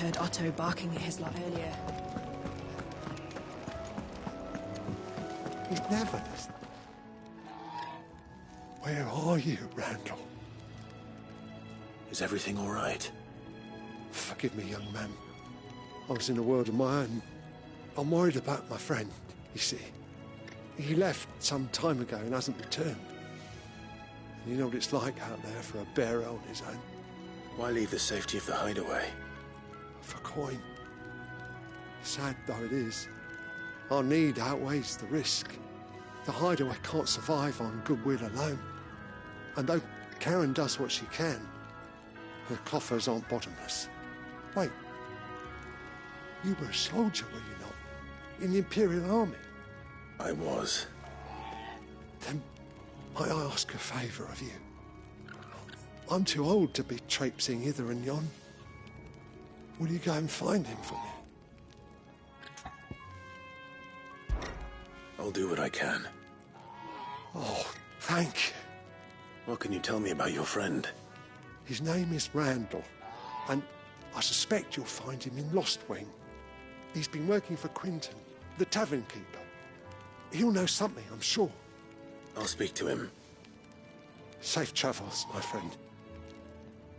heard Otto barking at his lot earlier. He's never listened. Where are you, Randall? Is everything all right? Forgive me, young man. I was in a world of my own. I'm worried about my friend, you see. He left some time ago and hasn't returned. You know what it's like out there for a bearer on his own. Why leave the safety of the hideaway? For coin. Sad though it is, our need outweighs the risk. The hideaway can't survive on goodwill alone. And though Karen does what she can, her coffers aren't bottomless. Wait, you were a soldier, were you not? In the Imperial Army? I was. Then might I ask a favour of you? I'm too old to be traipsing hither and yon. Will you go and find him for me? I'll do what I can. Oh, thank you. What can you tell me about your friend? His name is Randall, and I suspect you'll find him in Lost Wing. He's been working for Quinton, the tavern keeper. He'll know something, I'm sure. I'll speak to him. Safe travels, my friend.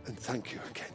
And thank you again.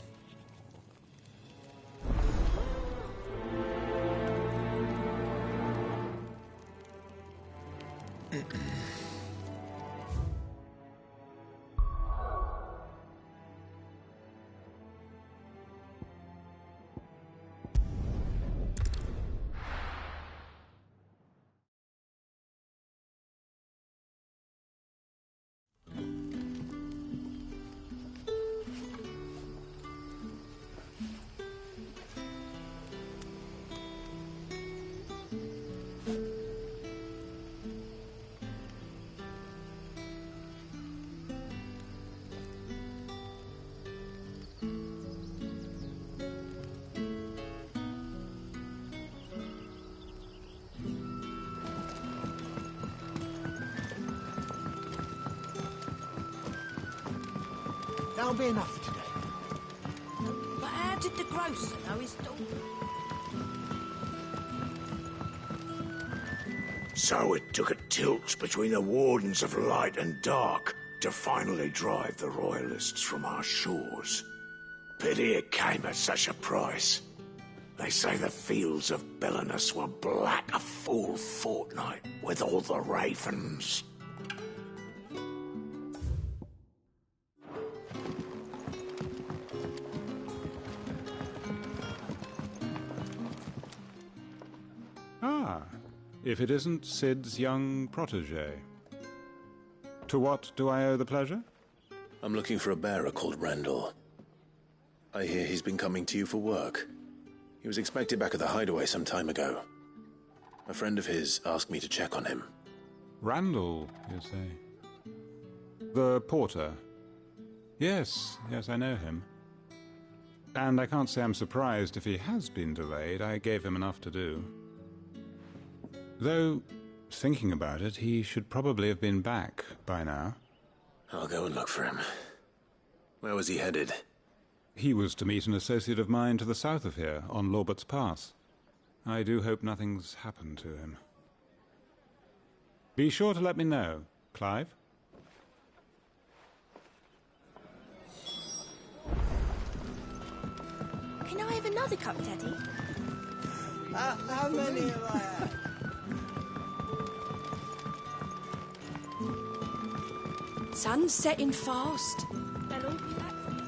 That'll be enough for today. But how did the grocer know his daughter? So it took a tilt between the Wardens of Light and Dark to finally drive the Royalists from our shores. Pity it came at such a price. They say the fields of Belenus were black a full fortnight with all the ravens. Ah, if it isn't Sid's young protege. To what do I owe the pleasure? I'm looking for a bearer called Randall. I hear he's been coming to you for work. He was expected back at the hideaway some time ago. A friend of his asked me to check on him. Randall, you say? The porter? Yes, I know him. And I can't say I'm surprised if he has been delayed. I gave him enough to do. Though, thinking about it, he should probably have been back by now. I'll go and look for him. Where was he headed? He was to meet an associate of mine to the south of here, on Lorbert's Pass. I do hope nothing's happened to him. Be sure to let me know, Clive. Can I have another cup, Daddy? How many have I had? Sun's setting fast. They'll all be back for you.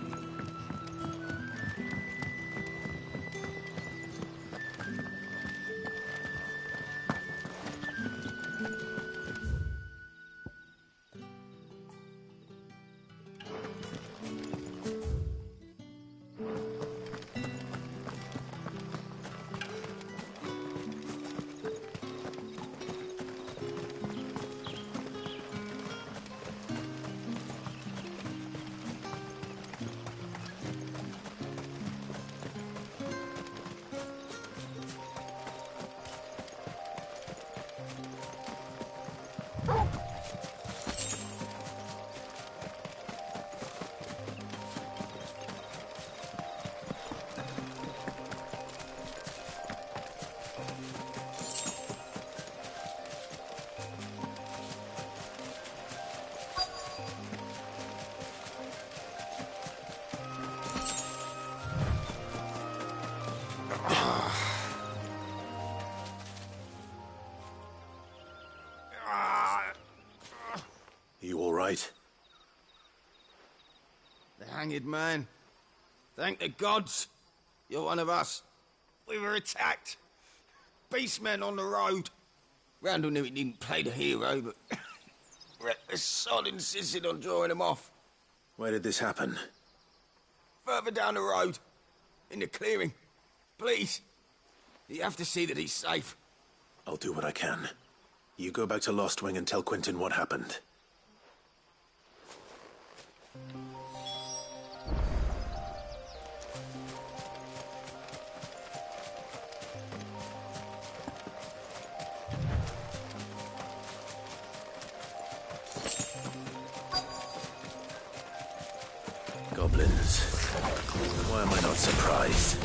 right? The hanged man. Thank the gods. You're one of us. We were attacked. Beastmen on the road. Randall knew he didn't play the hero, but the sod insisted on drawing him off. Where did this happen? Further down the road. In the clearing. Please. You have to see that he's safe. I'll do what I can. You go back to Lost Wing and tell Quentin what happened. Goblins. Why am I not surprised?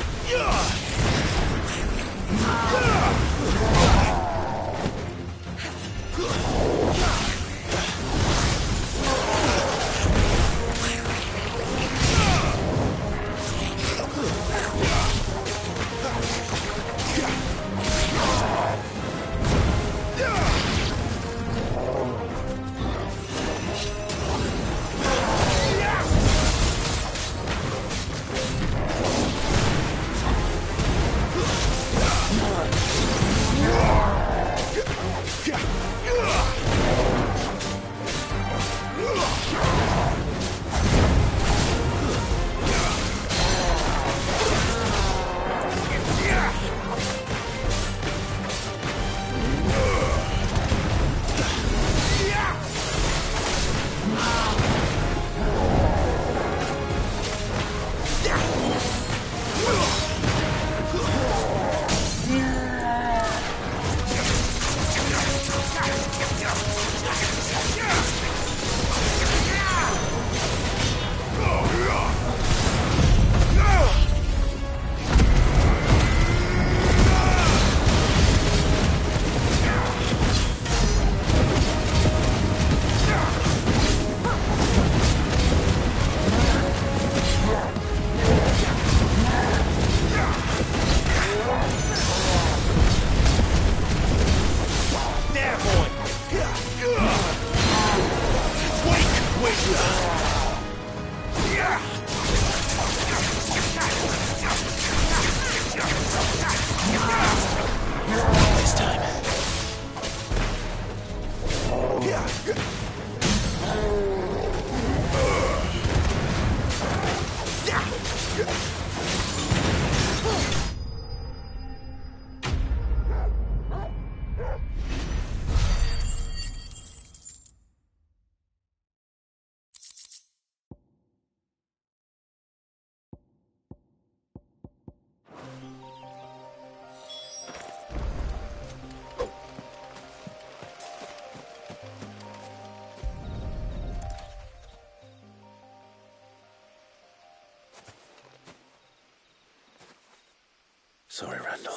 Sorry, Randall.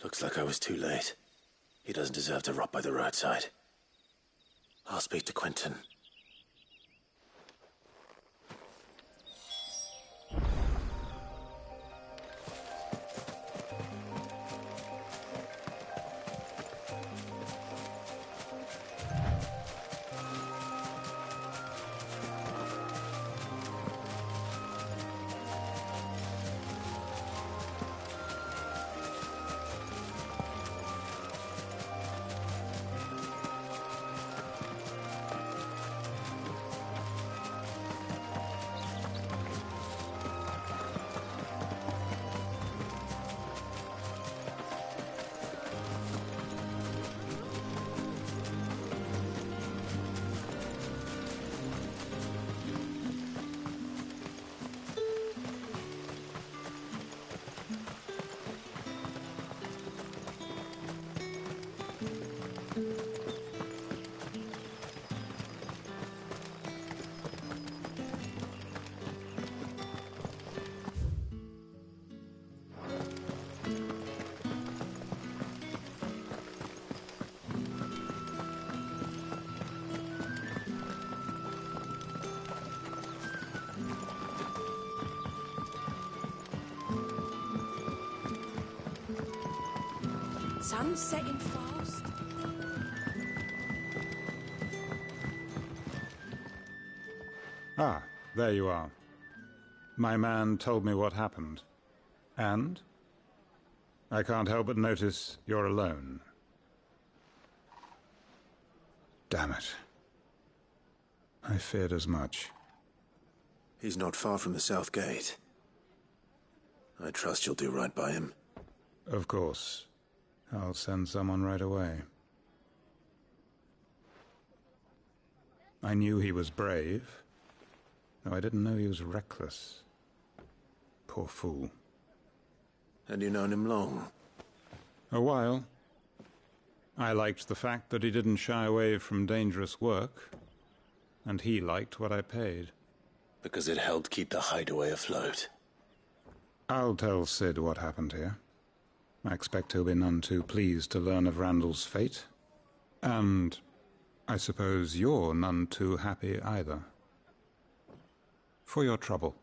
Looks like I was too late. He doesn't deserve to rot by the roadside. I'll speak to Quentin. Sun's setting fast. Ah, there you are. My man told me what happened. And? I can't help but notice you're alone. Damn it. I feared as much. He's not far from the south gate. I trust you'll do right by him. Of course. I'll send someone right away. I knew he was brave, though I didn't know he was reckless. Poor fool. And you've known him long? A while. I liked the fact that he didn't shy away from dangerous work, and he liked what I paid. Because it helped keep the hideaway afloat. I'll tell Sid what happened here. I expect he'll be none too pleased to learn of Randall's fate. And I suppose you're none too happy either. For your trouble.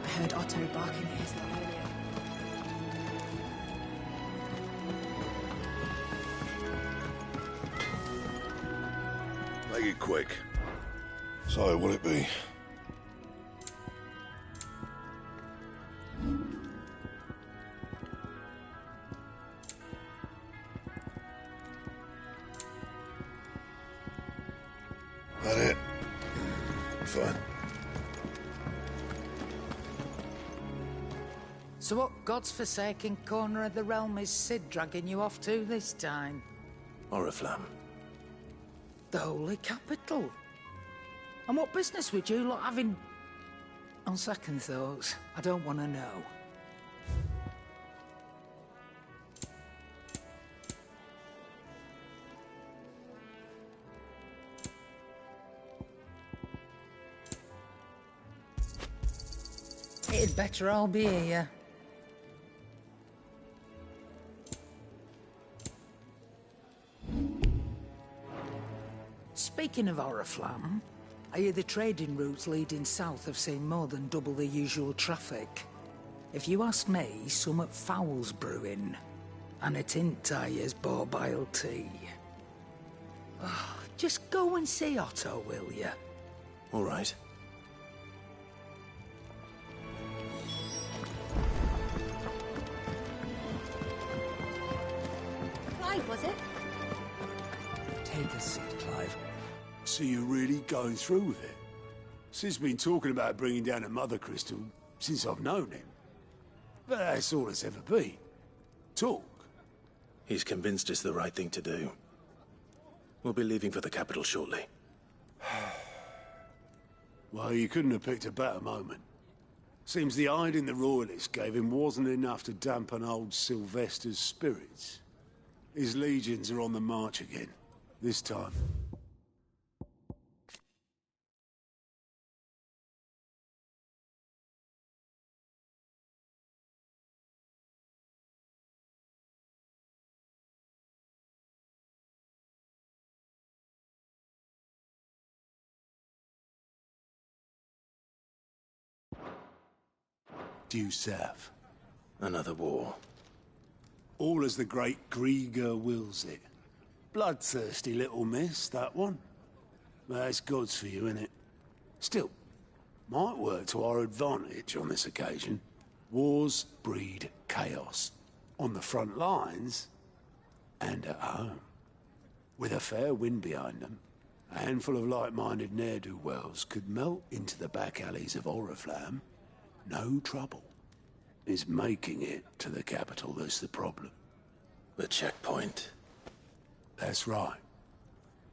I heard Otto barking at his lot earlier. Make it quick. So, will it be? That it? Fine. So what God's forsaken corner of the realm is Sid dragging you off to this time? Oriflamme. The Holy Capital. And what business would you lot having... On second thoughts, I don't want to know. It'd better all be here. Speaking of Oriflamme, I hear the trading routes leading south have seen more than double the usual traffic. If you ask me, summat foul's brewing. And a tint tires borbile tea. Oh, just go and see Otto, will you? All right. Clive, was it? Take a seat, Clive. So you're really going through with it? Sid's been talking about bringing down a mother crystal since I've known him. But that's all it's ever been. Talk. He's convinced it's the right thing to do. We'll be leaving for the capital shortly. Well, you couldn't have picked a better moment. Seems the hiding the Royalists gave him wasn't enough to dampen old Sylvester's spirits. His legions are on the march again, this time. Due south. Another war. All as the great Grieger wills it. Bloodthirsty little miss, that one. But that's God's for you, innit? Still, might work to our advantage on this occasion. Wars breed chaos. On the front lines, and at home. With a fair wind behind them, a handful of like-minded ne'er-do-wells could melt into the back alleys of Oriflamme. No trouble. It's making it to the capital that's the problem. The checkpoint. That's right.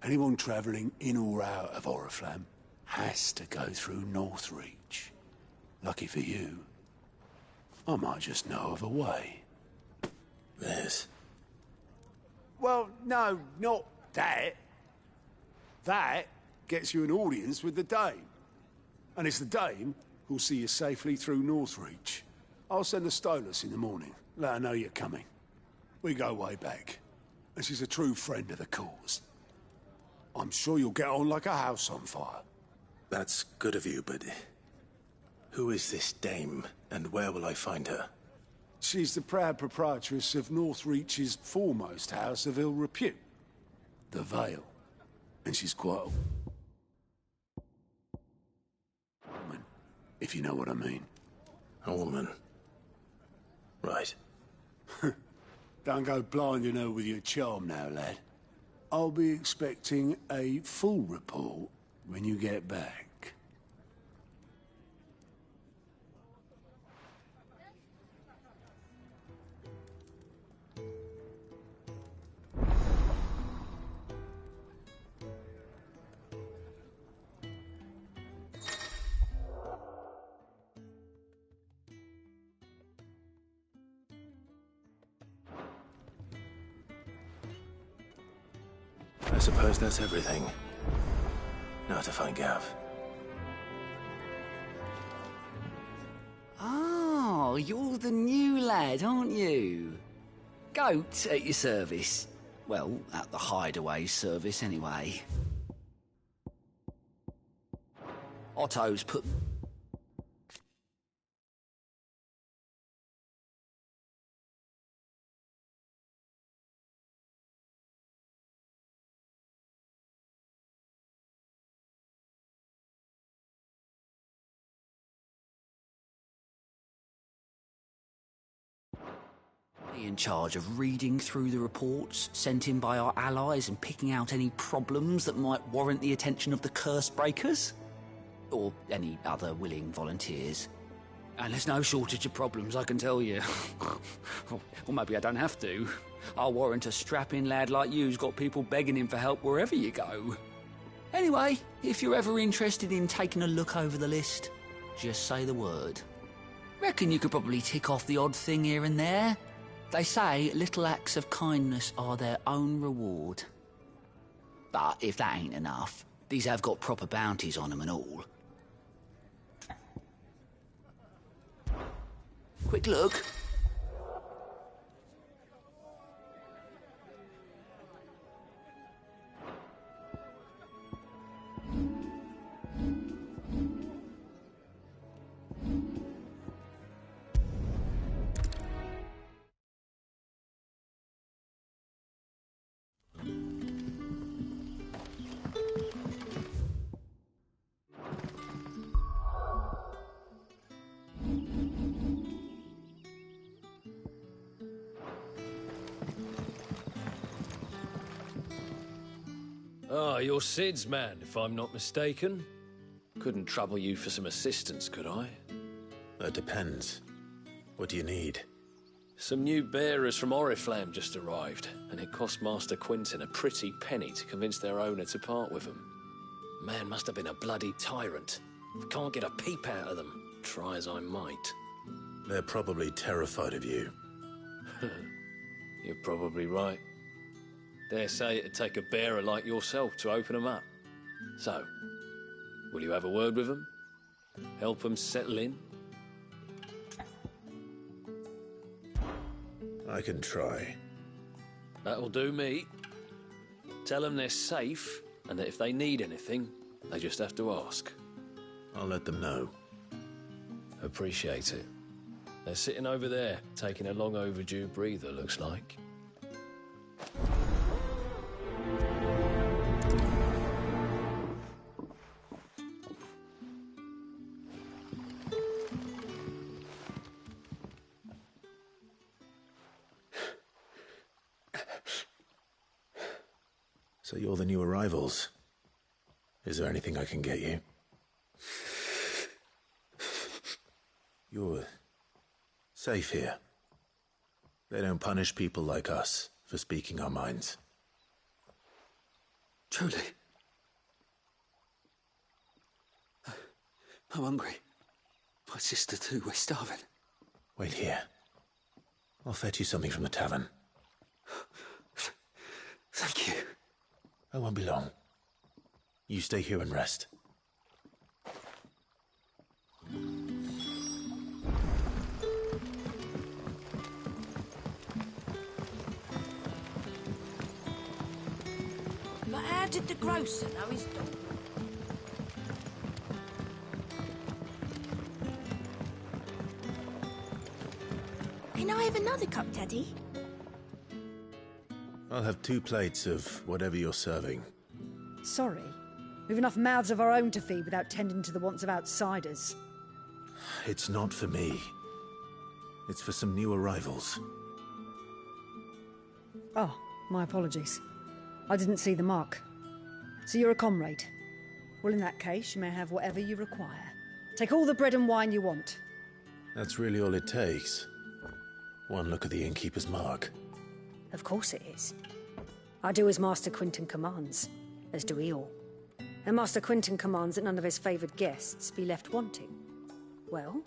Anyone travelling in or out of Oriflamme has to go through Northreach. Lucky for you, I might just know of a way. This? Well, no, not that. That gets you an audience with the Dame. And it's the Dame who'll see you safely through Northreach. I'll send a Stolas in the morning, let her know you're coming. We go way back, and she's a true friend of the cause. I'm sure you'll get on like a house on fire. That's good of you, but... who is this Dame, and where will I find her? She's the proud proprietress of Northreach's foremost house of ill repute, the Vale. And she's quite a woman, if you know what I mean. A woman. Right. Don't go blinding her with your charm now, lad. I'll be expecting a full report when you get back. I suppose that's everything. Now to find Gav. Oh, you're the new lad, aren't you? Goat at your service. Well, at the hideaway service, anyway. Otto's put... in charge of reading through the reports sent in by our allies and picking out any problems that might warrant the attention of the curse breakers. Or any other willing volunteers. And there's no shortage of problems, I can tell you. Or maybe I don't have to. I'll warrant a strapping lad like you's got people begging him for help wherever you go. Anyway, if you're ever interested in taking a look over the list, just say the word. Reckon you could probably tick off the odd thing here and there. They say little acts of kindness are their own reward. But if that ain't enough, these have got proper bounties on them and all. Quick look. Ah, you're Sid's man, if I'm not mistaken. Couldn't trouble you for some assistance, could I? That depends. What do you need? Some new bearers from Oriflamme just arrived, and it cost Master Quinton a pretty penny to convince their owner to part with them. Man must have been a bloody tyrant. Can't get a peep out of them, try as I might. They're probably terrified of you. You're probably right. Dare say it'd take a bearer like yourself to open them up. So, will you have a word with them? Help them settle in? I can try. That'll do me. Tell them they're safe, and that if they need anything, they just have to ask. I'll let them know. Appreciate it. They're sitting over there, taking a long overdue breather, looks like. So you're the new arrivals. Is there anything I can get you? You're safe here. They don't punish people like us for speaking our minds. Truly. I'm hungry. My sister too, we're starving. Wait here. I'll fetch you something from the tavern. Thank you. I won't be long. You stay here and rest. But how did the grocer know his daughter? Can I have another cup, Teddy? I'll have 2 plates of whatever you're serving. Sorry. We've enough mouths of our own to feed without tending to the wants of outsiders. It's not for me. It's for some new arrivals. Oh, my apologies. I didn't see the mark. So you're a comrade. Well, in that case, you may have whatever you require. Take all the bread and wine you want. That's really all it takes. One look at the innkeeper's mark. Of course it is. I do as Master Quinton commands, as do we all. And Master Quinton commands that none of his favoured guests be left wanting. Well,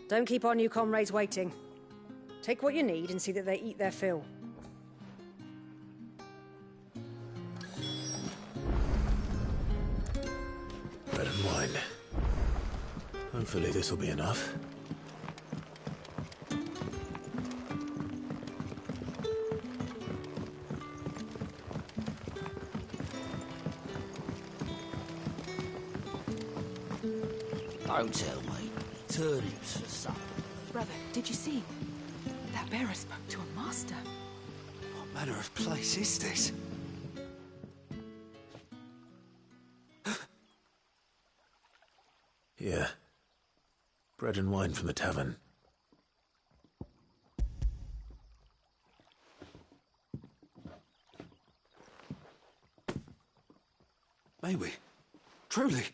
don't keep our new comrades waiting. Take what you need and see that they eat their fill. Bread and wine. Hopefully this will be enough. Don't tell me. Turnips for supper. Brother, did you see? That bearer spoke to a master. What manner of place is this? Here. Bread and wine from the tavern. May we? Truly?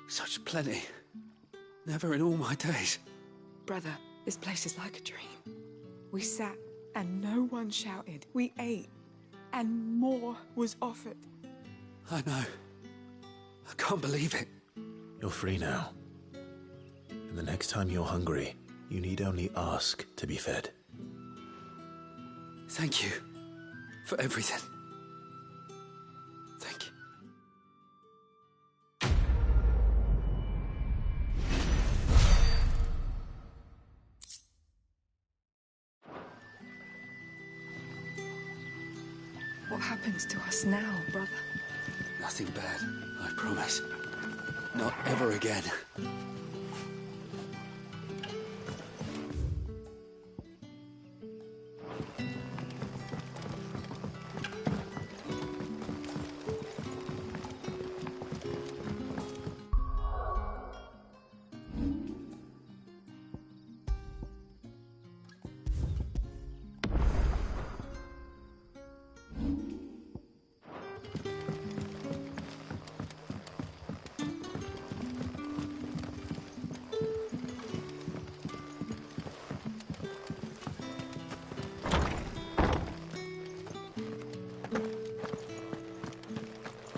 Such plenty. Never in all my days. Brother, this place is like a dream. We sat and no one shouted. We ate and more was offered. I know. I can't believe it. You're free now. And the next time you're hungry, you need only ask to be fed. Thank you for everything. Thank you. What happens to us now, brother? Nothing bad, I promise. Not ever again.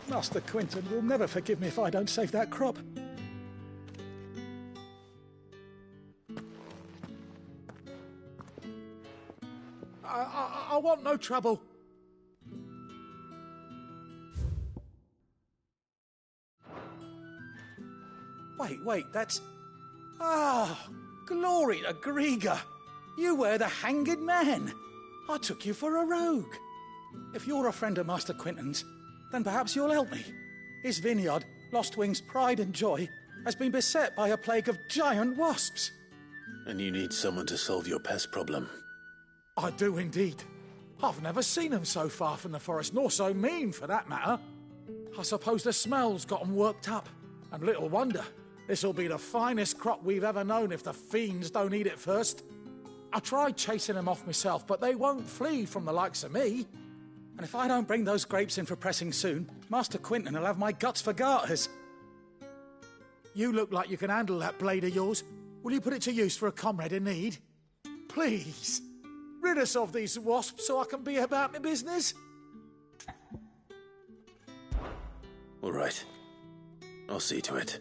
Master Quinton will never forgive me if I don't save that crop. I want no trouble. Wait, that's... Ah! Glory to Grieger! You were the hanged man. I took you for a rogue. If you're a friend of Master Quinton's, then perhaps you'll help me. His vineyard, Lostwing's pride and joy, has been beset by a plague of giant wasps. And you need someone to solve your pest problem. I do indeed. I've never seen them so far from the forest, nor so mean, for that matter. I suppose the smell's got 'em worked up. And little wonder. This'll be the finest crop we've ever known if the fiends don't eat it first. I tried chasing them off myself, but they won't flee from the likes of me. And if I don't bring those grapes in for pressing soon, Master Quinton will have my guts for garters. You look like you can handle that blade of yours. Will you put it to use for a comrade in need? Please, rid us of these wasps so I can be about my business. All right. I'll see to it.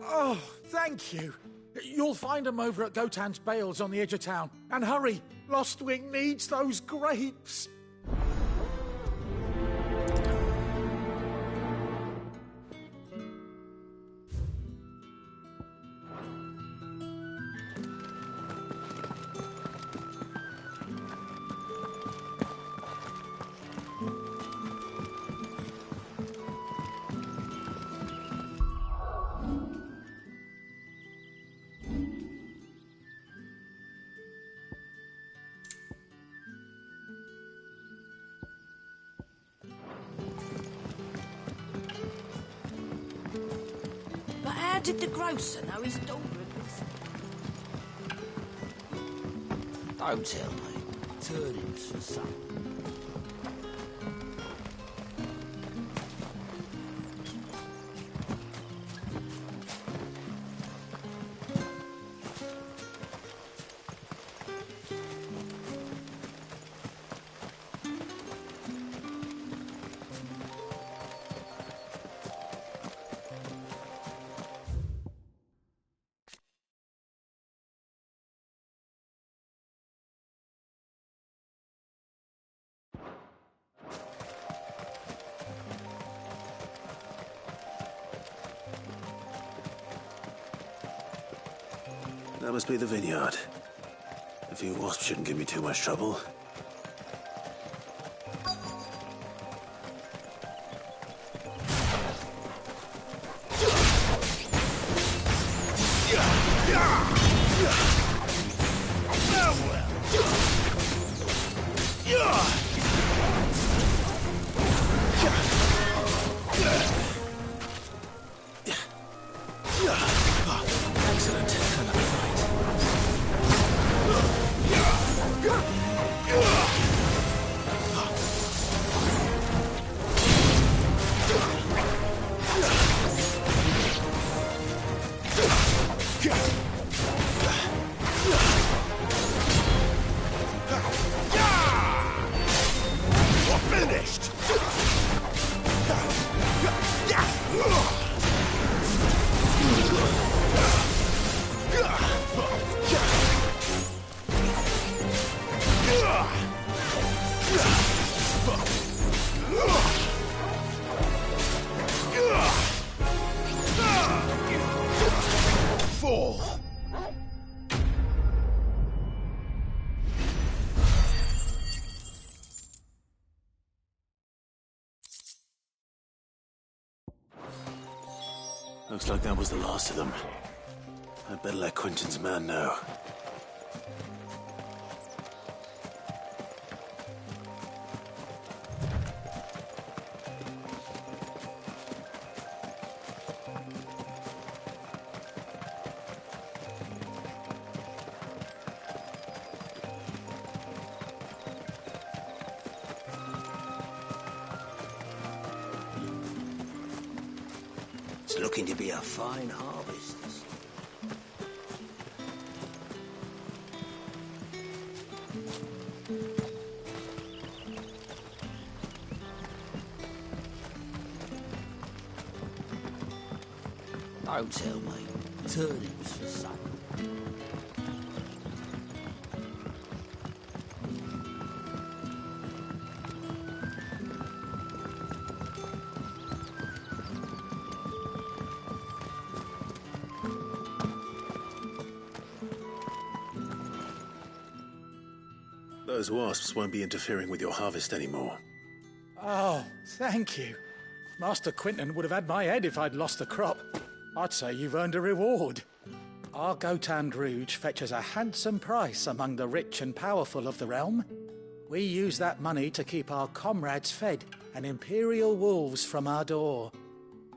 Oh, thank you. You'll find them over at Gotan's Bales on the edge of town. And hurry, Lostwing needs those grapes. But how did the grocer know his daughter Don't tell me. Turnings for some. That must be the vineyard. A few wasps shouldn't give me too much trouble. Looks like that was the last of them. I'd better let Quinton's man know. It's looking to be a fine harvest. Don't tell me. Turnips for some. Those wasps won't be interfering with your harvest anymore. Oh, thank you. Master Quinton would have had my head if I'd lost the crop. I'd say you've earned a reward. Our Gotand Rouge fetches a handsome price among the rich and powerful of the realm. We use that money to keep our comrades fed and imperial wolves from our door.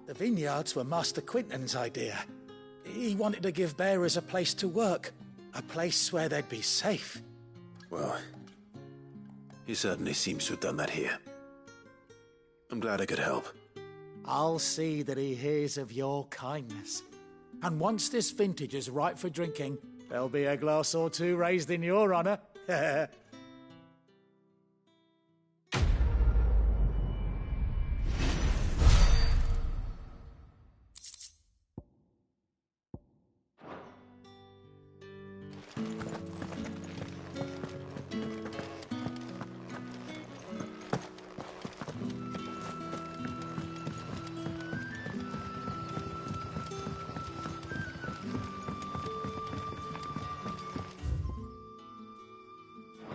The vineyards were Master Quinton's idea. He wanted to give bearers a place to work, a place where they'd be safe. Well, he certainly seems to have done that here. I'm glad I could help. I'll see that he hears of your kindness. And once this vintage is ripe for drinking, there'll be a glass or two raised in your honour.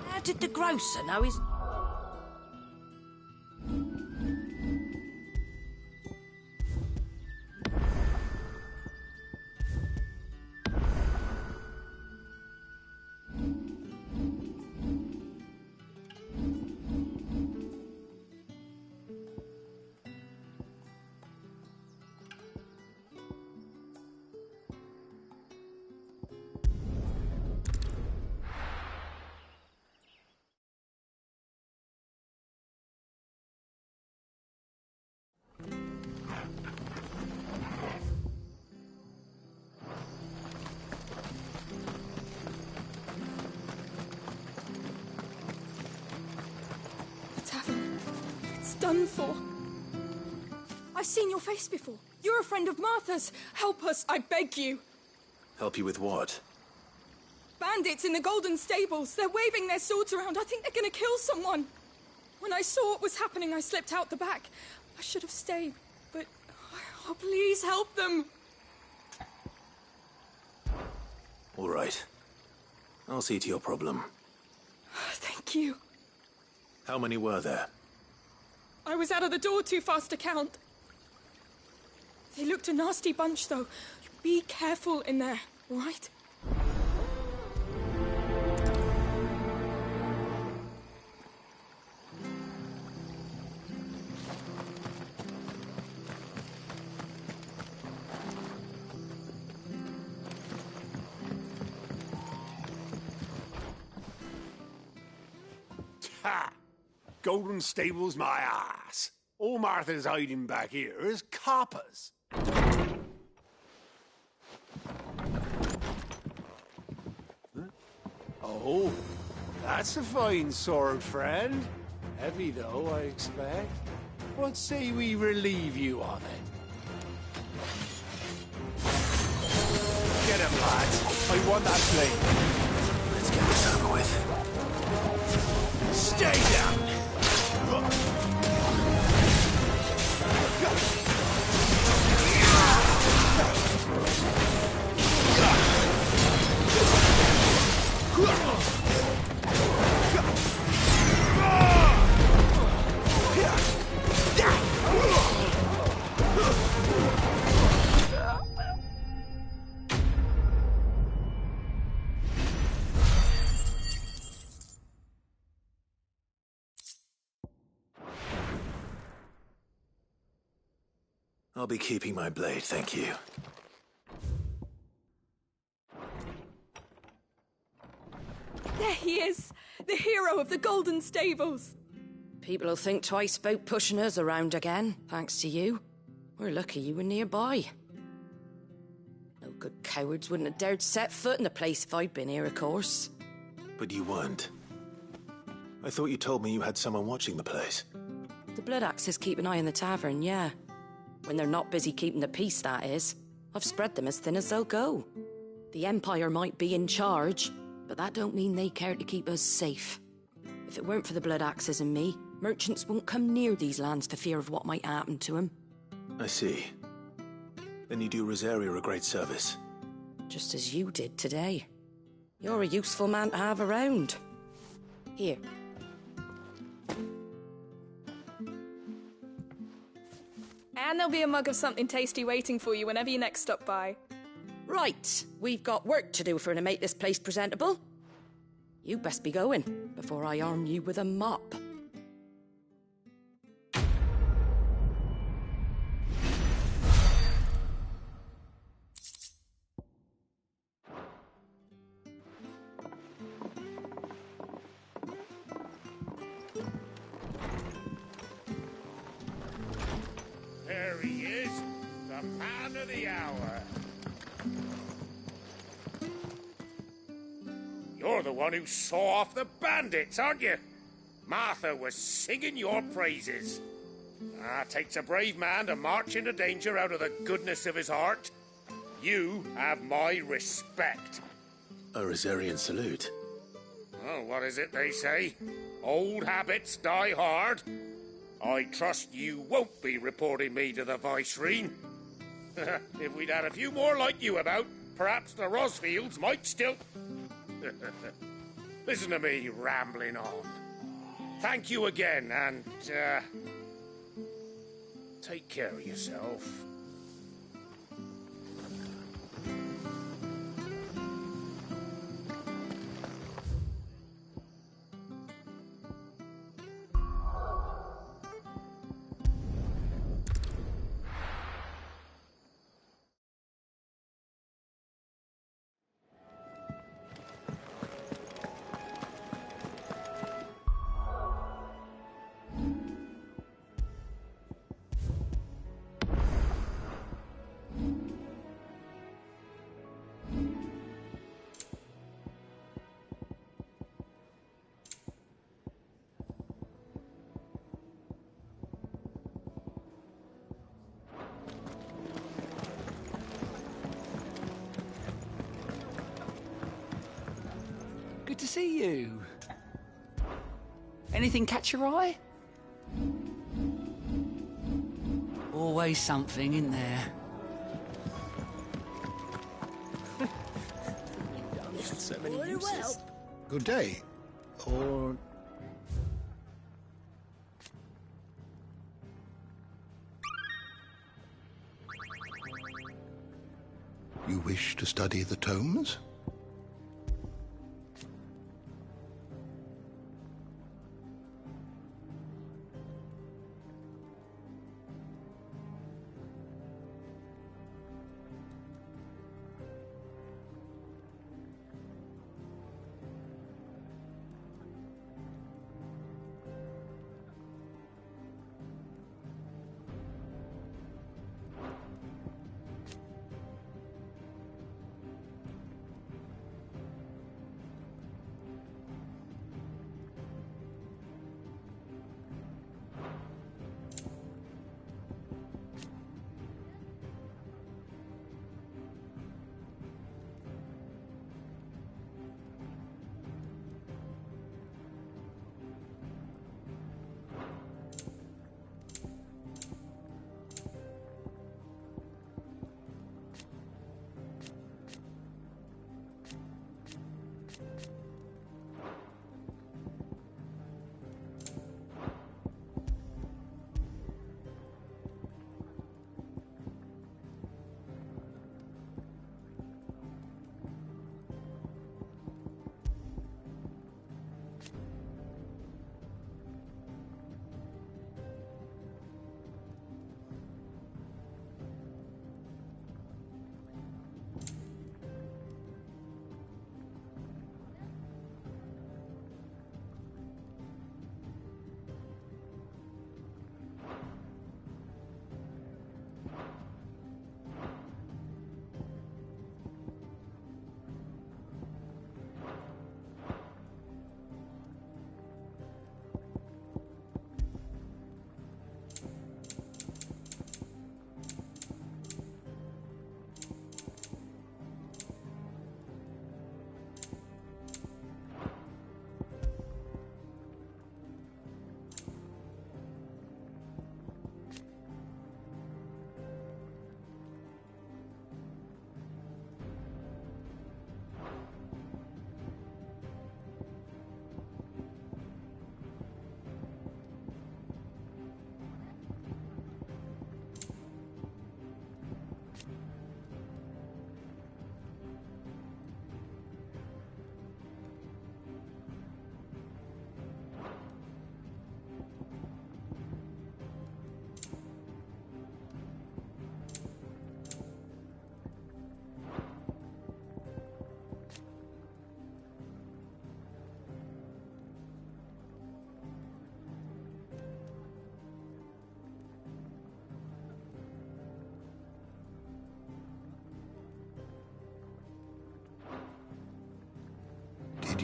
How did the grocer know his... Done for. I've seen your face before. You're a friend of Martha's. Help us, I beg you. Help you with what? Bandits in the Golden Stables. They're waving their swords around. I think they're going to kill someone. When I saw what was happening, I slipped out the back. I should have stayed, but... Oh, please help them. All right. I'll see to your problem. Thank you. How many were there? I was out of the door too fast to count. They looked a nasty bunch, though. Be careful in there, all right? Ha! Golden Stables my ass. All Martha's hiding back here is coppers. Huh? Oh, that's a fine sword, friend. Heavy, though, I expect. What say we relieve you of it? Get him, lads. I want that blade. Let's get this over with. Stay down! I'll be keeping my blade, thank you. There he is, the hero of the Golden Stables. People will think twice about pushing us around again, thanks to you. We're lucky you were nearby. No good cowards wouldn't have dared set foot in the place if I'd been here, of course. But you weren't. I thought you told me you had someone watching the place. The Blood Axes keep an eye on the tavern, yeah. When they're not busy keeping the peace, that is. I've spread them as thin as they'll go. The Empire might be in charge, but that don't mean they care to keep us safe. If it weren't for the Blood Axes and me, merchants won't come near these lands for fear of what might happen to them. I see. Then you do Rosaria a great service. Just as you did today. You're a useful man to have around. Here. And there'll be a mug of something tasty waiting for you whenever you next stop by. Right, we've got work to do for to make this place presentable. You best be going before I arm you with a mop. There he is, the man of the hour. You're the one who saw off the bandits, aren't you? Martha was singing your praises. Takes a brave man to march into danger out of the goodness of his heart. You have my respect. A Rosarian salute. Oh, what is it they say? Old habits die hard. I trust you won't be reporting me to the Viceroy. If we'd had a few more like you about, perhaps the Rosfields might still... Listen to me rambling on. Thank you again, and, take care of yourself. Good to see you. Anything catch your eye? Always something in there. Good day. Or... You wish to study the tomes?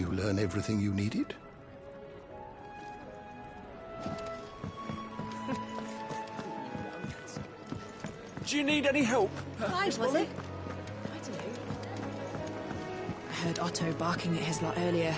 you learn everything you needed? Do you need any help? Clive, was it? I don't know. I heard Otto barking at his lot earlier.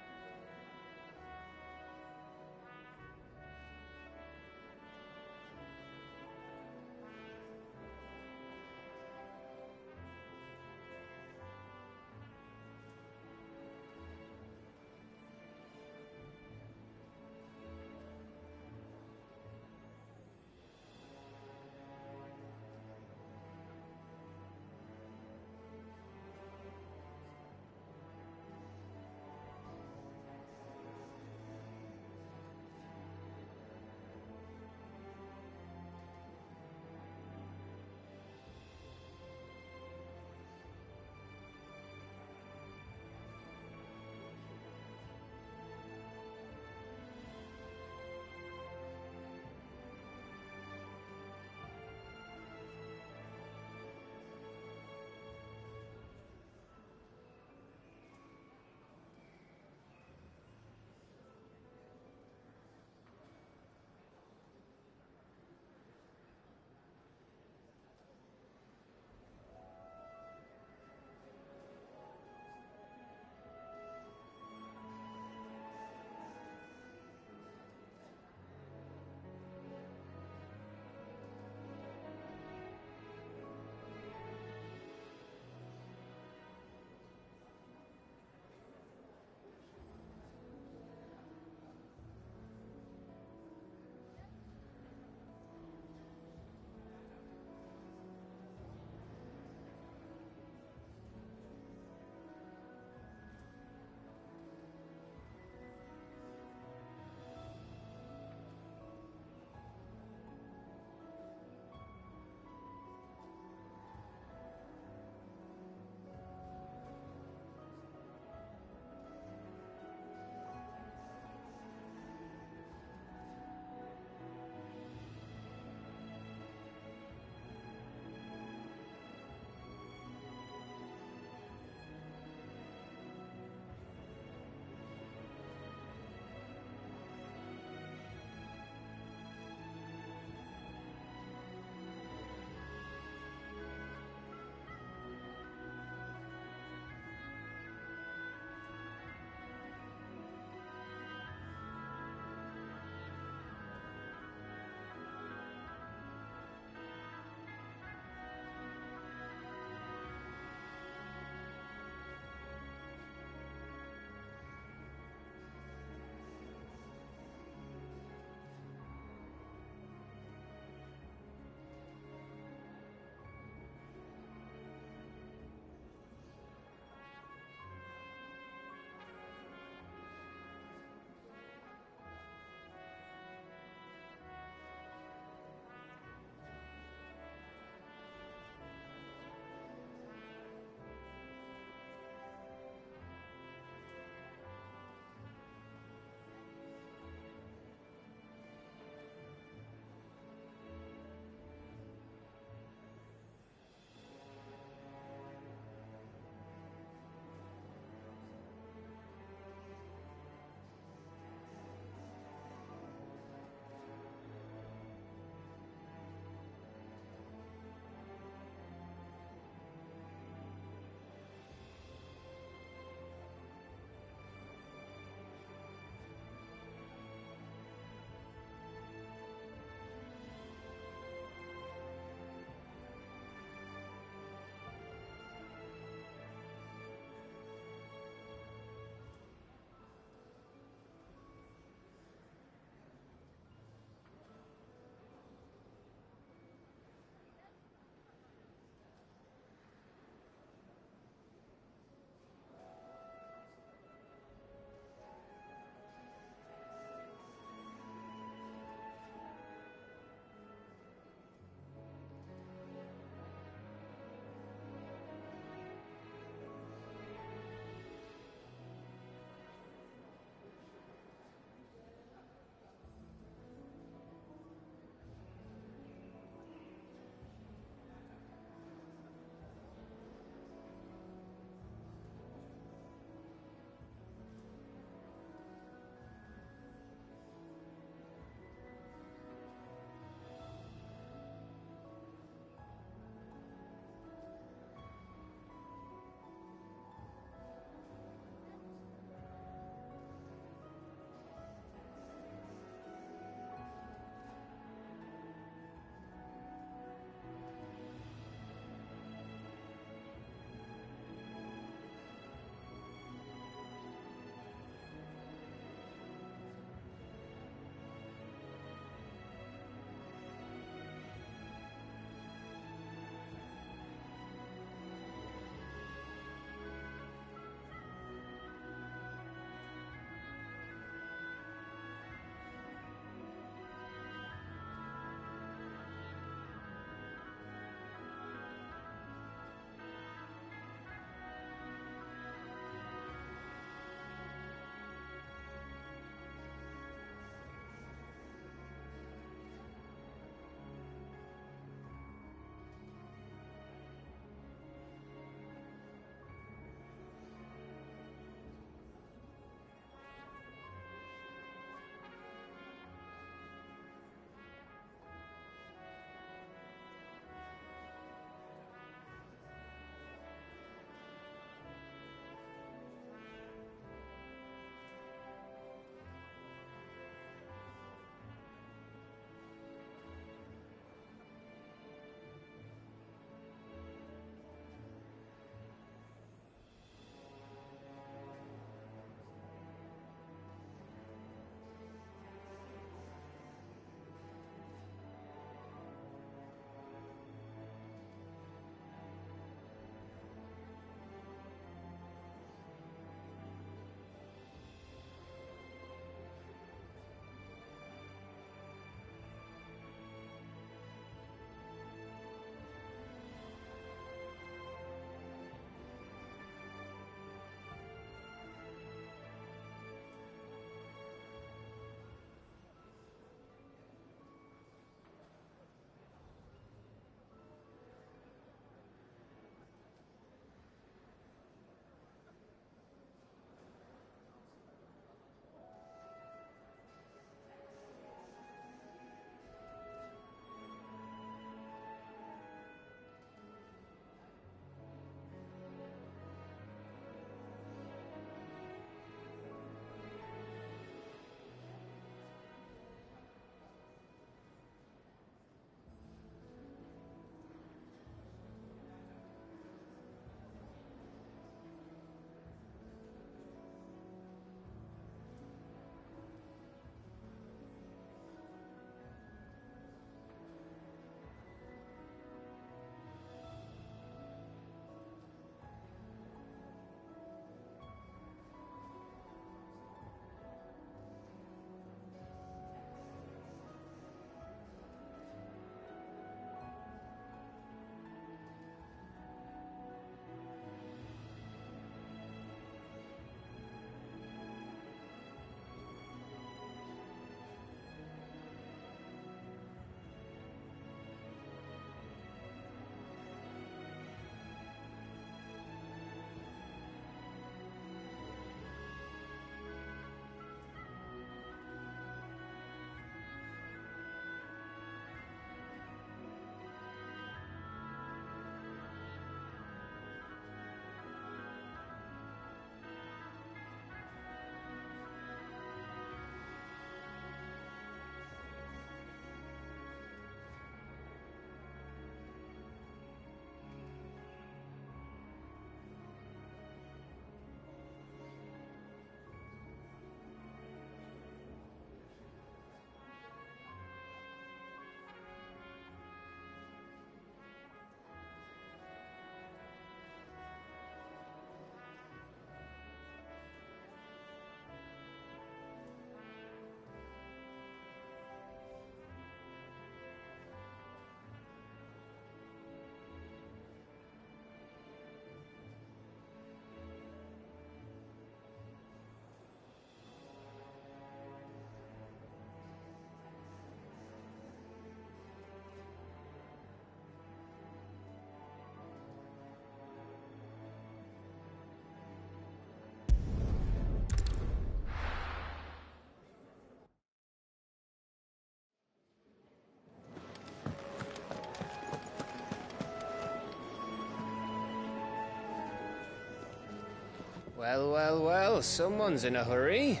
Well, well, well, someone's in a hurry.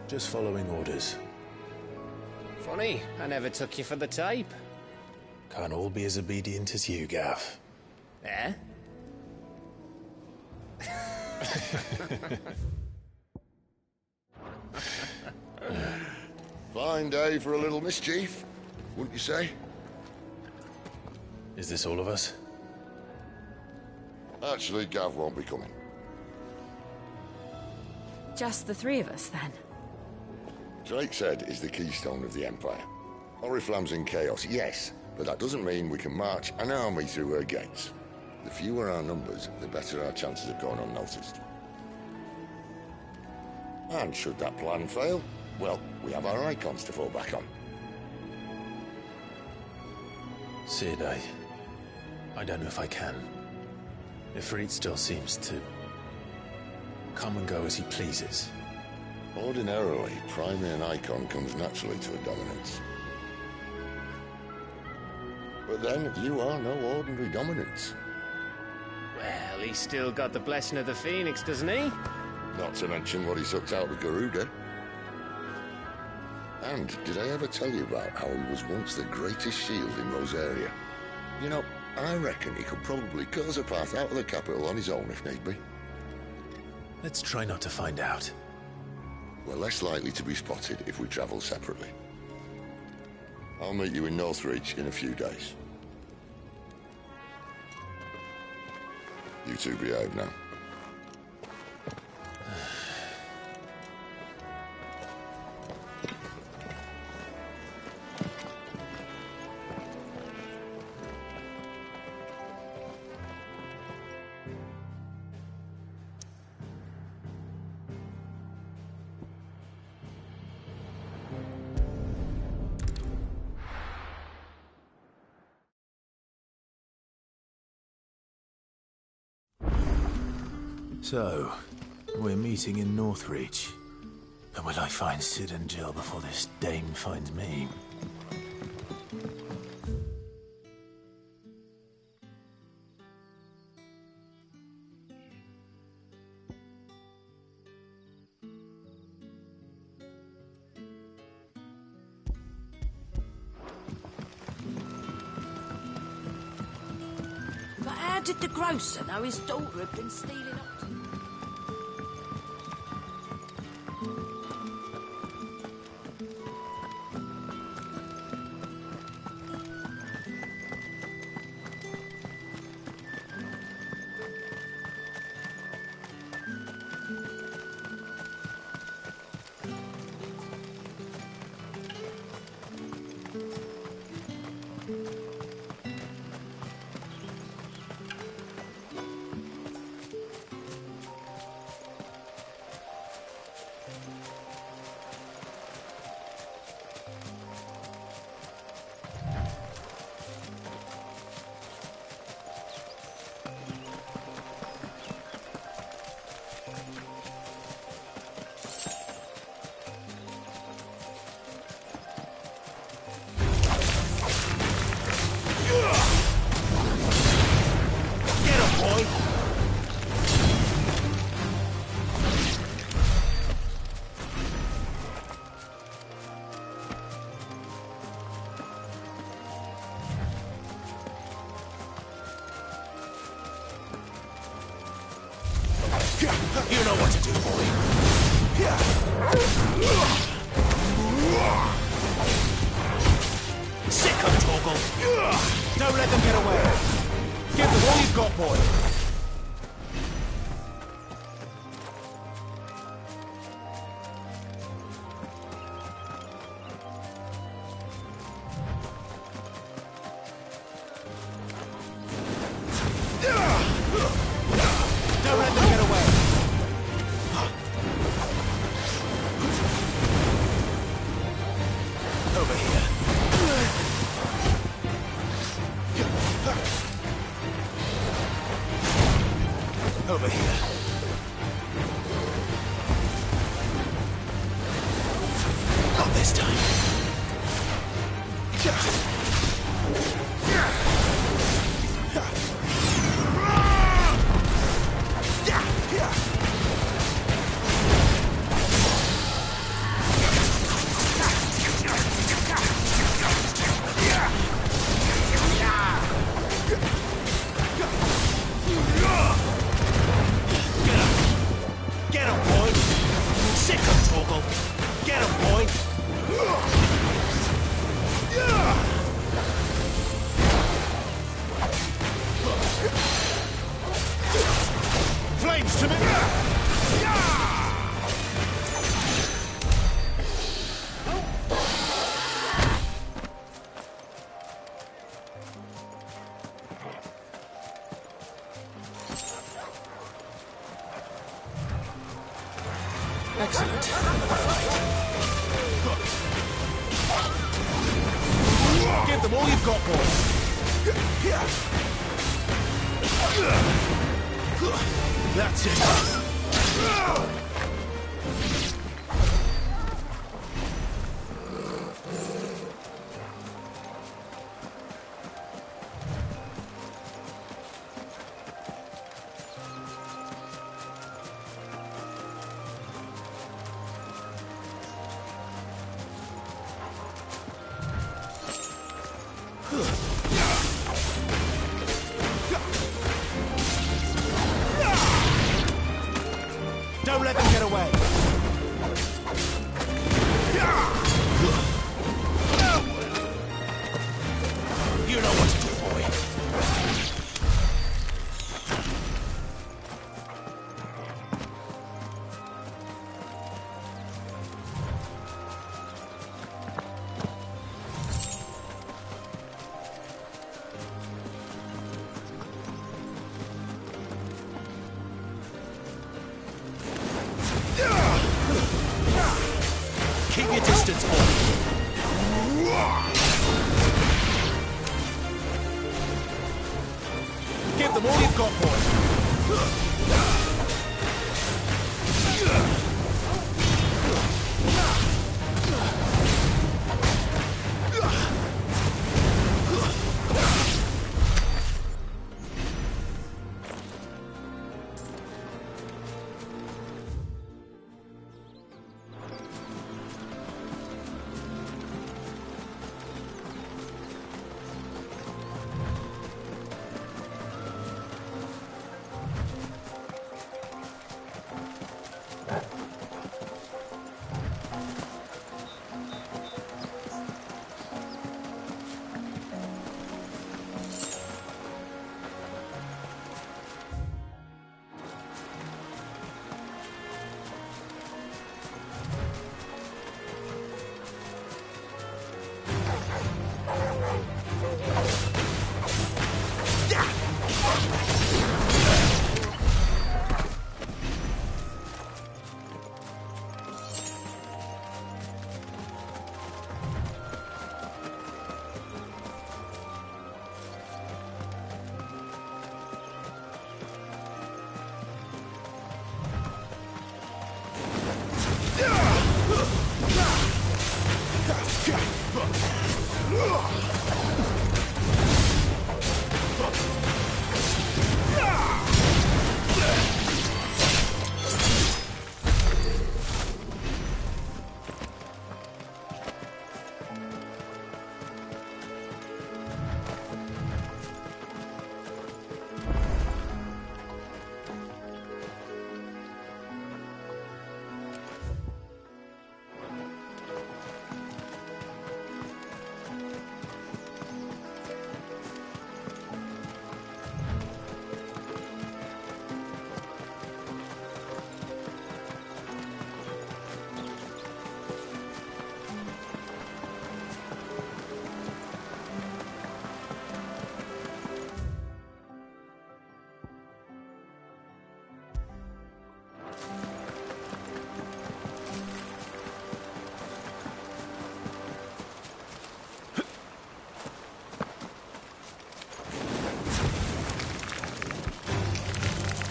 Just following orders. Funny, I never took you for the type. Can't all be as obedient as you, Gav. Eh? Fine day for a little mischief, wouldn't you say? Is this all of us? Actually, Gav won't be coming. Just the three of us, then? Drake's Head is the keystone of the Empire. Oriflamme's in chaos, yes, but that doesn't mean we can march an army through her gates. The fewer our numbers, the better our chances of going unnoticed. And should that plan fail, well, we have our icons to fall back on. Sid, I don't know if I can. Ifrit still seems to come and go as he pleases. Ordinarily, priming an icon comes naturally to a dominance. But then, you are no ordinary dominance. Well, he's still got the blessing of the Phoenix, doesn't he? Not to mention what he sucked out of Garuda. And did I ever tell you about how he was once the greatest shield in Rosaria? You know, I reckon he could probably cut us a path out of the capital on his own if need be. Let's try not to find out. We're less likely to be spotted if we travel separately. I'll meet you in Northreach in a few days. You two behave now. So, we're meeting in Northreach. But will I find Sid and Jill before this dame finds me? But how did the grocer know his daughter had been stealing up? You know what to do, boy. Sick of Torgal. Don't let them get away. Give them all you've got, boy. Don't let them get away. Over here. Over here. Not this time. Excellent. Give them all you've got, boys. That's it. Don't let them get away. You know what to do, boy. Keep your distance, boy. Give them all you've got, boy.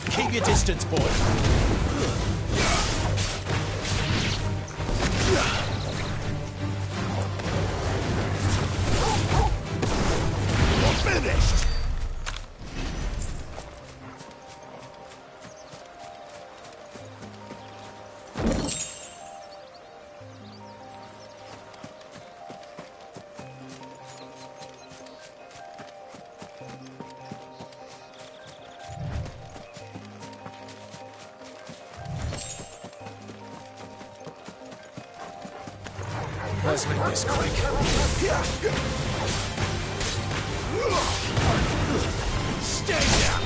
Keep your distance, boy. You're finished! Let's make this quick. Stay down!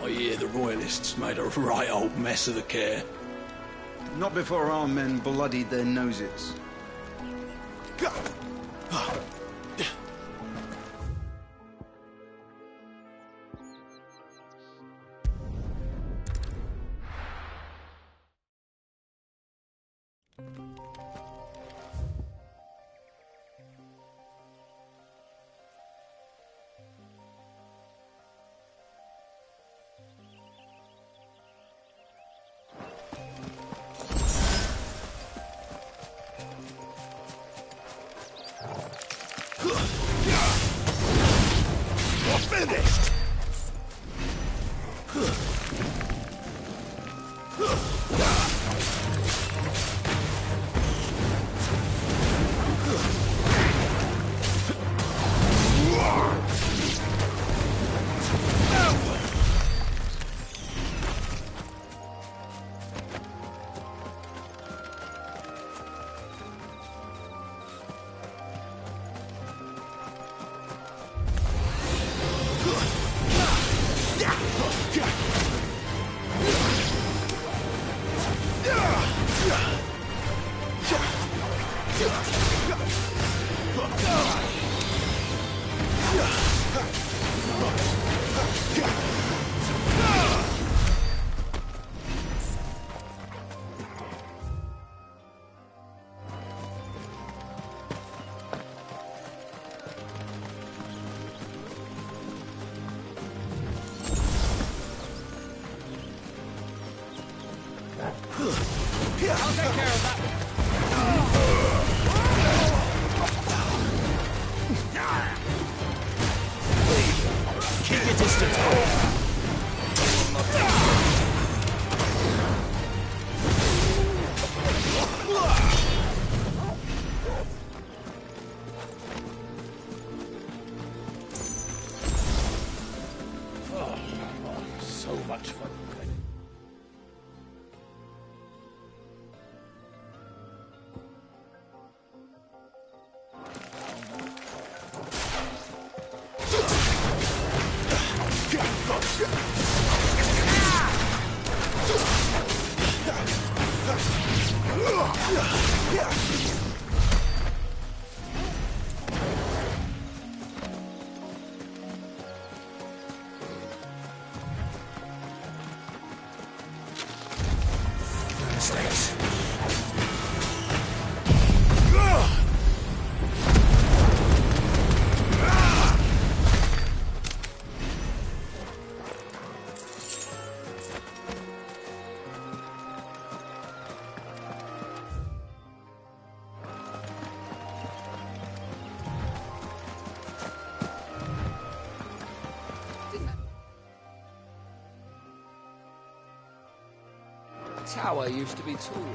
I hear the Royalists made a right old mess of the care. Not before our men bloodied their noses. You're finished! I'll take care of that. Keep your distance, boy. So much fun. Mistakes. Tower used to be taller.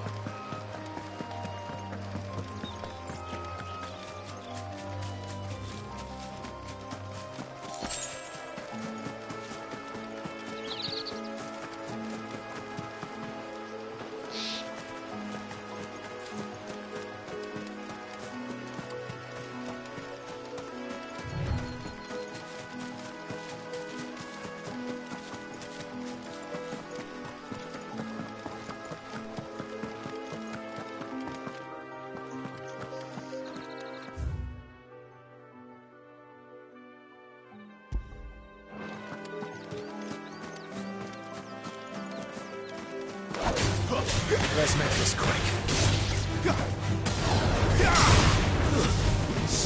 Let's make this quick.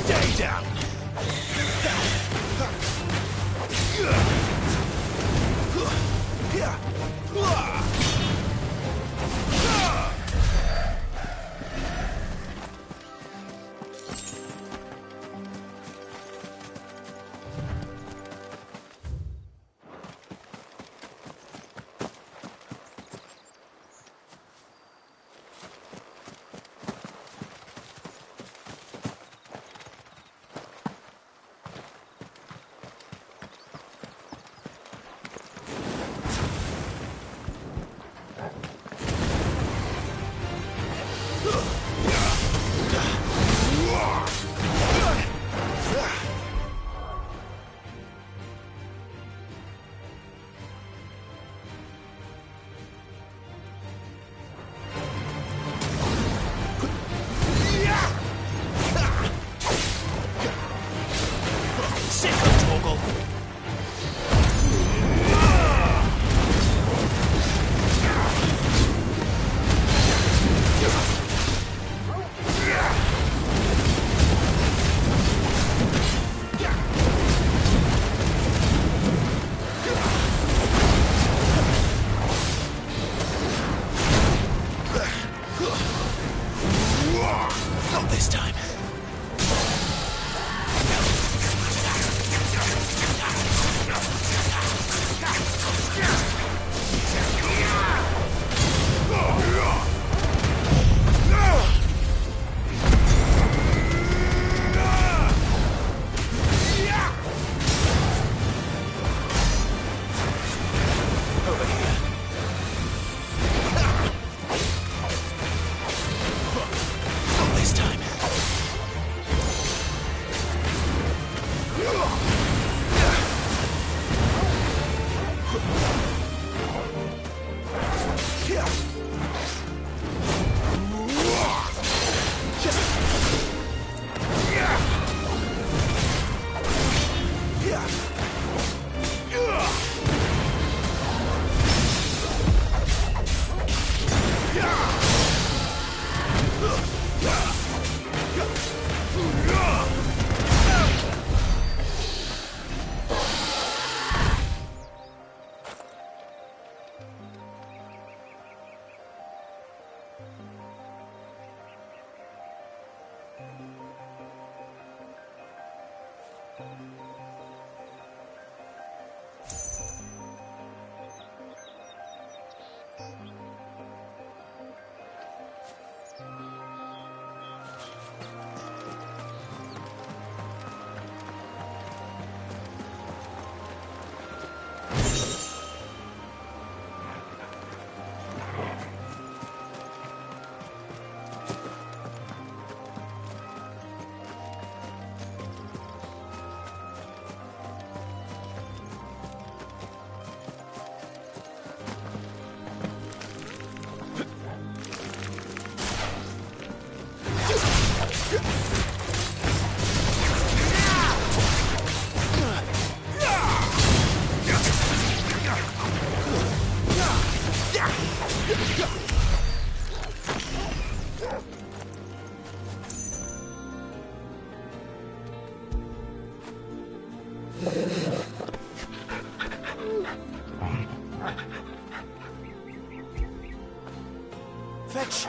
Stay down! Not this time. Fetch!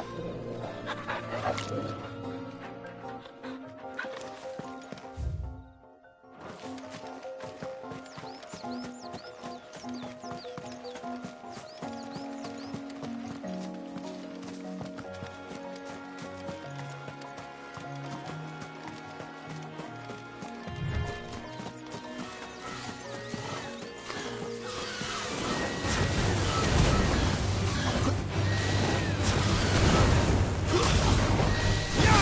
Yeah!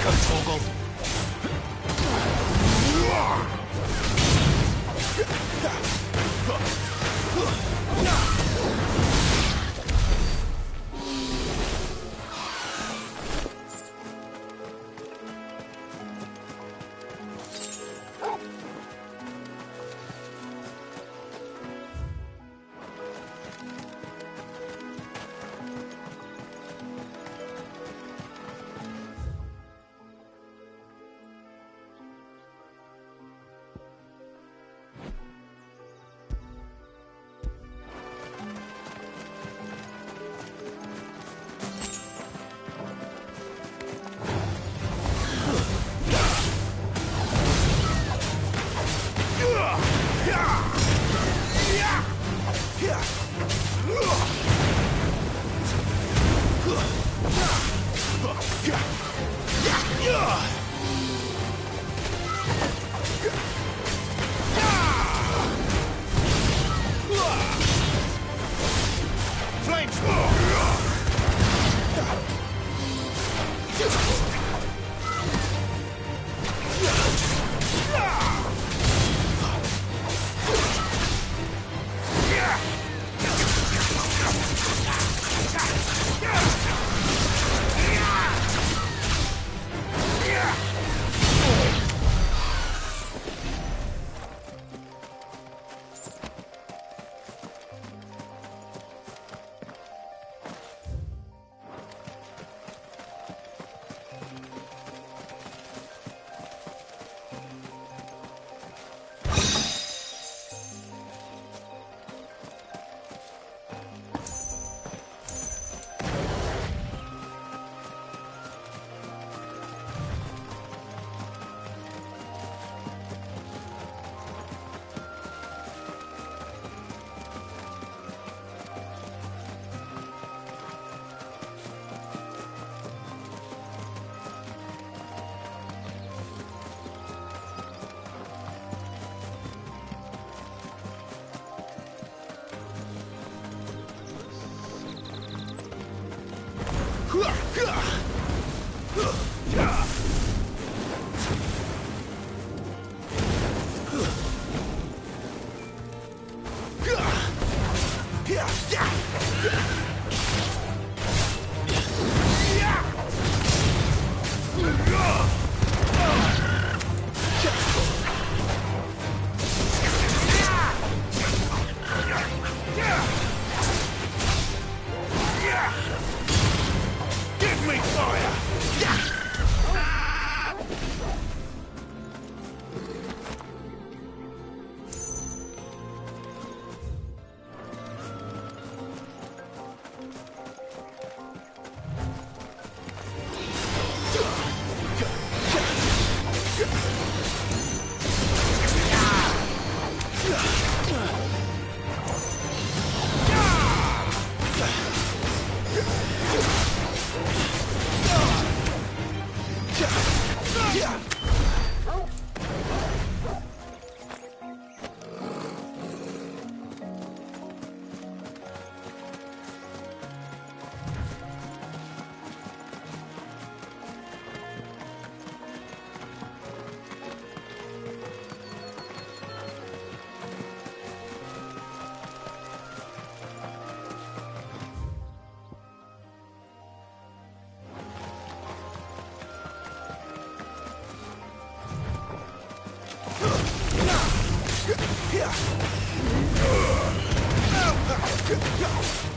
go, Torgal.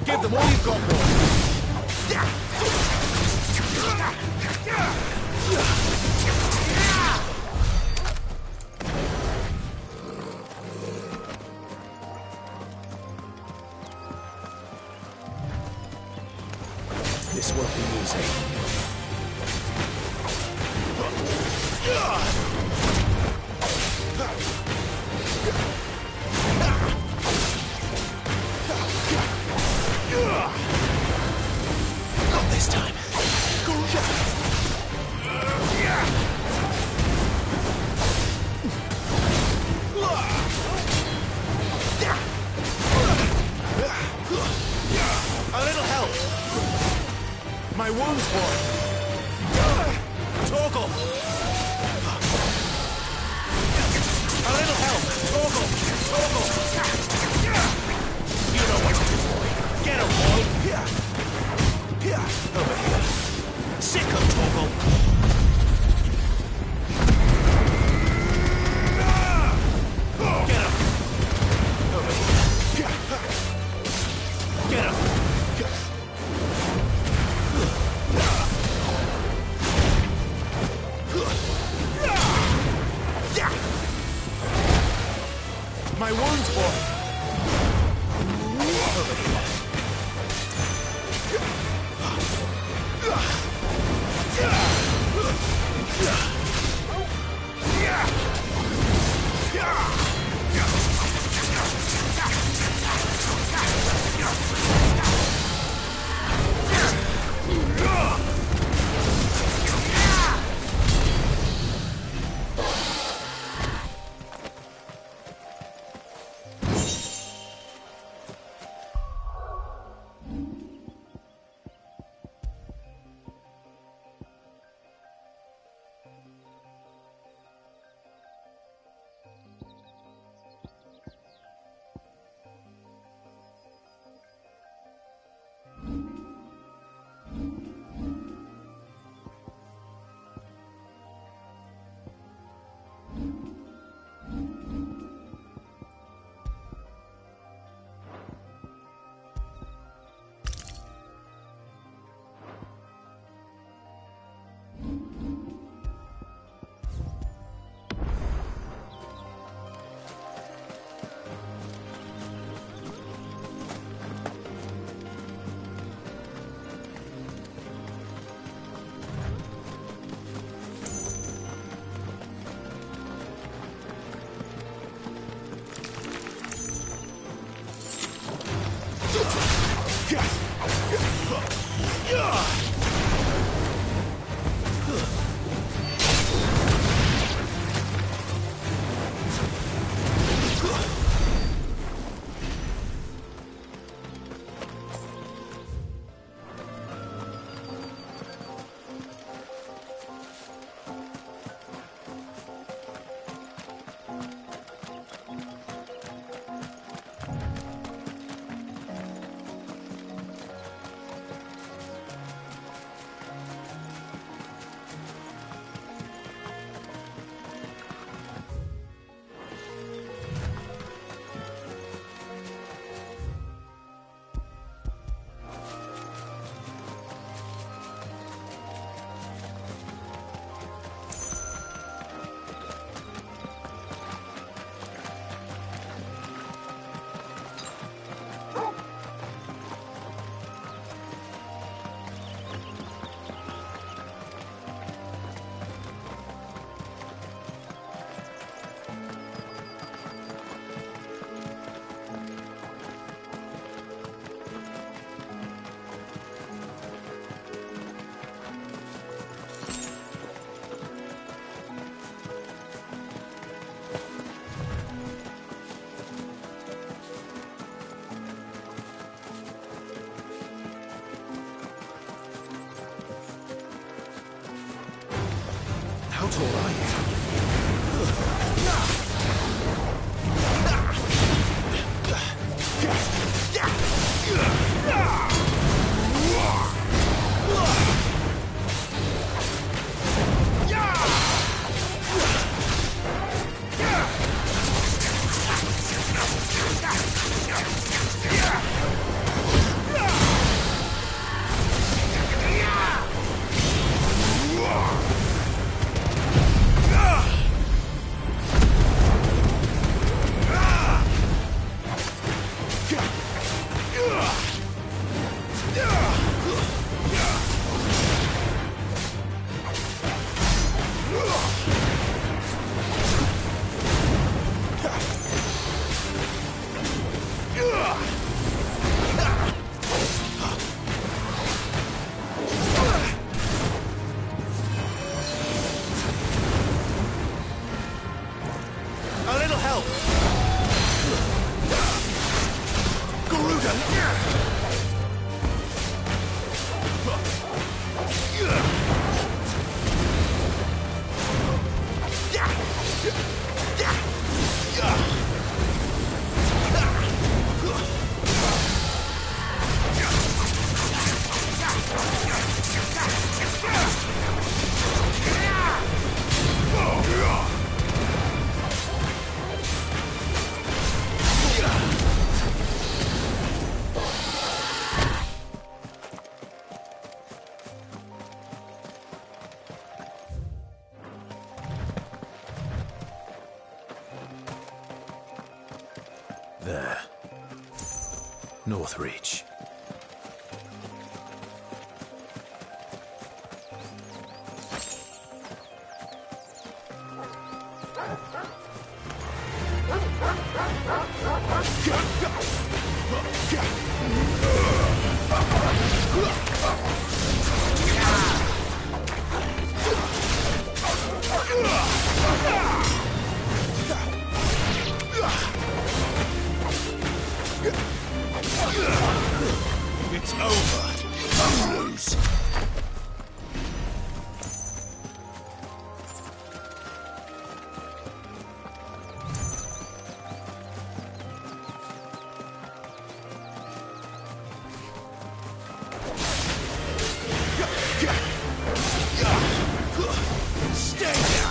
Give them all you've got, boy. This won't be easy. Not this time. A little help. My wounds, boy. Torgal! A little help! Torgal! Torgal! You know what to do, boy. Get him, boy! Over here. Sick him, Torgal! Get him! Over here. Get him! My wounds, boy! Over here. Out all right. Yeah! Northreach. It's over. You lose. Stay down.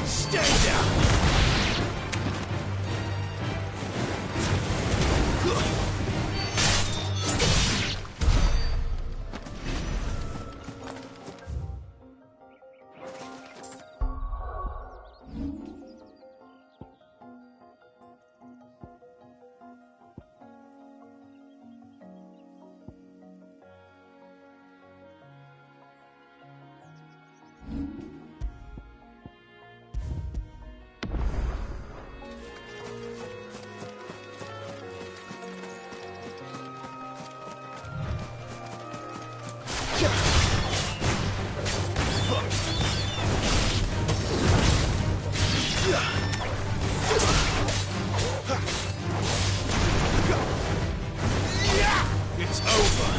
Stay down. It's over.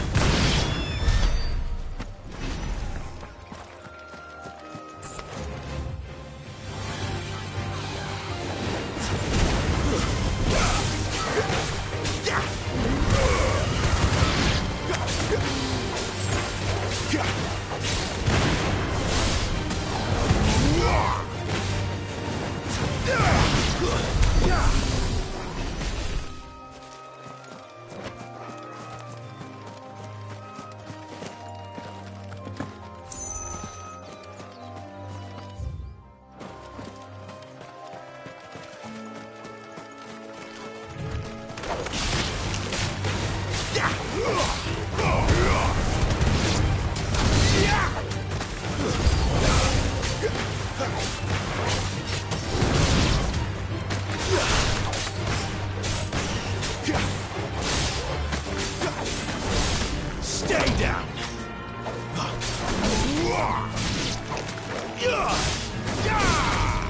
Stay down.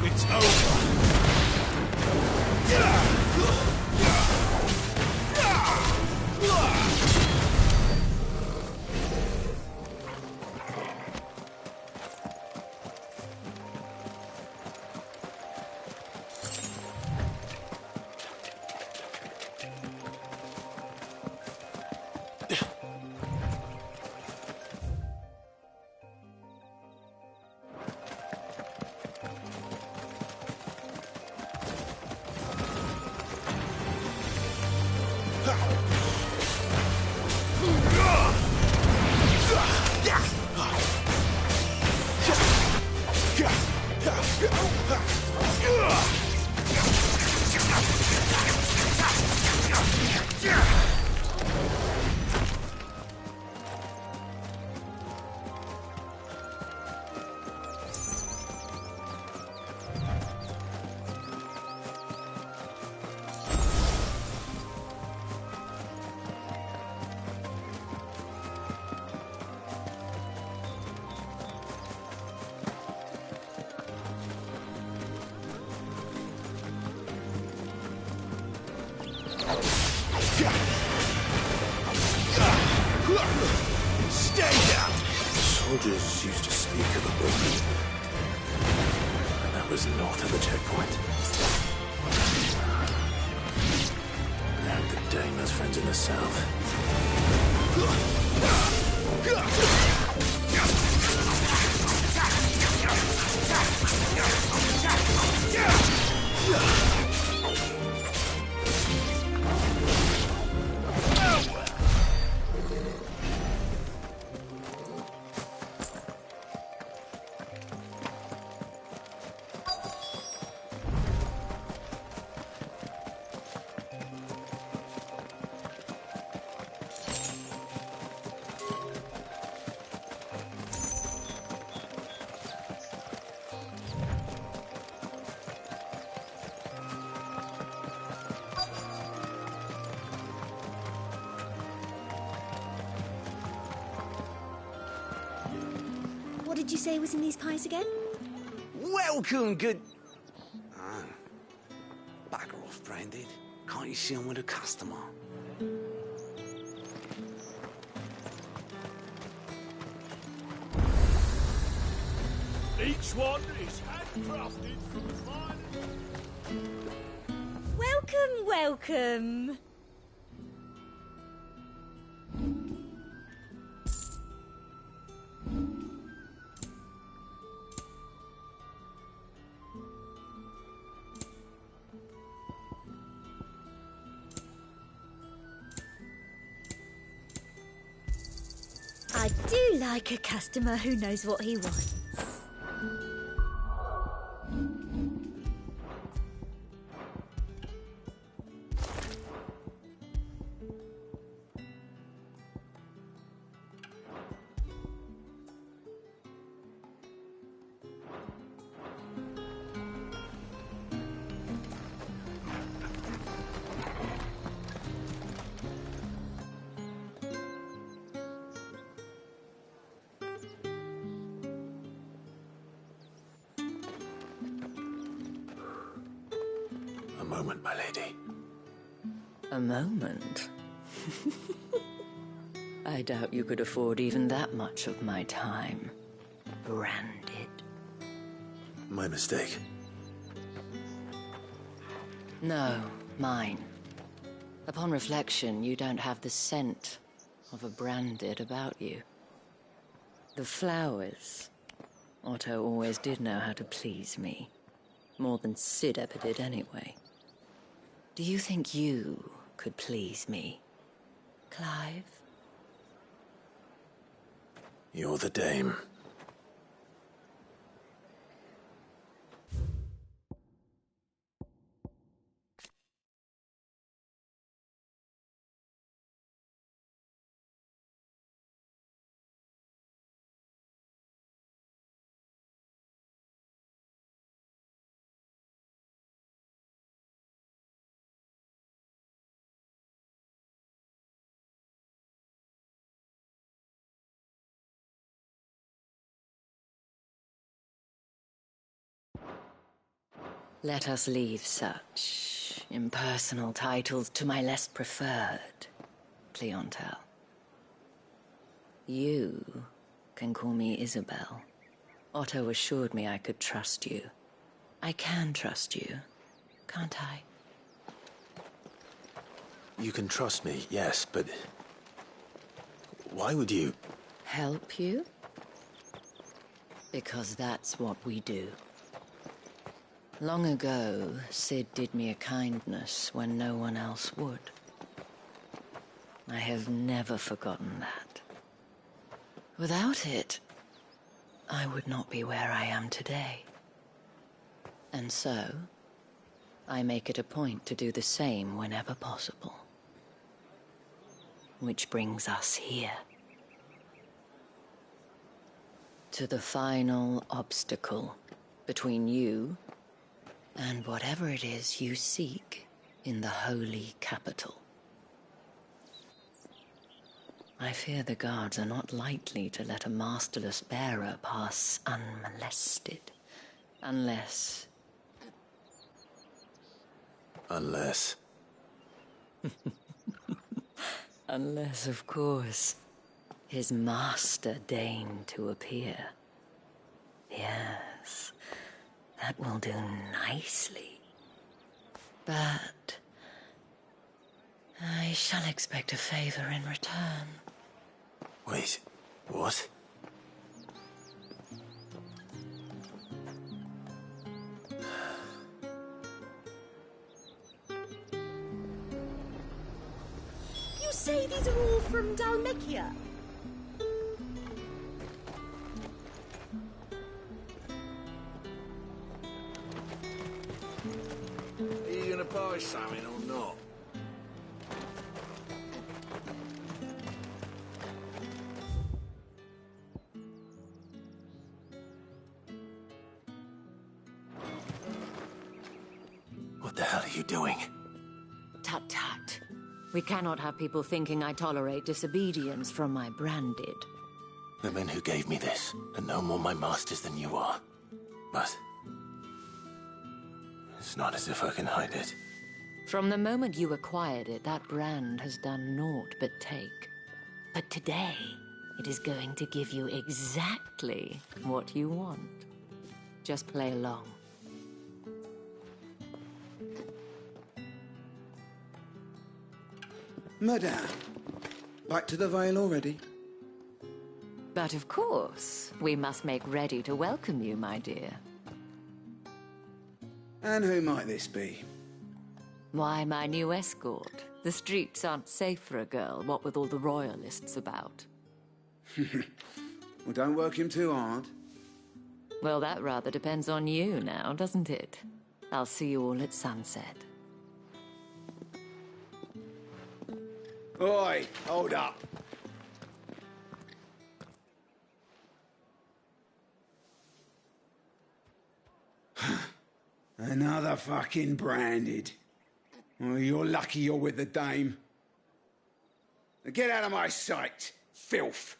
It's over. Stay down! Soldiers used to speak of a book. And that was north of the checkpoint. Now the Dame has friends in the south. What did you say was in these pies again? Welcome, good... Ah, bugger off, Branded. Can't you see I'm with a customer? Each one is handcrafted from the finest. Welcome, welcome. I do like a customer who knows what he wants. A moment, my lady. A moment? I doubt you could afford even that much of my time. Branded. My mistake. No, mine. Upon reflection, you don't have the scent of a branded about you. The flowers. Otto always did know how to please me. More than Sid ever did anyway. Do you think you could please me, Clive? You're the Dame. Let us leave such impersonal titles to my less preferred clientele. You can call me Isabel. Otto assured me I could trust you. I can trust you, can't I? You can trust me, yes, but... why would you... Help you? Because that's what we do. Long ago, Sid did me a kindness when no one else would. I have never forgotten that. Without it, I would not be where I am today. And so, I make it a point to do the same whenever possible. Which brings us here. To the final obstacle between you and whatever it is you seek in the holy capital. I fear the guards are not likely to let a masterless bearer pass unmolested, unless... Unless... Unless, of course, his master deigned to appear. Yes, that will do nicely. But I shall expect a favor in return. Wait, what? You say these are all from Dalmekia? Are you gonna buy something or not? What the hell are you doing? Tut tut. We cannot have people thinking I tolerate disobedience from my branded. The men who gave me this are no more my masters than you are. But it's not as if I can hide it. From the moment you acquired it, that brand has done naught but take. But today, it is going to give you exactly what you want. Just play along. Madame, back to the Vale already? But of course, we must make ready to welcome you, my dear. And who might this be? Why, my new escort. The streets aren't safe for a girl, what with all the royalists about. Well, don't work him too hard. Well, that rather depends on you now, doesn't it? I'll see you all at sunset. Oi, hold up. Another fucking branded. Well, you're lucky you're with the dame. Now get out of my sight, filth.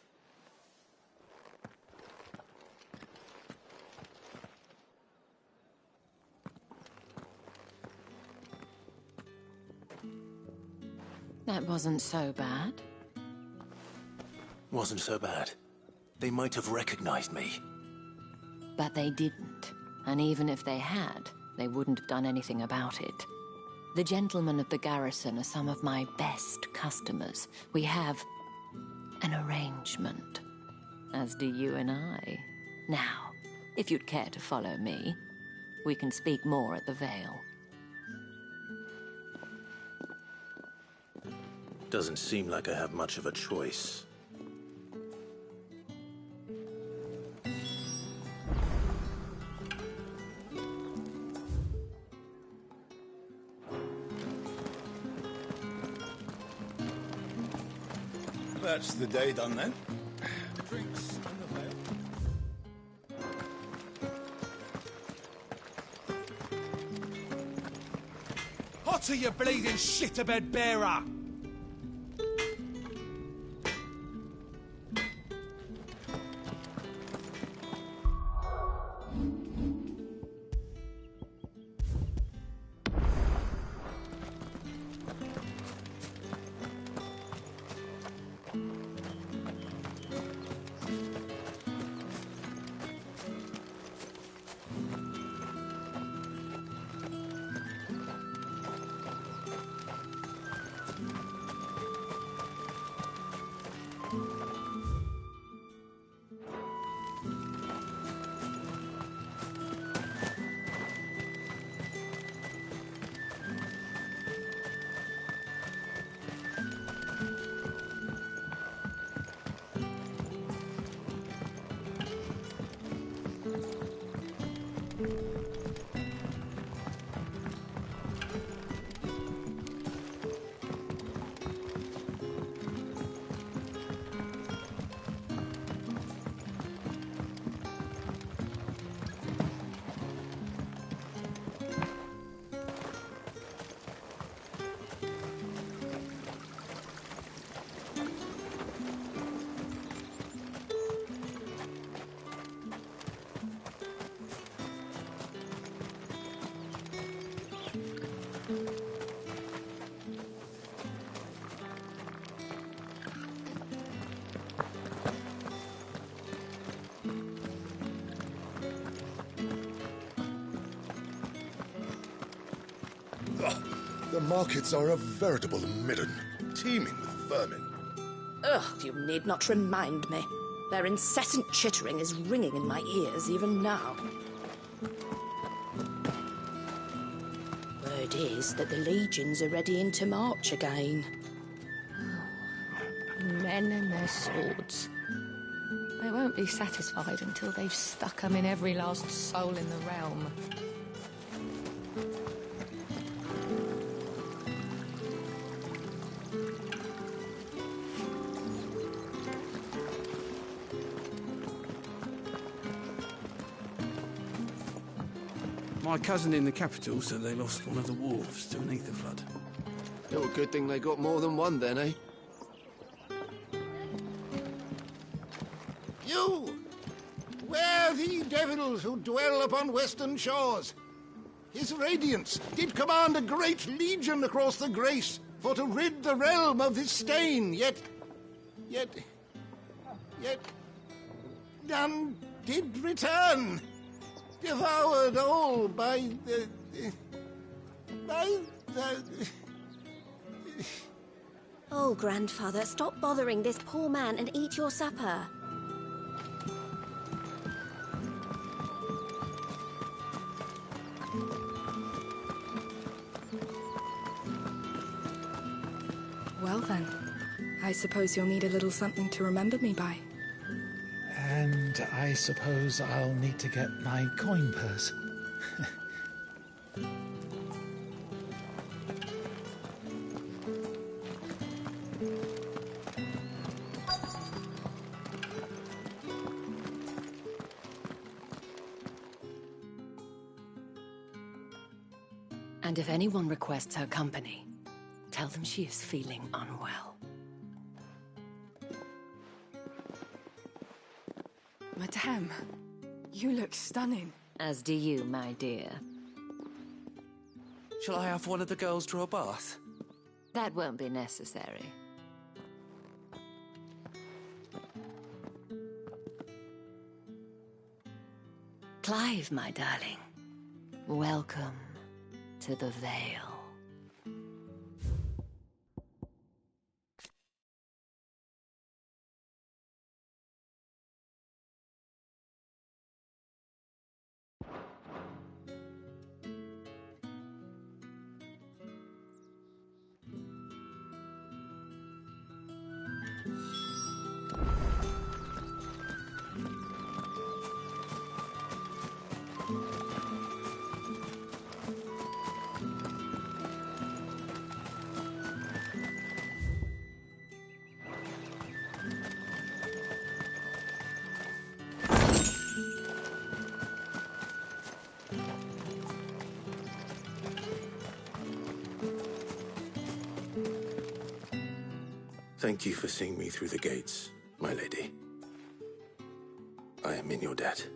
That wasn't so bad. Wasn't so bad. They might have recognized me. But they didn't. And even if they had, they wouldn't have done anything about it. The gentlemen of the garrison are some of my best customers. We have an arrangement, as do you and I. Now, if you'd care to follow me, we can speak more at the Vale. Doesn't seem like I have much of a choice. That's the day done then. Drinks in the Vale. Hotter, you bleeding shit-a-bed bearer! The markets are a veritable midden, teeming with vermin. Ugh, you need not remind me. Their incessant chittering is ringing in my ears even now. Word is that the legions are readying to march again. Men and their swords. They won't be satisfied until they've stuck 'em in every last soul in the realm. My cousin in the capital said they lost one of the wharves to an ether flood. Oh, good thing they got more than one then, eh? You! Where the devils who dwell upon western shores? His radiance did command a great legion across the grace for to rid the realm of this stain, yet none did return. Devoured all by the... Oh, grandfather, stop bothering this poor man and eat your supper. Well then, I suppose you'll need a little something to remember me by. And I suppose I'll need to get my coin purse. And if anyone requests her company, tell them she is feeling unwell. Madame, you look stunning. As do you, my dear. Shall I have one of the girls draw a bath? That won't be necessary. Clive, my darling. Welcome to the Vale. Thank you for seeing me through the gates, my lady. I am in your debt.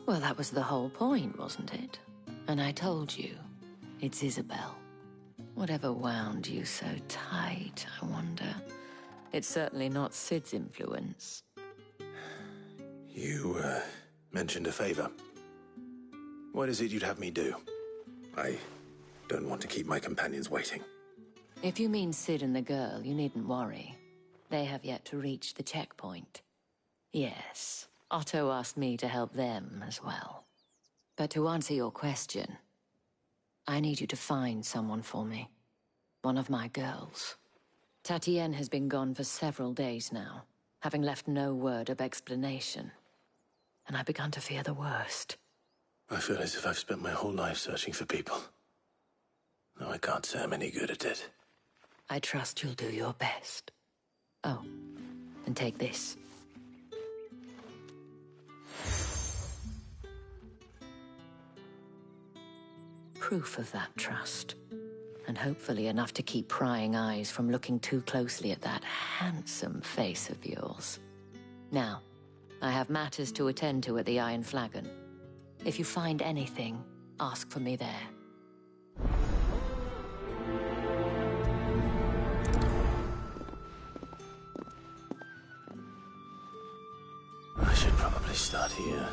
Well, that was the whole point, wasn't it? And I told you, it's Isabel. Whatever wound you so tight, I wonder. It's certainly not Sid's influence. You, mentioned a favor. What is it you'd have me do? I don't want to keep my companions waiting. If you mean Sid and the girl, you needn't worry. They have yet to reach the checkpoint. Yes, Otto asked me to help them as well. But to answer your question, I need you to find someone for me. One of my girls. Tatienne has been gone for several days now, having left no word of explanation. And I've begun to fear the worst. I feel as if I've spent my whole life searching for people. No, I can't say I'm any good at it. I trust you'll do your best. Oh, and take this. Proof of that trust. And hopefully enough to keep prying eyes from looking too closely at that handsome face of yours. Now, I have matters to attend to at the Iron Flagon. If you find anything, ask for me there. I should probably start here.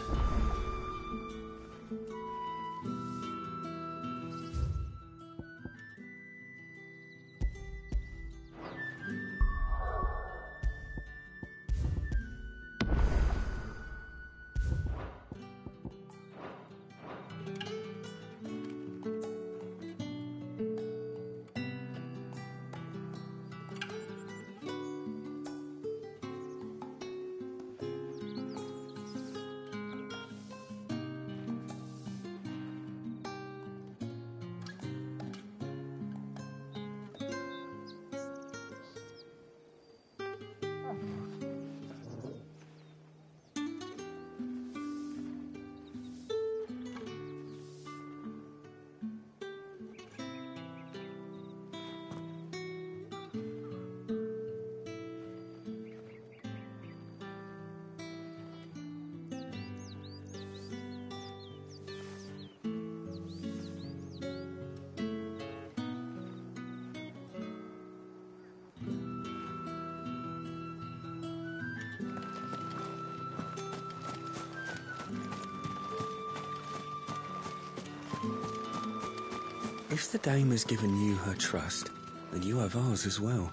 If the dame has given you her trust, then you have ours as well.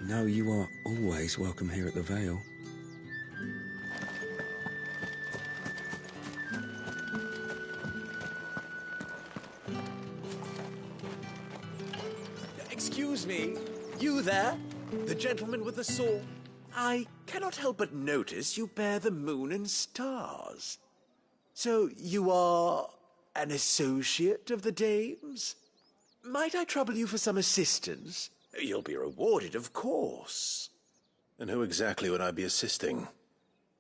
No, you are always welcome here at the Vale. Excuse me, you there? The gentleman with the sword? I cannot help but notice you bear the moon and stars. So you are an associate of the dame's? Might I trouble you for some assistance? You'll be rewarded, of course. And who exactly would I be assisting?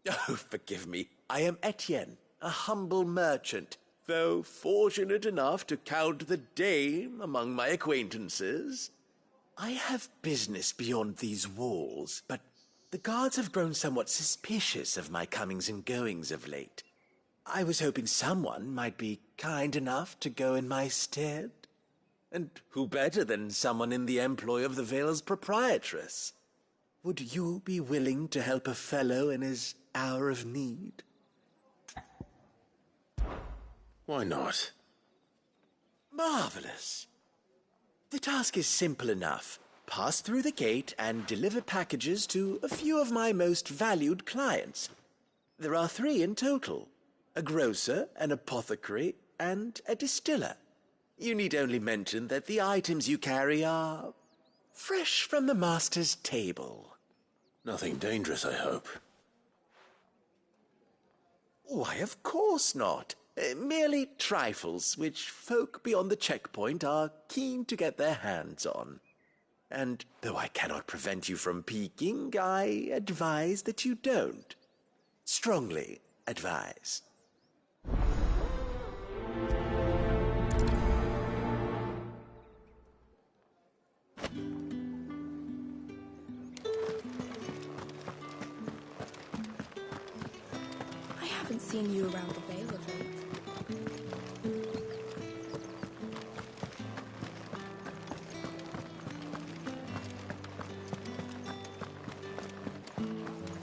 Oh, forgive me. I am Etienne, a humble merchant, though fortunate enough to count the dame among my acquaintances. I have business beyond these walls, but the guards have grown somewhat suspicious of my comings and goings of late. I was hoping someone might be kind enough to go in my stead. And who better than someone in the employ of the Vale's proprietress? Would you be willing to help a fellow in his hour of need? Why not? Marvelous. The task is simple enough. Pass through the gate and deliver packages to a few of my most valued clients. There are 3 in total: a grocer, an apothecary, and a distiller. You need only mention that the items you carry are fresh from the master's table. Nothing dangerous, I hope. Why, of course not. Merely trifles which folk beyond the checkpoint are keen to get their hands on. And though I cannot prevent you from peeking, I advise that you don't. Strongly advise. I haven't seen you around the Vale of late.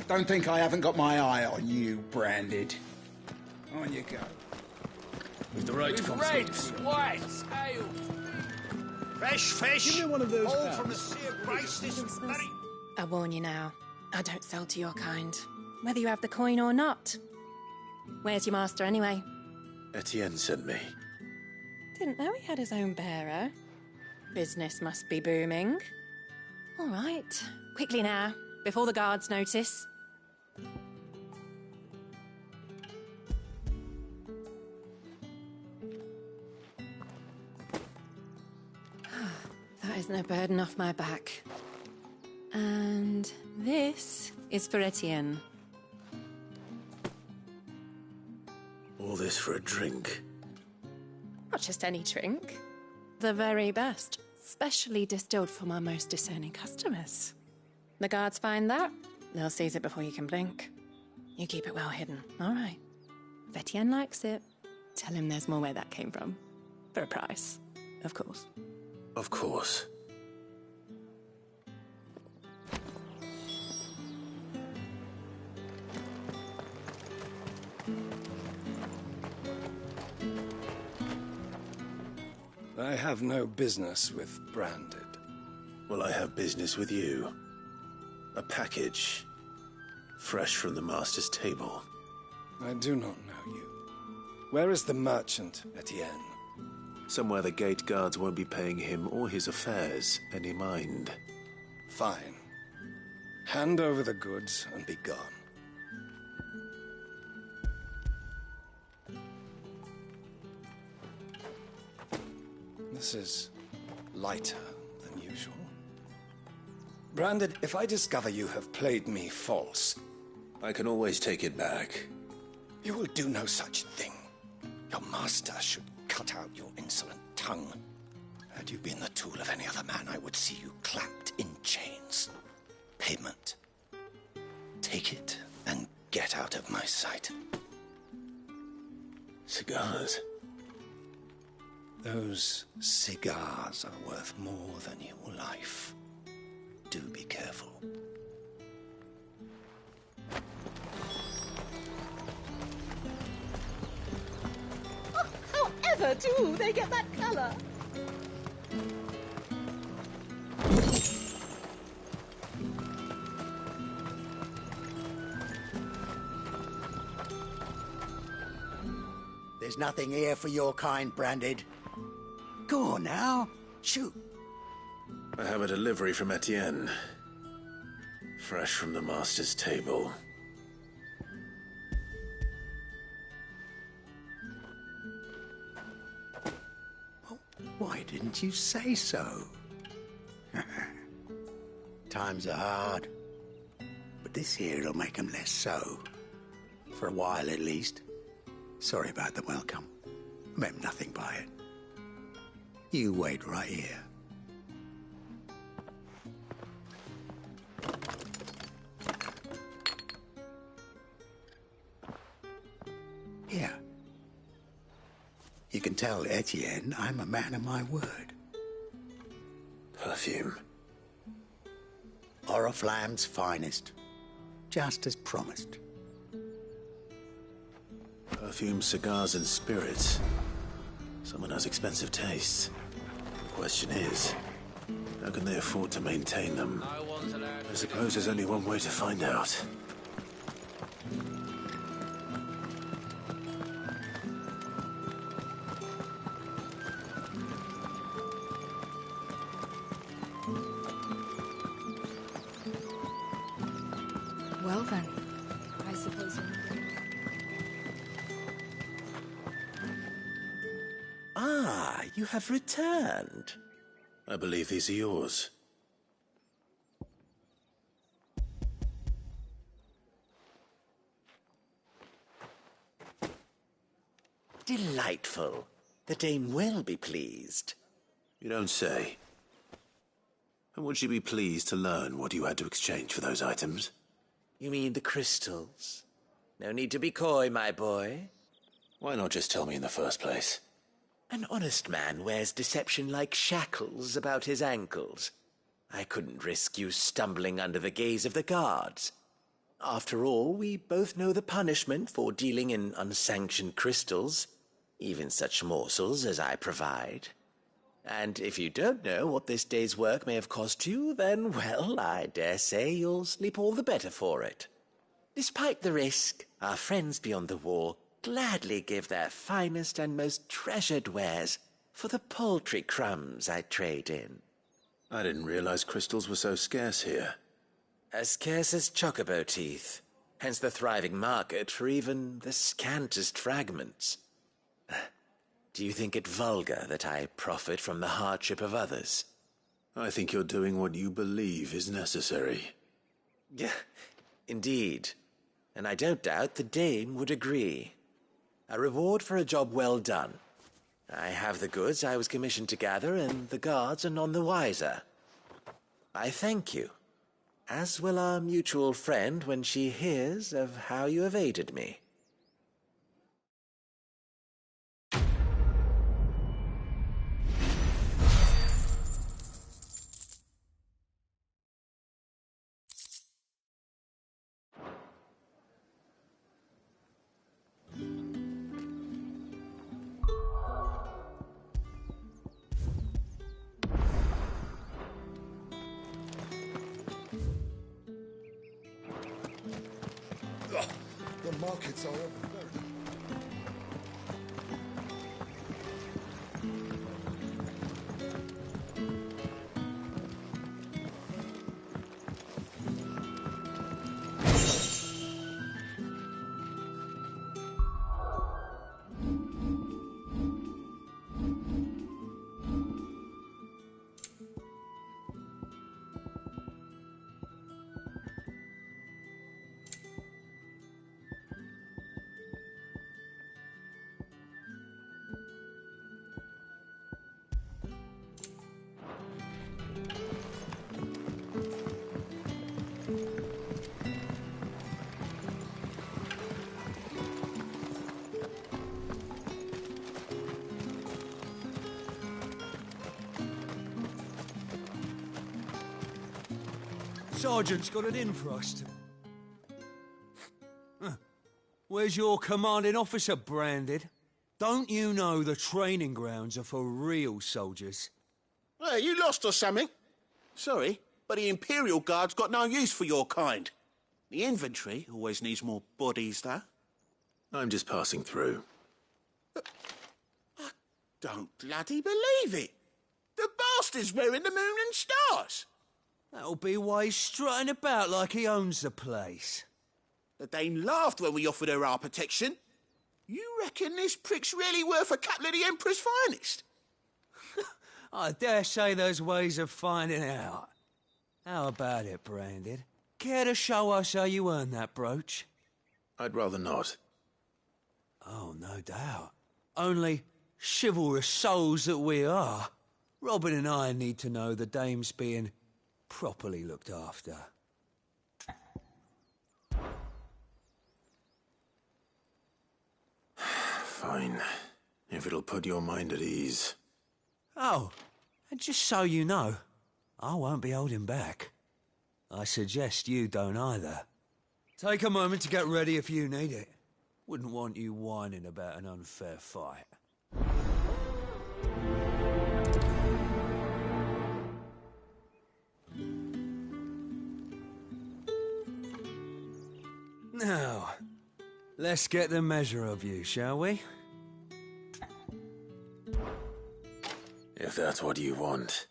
Don't think I haven't got my eye on you, Branded. On you go. With the right With reds, whites, ale. Fresh fish. Give me one of those all bags. from the sea of grace this very... I warn you now, I don't sell to your kind, whether you have the coin or not. Where's your master, anyway? Etienne sent me. Didn't know he had his own bearer. Business must be booming. All right, quickly now, before the guards notice. That is no burden off my back. And this is for Etienne. All this for a drink. Not just any drink. The very best, specially distilled for my most discerning customers. The guards find that, they'll seize it before you can blink. You keep it well hidden, all right? If Etienne likes it, tell him there's more where that came from. For a price, of course. Of course. I have no business with Branded. Well, I have business with you. A package. Fresh from the master's table. I do not know you. Where is the merchant, Etienne? Somewhere the gate guards won't be paying him or his affairs any mind. Fine. Hand over the goods and be gone. This is lighter than usual. Branded, if I discover you have played me false... I can always take it back. You will do no such thing. Your master should cut out your insolent tongue. Had you been the tool of any other man, I would see you clapped in chains. Payment. Take it and get out of my sight. Cigars. Those cigars are worth more than your life. Do be careful. However do they get that colour? There's nothing here for your kind, Branded. Go on now. Shoot. I have a delivery from Etienne. Fresh from the master's table. Why didn't you say so? Times are hard. But this here'll make 'em less so. For a while, at least. Sorry about the welcome. Meant nothing by it. You wait right here. Here. You can tell Etienne I'm a man of my word. Perfume. Oriflamme's finest. Just as promised. Perfume, cigars, and spirits. Someone has expensive tastes. The question is, how can they afford to maintain them? I suppose there's only one way to find out. Well then, I suppose you're needing... Ah, you have returned. I believe these are yours. Delightful. The dame will be pleased. You don't say. And would she be pleased to learn what you had to exchange for those items? You mean the crystals? No need to be coy, my boy. Why not just tell me in the first place? An honest man wears deception like shackles about his ankles. I couldn't risk you stumbling under the gaze of the guards. After all, we both know the punishment for dealing in unsanctioned crystals, even such morsels as I provide. And if you don't know what this day's work may have cost you, then, well, I dare say you'll sleep all the better for it. Despite the risk, our friends beyond the wall gladly give their finest and most treasured wares for the paltry crumbs I trade in. I didn't realize crystals were so scarce here. As scarce as chocobo teeth, hence the thriving market for even the scantest fragments. Do you think it vulgar that I profit from the hardship of others? I think you're doing what you believe is necessary. Yeah, indeed. And I don't doubt the dame would agree. A reward for a job well done. I have the goods I was commissioned to gather, and the guards are none the wiser. I thank you, as will our mutual friend when she hears of how you have aided me. The markets are overflowing. Sergeant's got it in for us. Where's your commanding officer, Branded? Don't you know the training grounds are for real soldiers? Hey, you lost or something? Sorry, but the Imperial Guard's got no use for your kind. The infantry always needs more bodies, though. I'm just passing through. I don't bloody believe it. The bastard's wearing the moon and stars. That'll be why he's strutting about like he owns the place. The Dame laughed when we offered her our protection. You reckon this prick's really worth a couple of the Emperor's finest? I dare say there's ways of finding out. How about it, Branded? Care to show us how you earned that brooch? I'd rather not. Oh, no doubt. Only chivalrous souls that we are, Robin and I need to know the Dame's being properly looked after. Fine. If it'll put your mind at ease. Oh, and just so you know, I won't be holding back. I suggest you don't either. Take a moment to get ready if you need it. Wouldn't want you whining about an unfair fight. Now, let's get the measure of you, shall we? If that's what you want.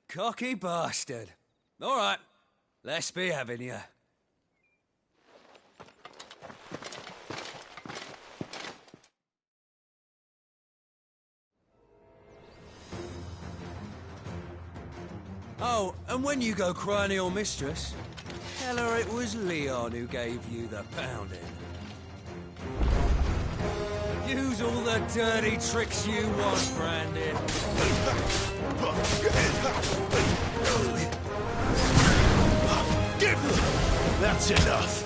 Cocky bastard. All right, let's be having you. Oh, and when you go crying to your mistress, tell her it was Leon who gave you the pounding. Use all the dirty tricks you want, Brandon. That's enough.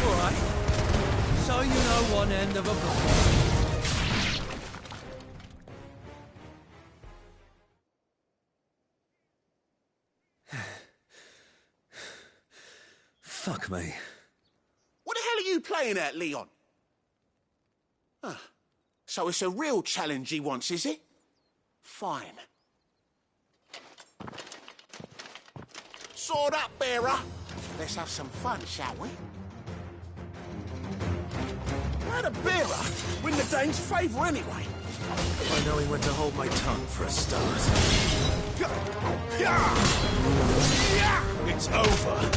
All right. So you know one end of a block. Fuck me. What the hell are you playing at, Leon? So it's a real challenge he wants, is it? Fine. Sword up, bearer. Let's have some fun, shall we? How'd a bearer win the Dane's favour anyway? I know he went to hold my tongue for a start. It's over.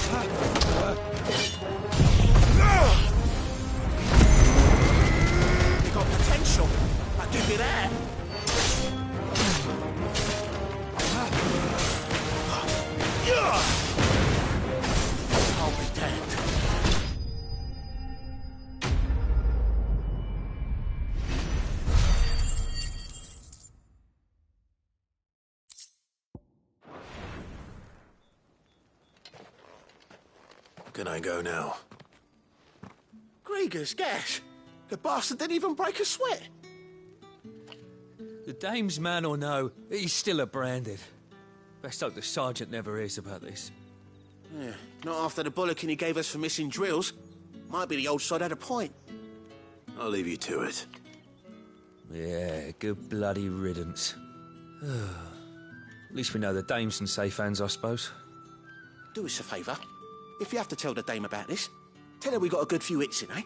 You got potential. I give you that. I'll be damned. Can I go now? Grieger's gas. The bastard didn't even break a sweat. The Dame's man or no, he's still a Branded. Best hope the Sergeant never hears about this. Yeah, not after the bollocking he gave us for missing drills. Might be the old sod had a point. I'll leave you to it. Yeah, good bloody riddance. At least we know the Dame's in safe hands, I suppose. Do us a favour. If you have to tell the Dame about this, tell her we got a good few hits in, eh?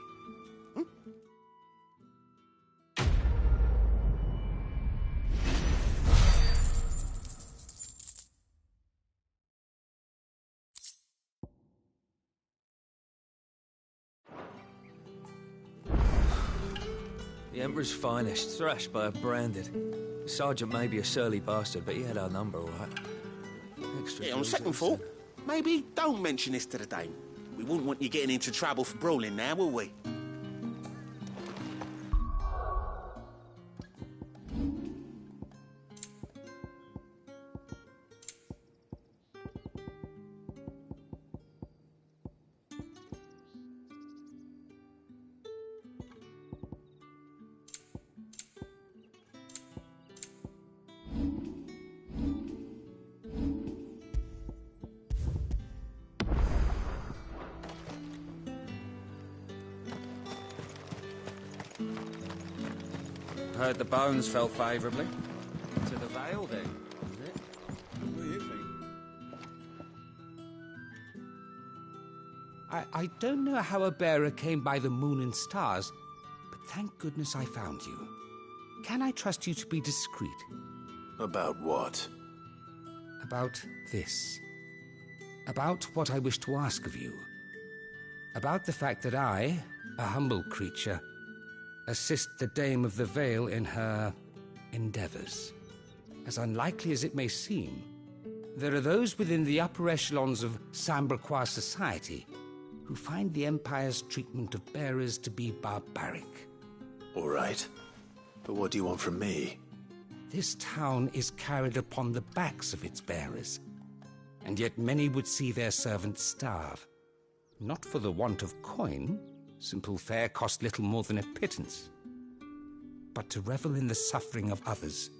The Emperor's finest, thrashed by a Branded. The Sergeant may be a surly bastard, but he had our number, all right. Extra On second thought, maybe don't mention this to the Dame. We wouldn't want you getting into trouble for brawling now, will we? Heard the bones fell favourably. tale then, isn't it? What do you think? I don't know how a bearer came by the moon and stars, but thank goodness I found you. Can I trust you to be discreet? About what? About this. About what I wish to ask of you. About the fact that I, a humble creature, assist the Dame of the Vale in her endeavors. As unlikely as it may seem, there are those within the upper echelons of Samberquois society who find the Empire's treatment of bearers to be barbaric. All right. But what do you want from me? This town is carried upon the backs of its bearers, and yet many would see their servants starve. Not for the want of coin, simple fare cost little more than a pittance, but to revel in the suffering of others,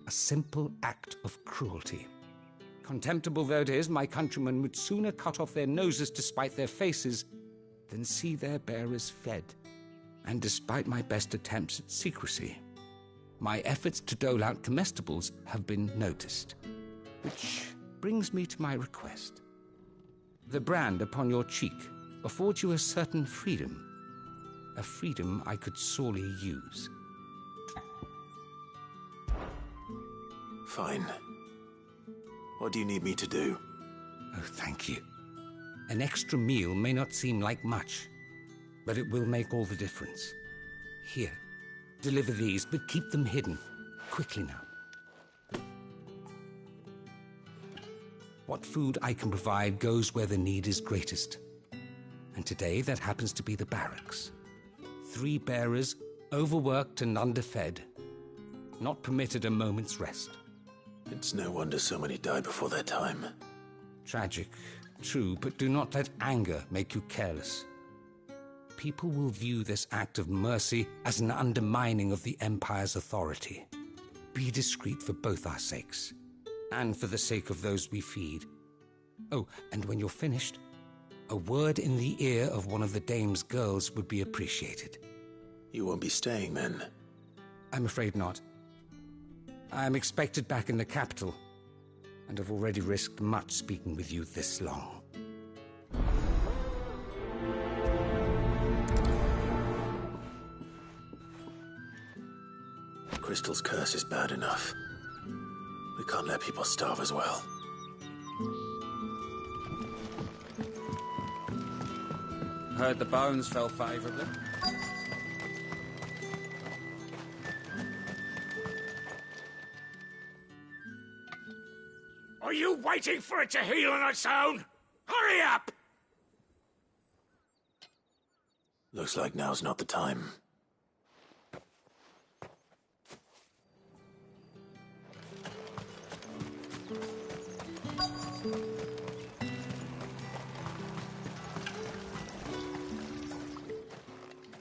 a simple act of cruelty. Contemptible though it is, my countrymen would sooner cut off their noses to spite their faces than see their bearers fed. And despite my best attempts at secrecy, my efforts to dole out comestibles have been noticed. Which brings me to my request. The brand upon your cheek affords you a certain freedom. A freedom I could sorely use. Fine. What do you need me to do? Oh, thank you. An extra meal may not seem like much, but it will make all the difference. Here, deliver these, but keep them hidden. Quickly now. What food I can provide goes where the need is greatest. And today that happens to be the barracks. 3 bearers, overworked and underfed, not permitted a moment's rest. It's no wonder so many die before their time. Tragic, true, but do not let anger make you careless. People will view this act of mercy as an undermining of the Empire's authority. Be discreet for both our sakes, and for the sake of those we feed. Oh, and when you're finished, a word in the ear of one of the Dame's girls would be appreciated. You won't be staying then? I'm afraid not. I'm expected back in the capital, and have already risked much speaking with you this long. Crystal's curse is bad enough. We can't let people starve as well. Heard the bones fell favourably. Are you waiting for it to heal on its own? Hurry up! Looks like now's not the time.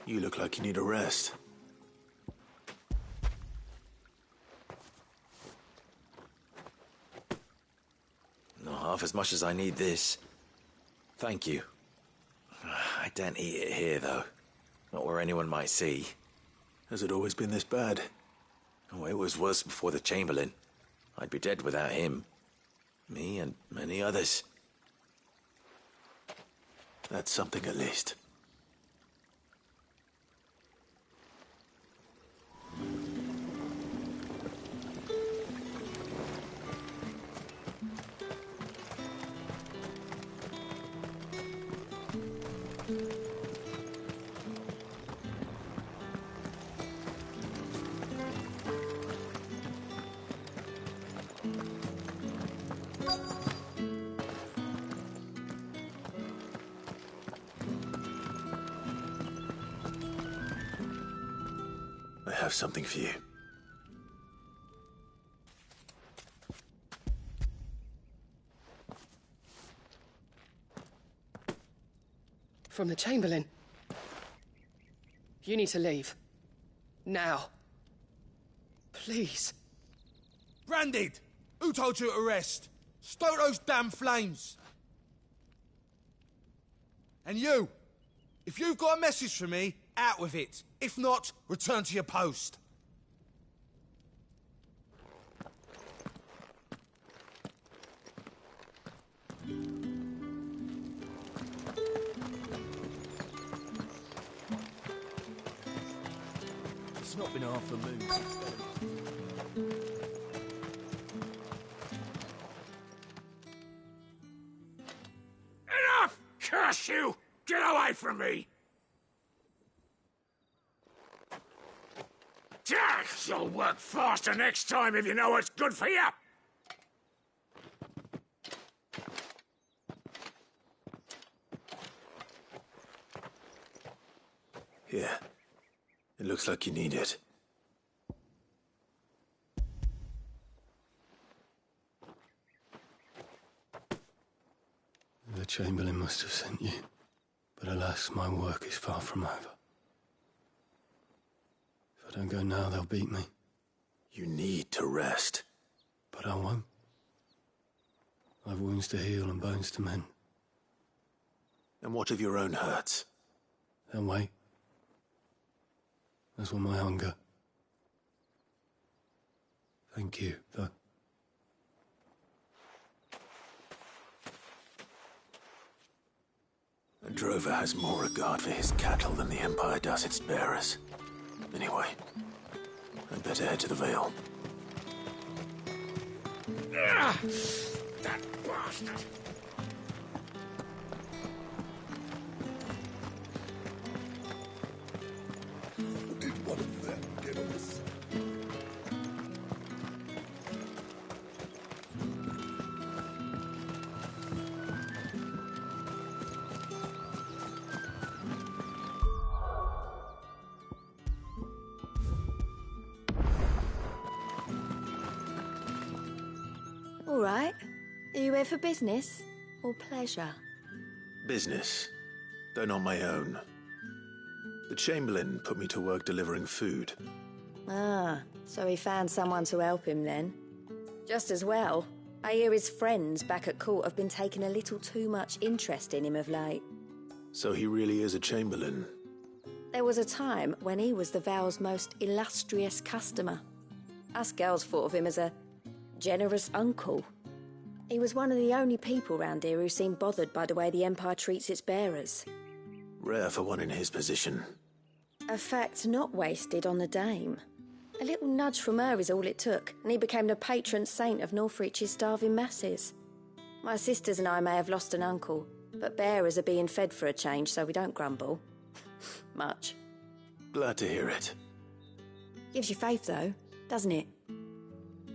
You look like you need a rest. Not half as much as I need this. Thank you. I daren't eat it here, though. Not where anyone might see. Has it always been this bad? Oh, it was worse before the Chamberlain. I'd be dead without him. Me and many others. That's something at least. I have something for you. From the Chamberlain. You need to leave. Now. Please. Branded! Who told you to rest? Stoke those damn flames! And you! If you've got a message for me, out with it. If not, return to your post. It's not been half a moon since then. Enough! Curse you! Get away from me! You'll work faster next time if you know what's good for you! Here. It looks like you need it. The Chamberlain must have sent you. But alas, my work is far from over. If I don't go now, they'll beat me. You need to rest. But I won't. I've wounds to heal and bones to mend. And what of your own hurts? They'll wait. As will my hunger. Thank you, though. A drover has more regard for his cattle than the Empire does its bearers. Anyway, I'd better head to the Vale. Ah, that bastard! Did one of them get us? All right. Are you here for business or pleasure? Business, though not my own. The Chamberlain put me to work delivering food. Ah, so he found someone to help him then. Just as well. I hear his friends back at court have been taking a little too much interest in him of late. So he really is a Chamberlain. There was a time when he was the Vale's most illustrious customer. Us girls thought of him as a generous uncle. He was one of the only people round here who seemed bothered by the way the Empire treats its bearers. Rare for one in his position. A fact not wasted on the dame. A little nudge from her is all it took, and he became the patron saint of Northreach's starving masses. My sisters and I may have lost an uncle, but bearers are being fed for a change, so we don't grumble. Much. Glad to hear it. Gives you faith, though, doesn't it?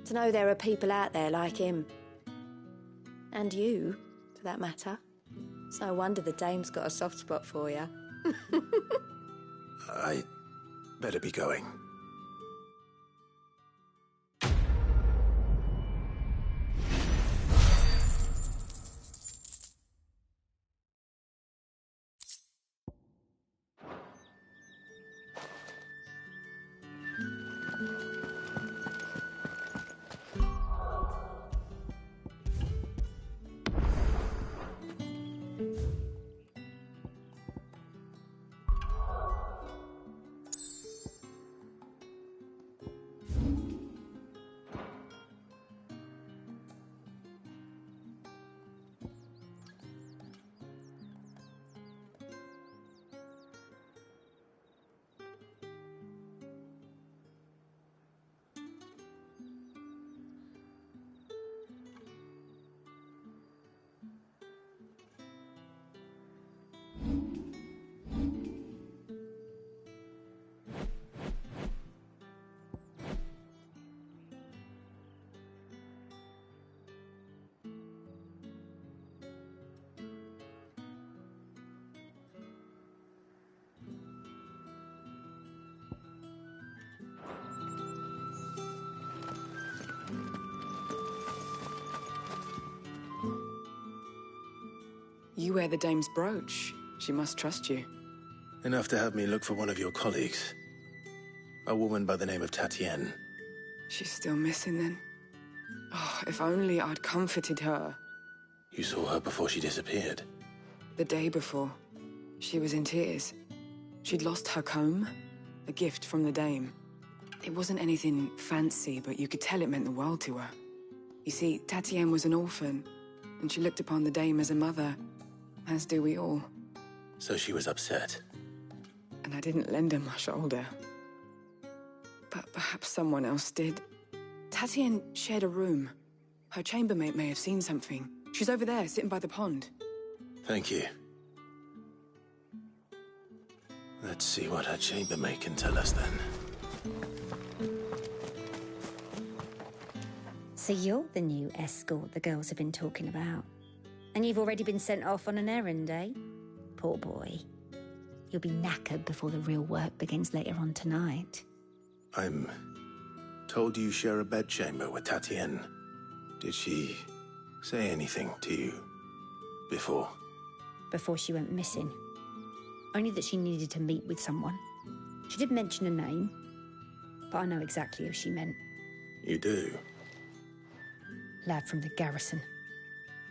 To know there are people out there like him. And you, for that matter. It's no wonder the dame's got a soft spot for you. I better be going. You wear the dame's brooch. She must trust you. Enough to have me look for one of your colleagues. A woman by the name of Tatienne. She's still missing then. Oh, if only I'd comforted her. You saw her before she disappeared? The day before. She was in tears. She'd lost her comb, a gift from the dame. It wasn't anything fancy, but you could tell it meant the world to her. You see, Tatienne was an orphan, and she looked upon the dame as a mother, as do we all. So she was upset. And I didn't lend her my shoulder. but perhaps someone else did. Tatienne shared a room. Her chambermaid may have seen something. She's over there, sitting by the pond. Thank you. Let's see what her chambermaid can tell us then. So you're the new escort the girls have been talking about. And you've already been sent off on an errand, eh? Poor boy. You'll be knackered before the real work begins later on tonight. I'm told you share a bedchamber with Tatienne. Did she say anything to you before? Before she went missing. Only that she needed to meet with someone. She did mention a name, but I know exactly who she meant. You do? Lad from the garrison.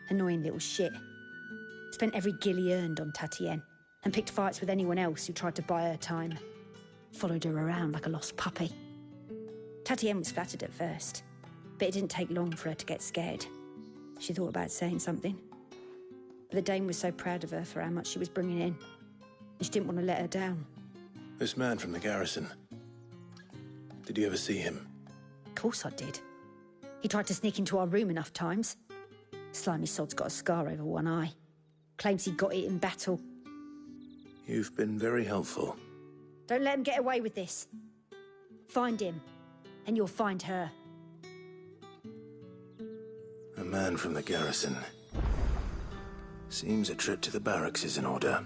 Annoying little shit. Spent every guil he earned on Tatienne, and picked fights with anyone else who tried to buy her time. Followed her around like a lost puppy. Tatienne was flattered at first, but it didn't take long for her to get scared. She thought about saying something. But the dame was so proud of her for how much she was bringing in, and she didn't want to let her down. This man from the garrison. Did you ever see him? Of course I did. He tried to sneak into our room enough times. Slimy sod's got a scar over one eye. Claims he got it in battle. You've been very helpful. Don't let him get away with this. Find him, and you'll find her. A man from the garrison. Seems a trip to the barracks is in order.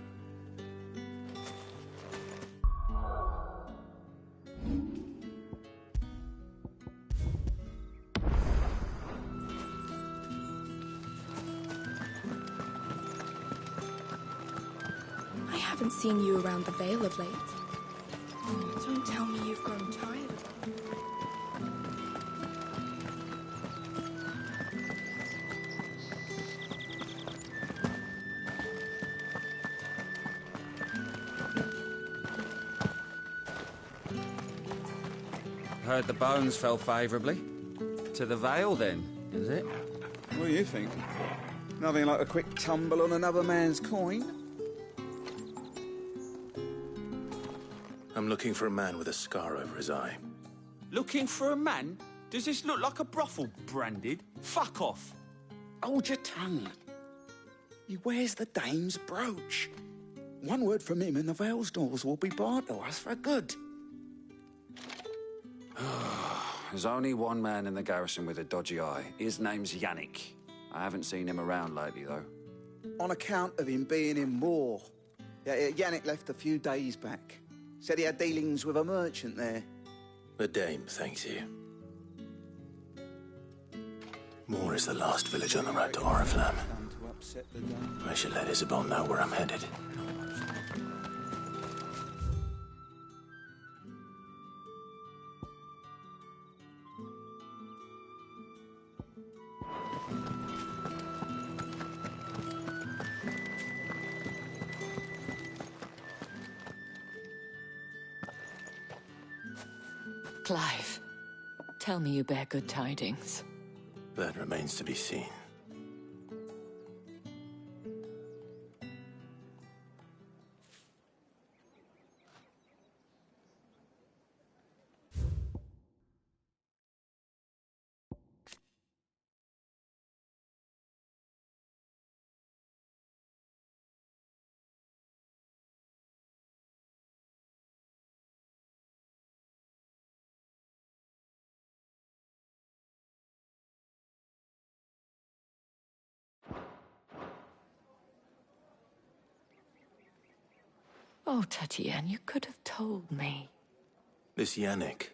I haven't seen you around the Vale of late. Oh, don't tell me you've grown tired. Heard the bones fell favourably. To the Vale, then, is it? What do you think? Nothing like a quick tumble on another man's coin? I'm looking for a man with a scar over his eye. Looking for a man? Does this look like a brothel, Branded? Fuck off. Hold your tongue. He wears the dame's brooch. One word from him and the Vale's doors will be barred to us for good. There's only one man in the garrison with a dodgy eye. His name's Yannick. I haven't seen him around lately, though. On account of him being in Moor. Yeah, Yannick left a few days back. Said he had dealings with a merchant there. The dame thanks you. Moor is the last village on the road to Oriflamme. I should let Isabel know where I'm headed. Clive, tell me you bear good tidings. That remains to be seen. Oh, Tatienne, you could have told me. This Yannick.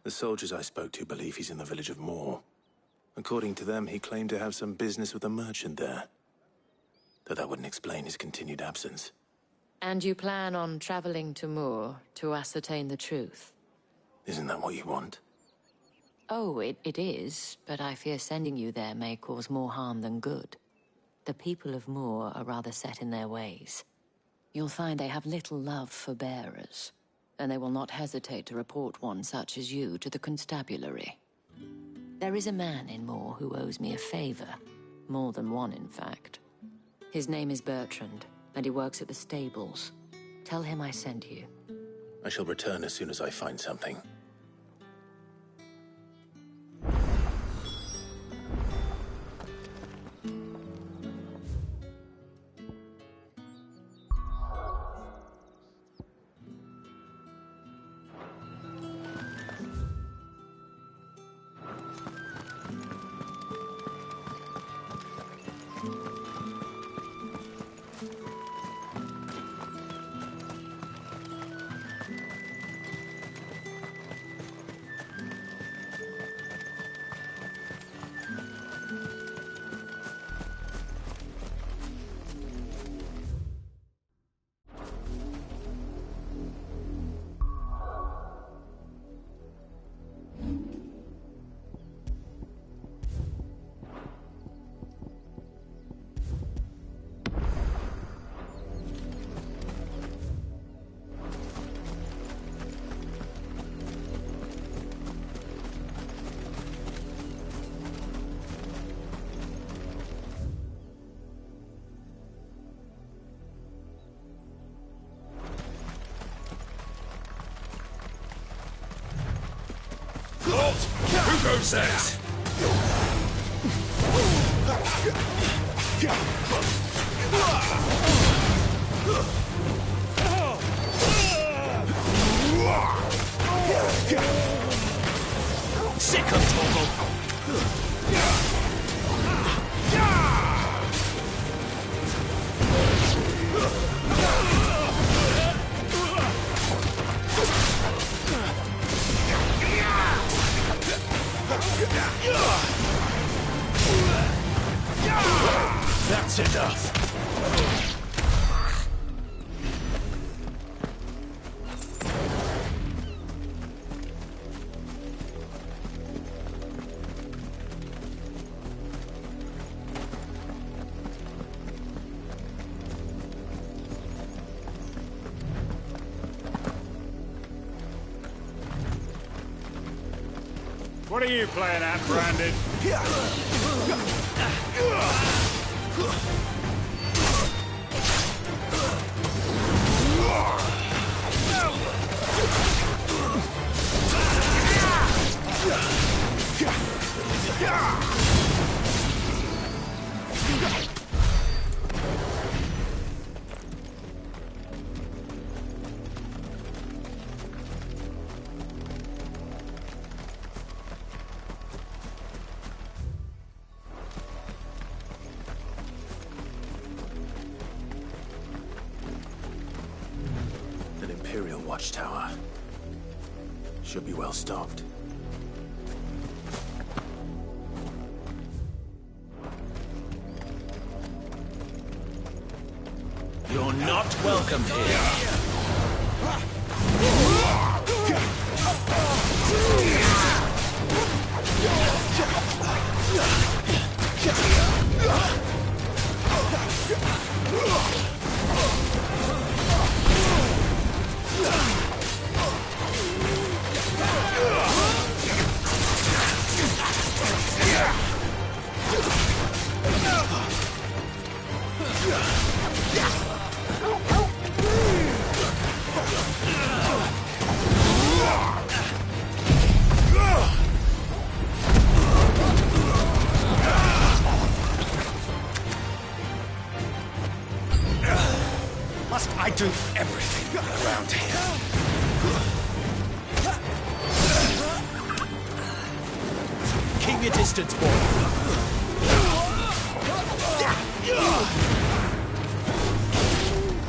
The soldiers I spoke to believe he's in the village of Moor. According to them, he claimed to have some business with a merchant there. Though that wouldn't explain his continued absence. And you plan on traveling to Moor to ascertain the truth? Isn't that what you want? Oh, it is, but I fear sending you there may cause more harm than good. The people of Moor are rather set in their ways. You'll find they have little love for bearers, and they will not hesitate to report one such as you to the constabulary. There is a man in Moor who owes me a favor. More than one, in fact. His name is Bertrand, and he works at the stables. Tell him I sent you. I shall return as soon as I find something. shot! Who goes next? Sick of Torgal! That's enough. What are you playing at, Branded? An Imperial watchtower. Should be well stocked. You're not welcome here. Must I do everything around here? Keep your distance, boy.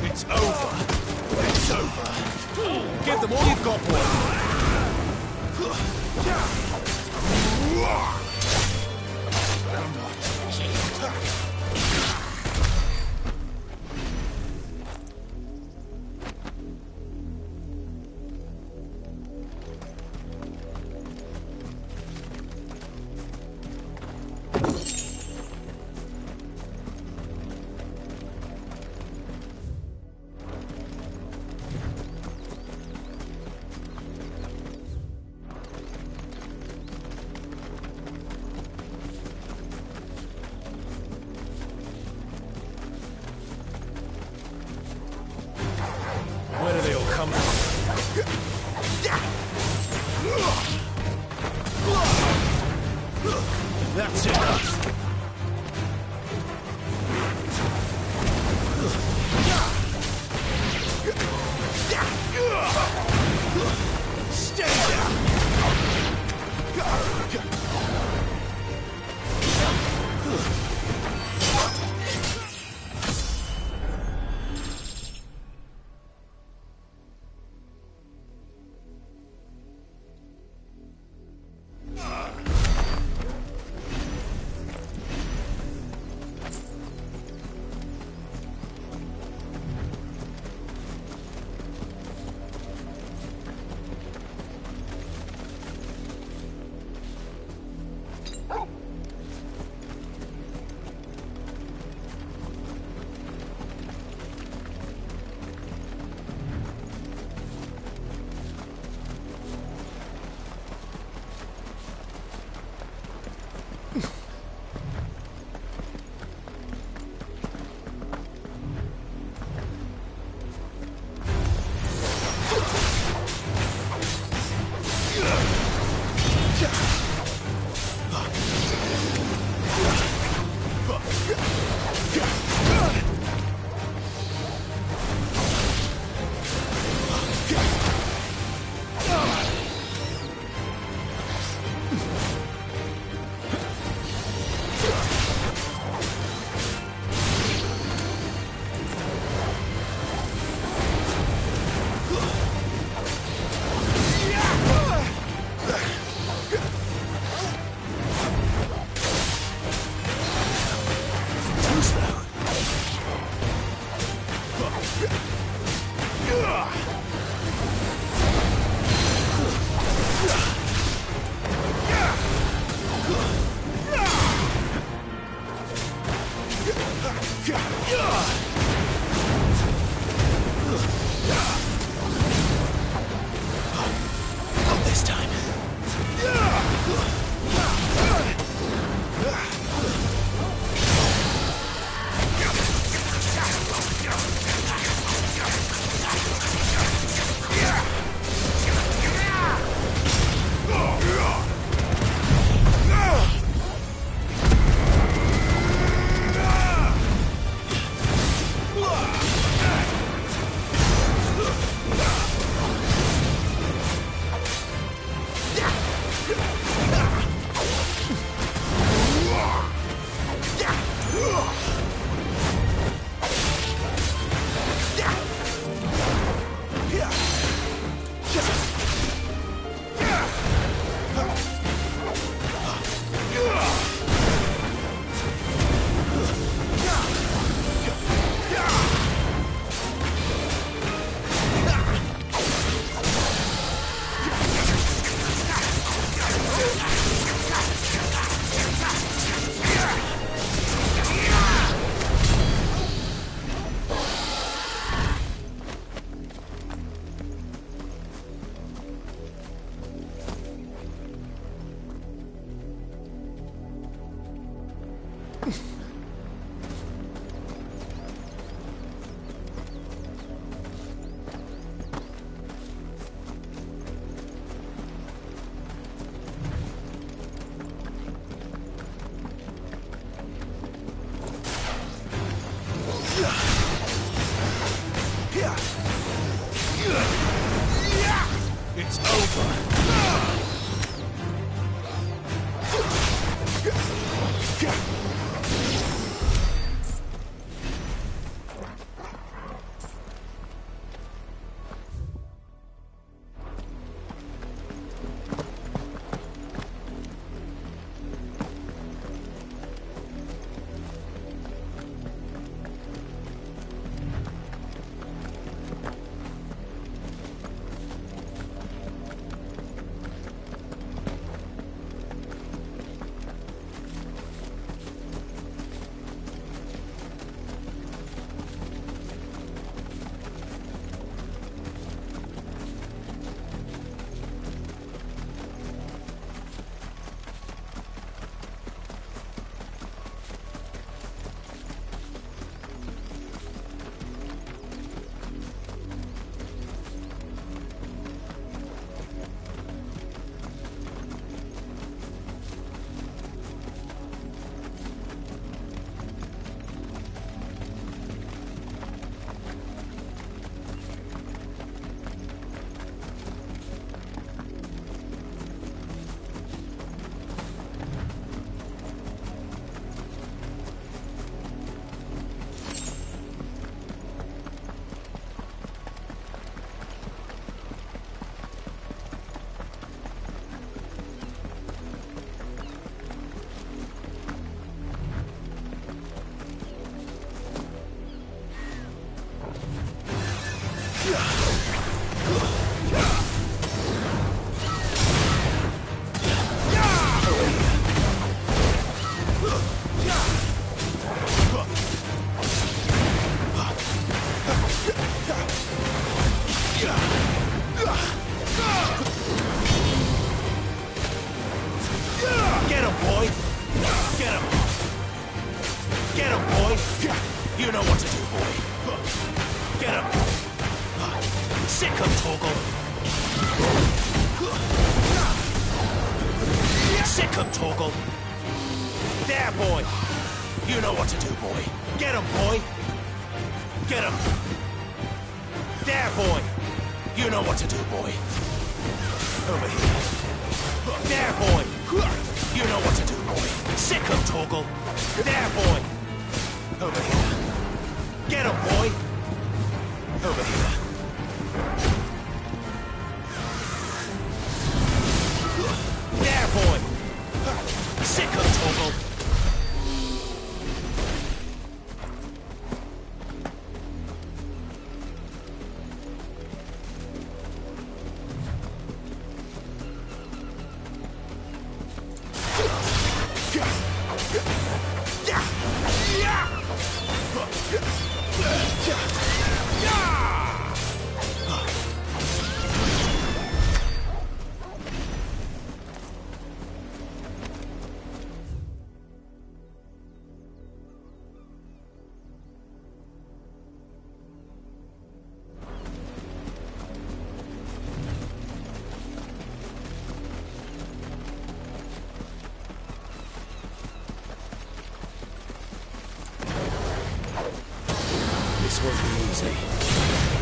It's over. It's over. Give them all you've got, boy. It's over. Get him, boy! Get him! Get him, boy! You know what to do, boy! Get him! Sick him, Torgal! Sick him, Torgal! There, boy! You know what to do, boy! Get him, boy! Get him! There, boy! You know what to do, boy! Over here! There, boy! You know what to do, boy! Sick him, Torgal! There, boy! Over here! Get him, boy! Over here! There, boy! Sick him, Torgal! This won't be easy.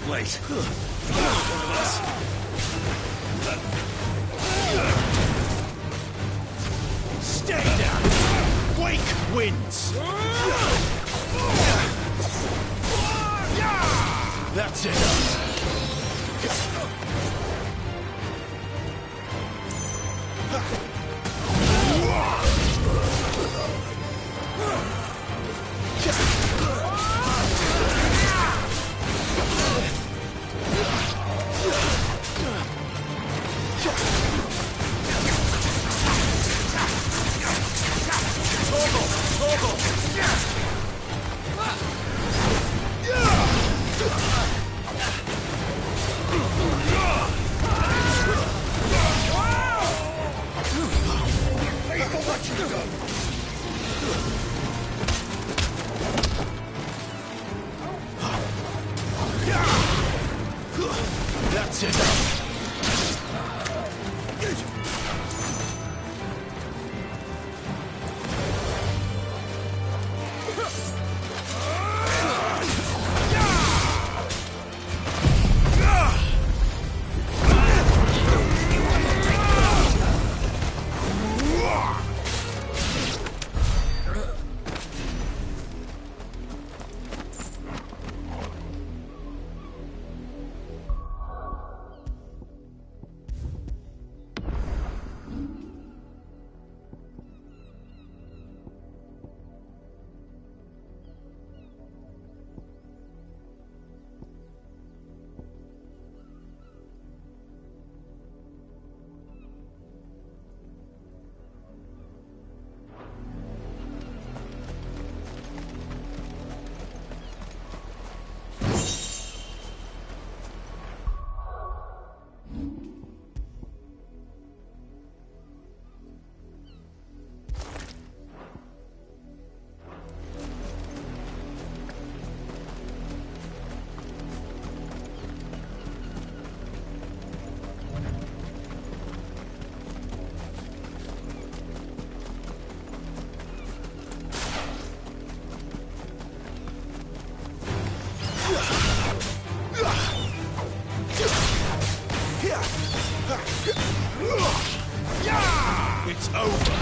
Wait. One of us. Stay down! Wake wins! That's it. That's it. It's over.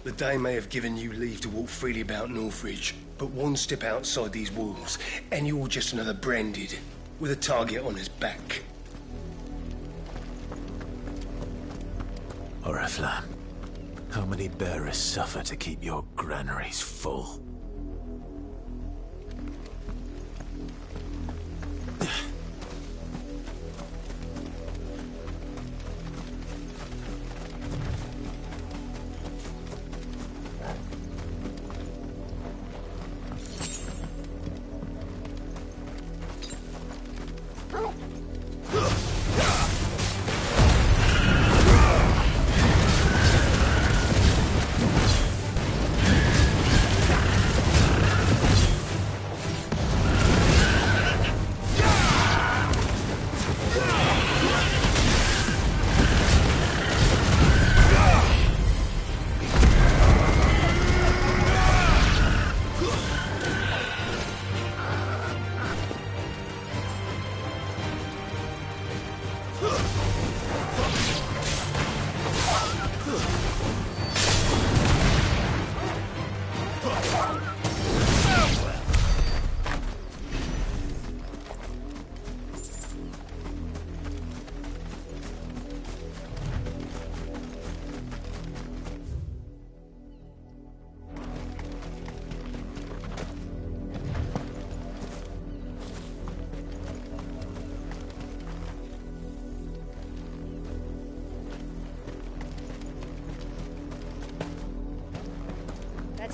The Dane may have given you leave to walk freely about Northridge, but one step outside these walls, and you're just another branded, with a target on his back. Oriflamme, how many bearers suffer to keep your granaries full?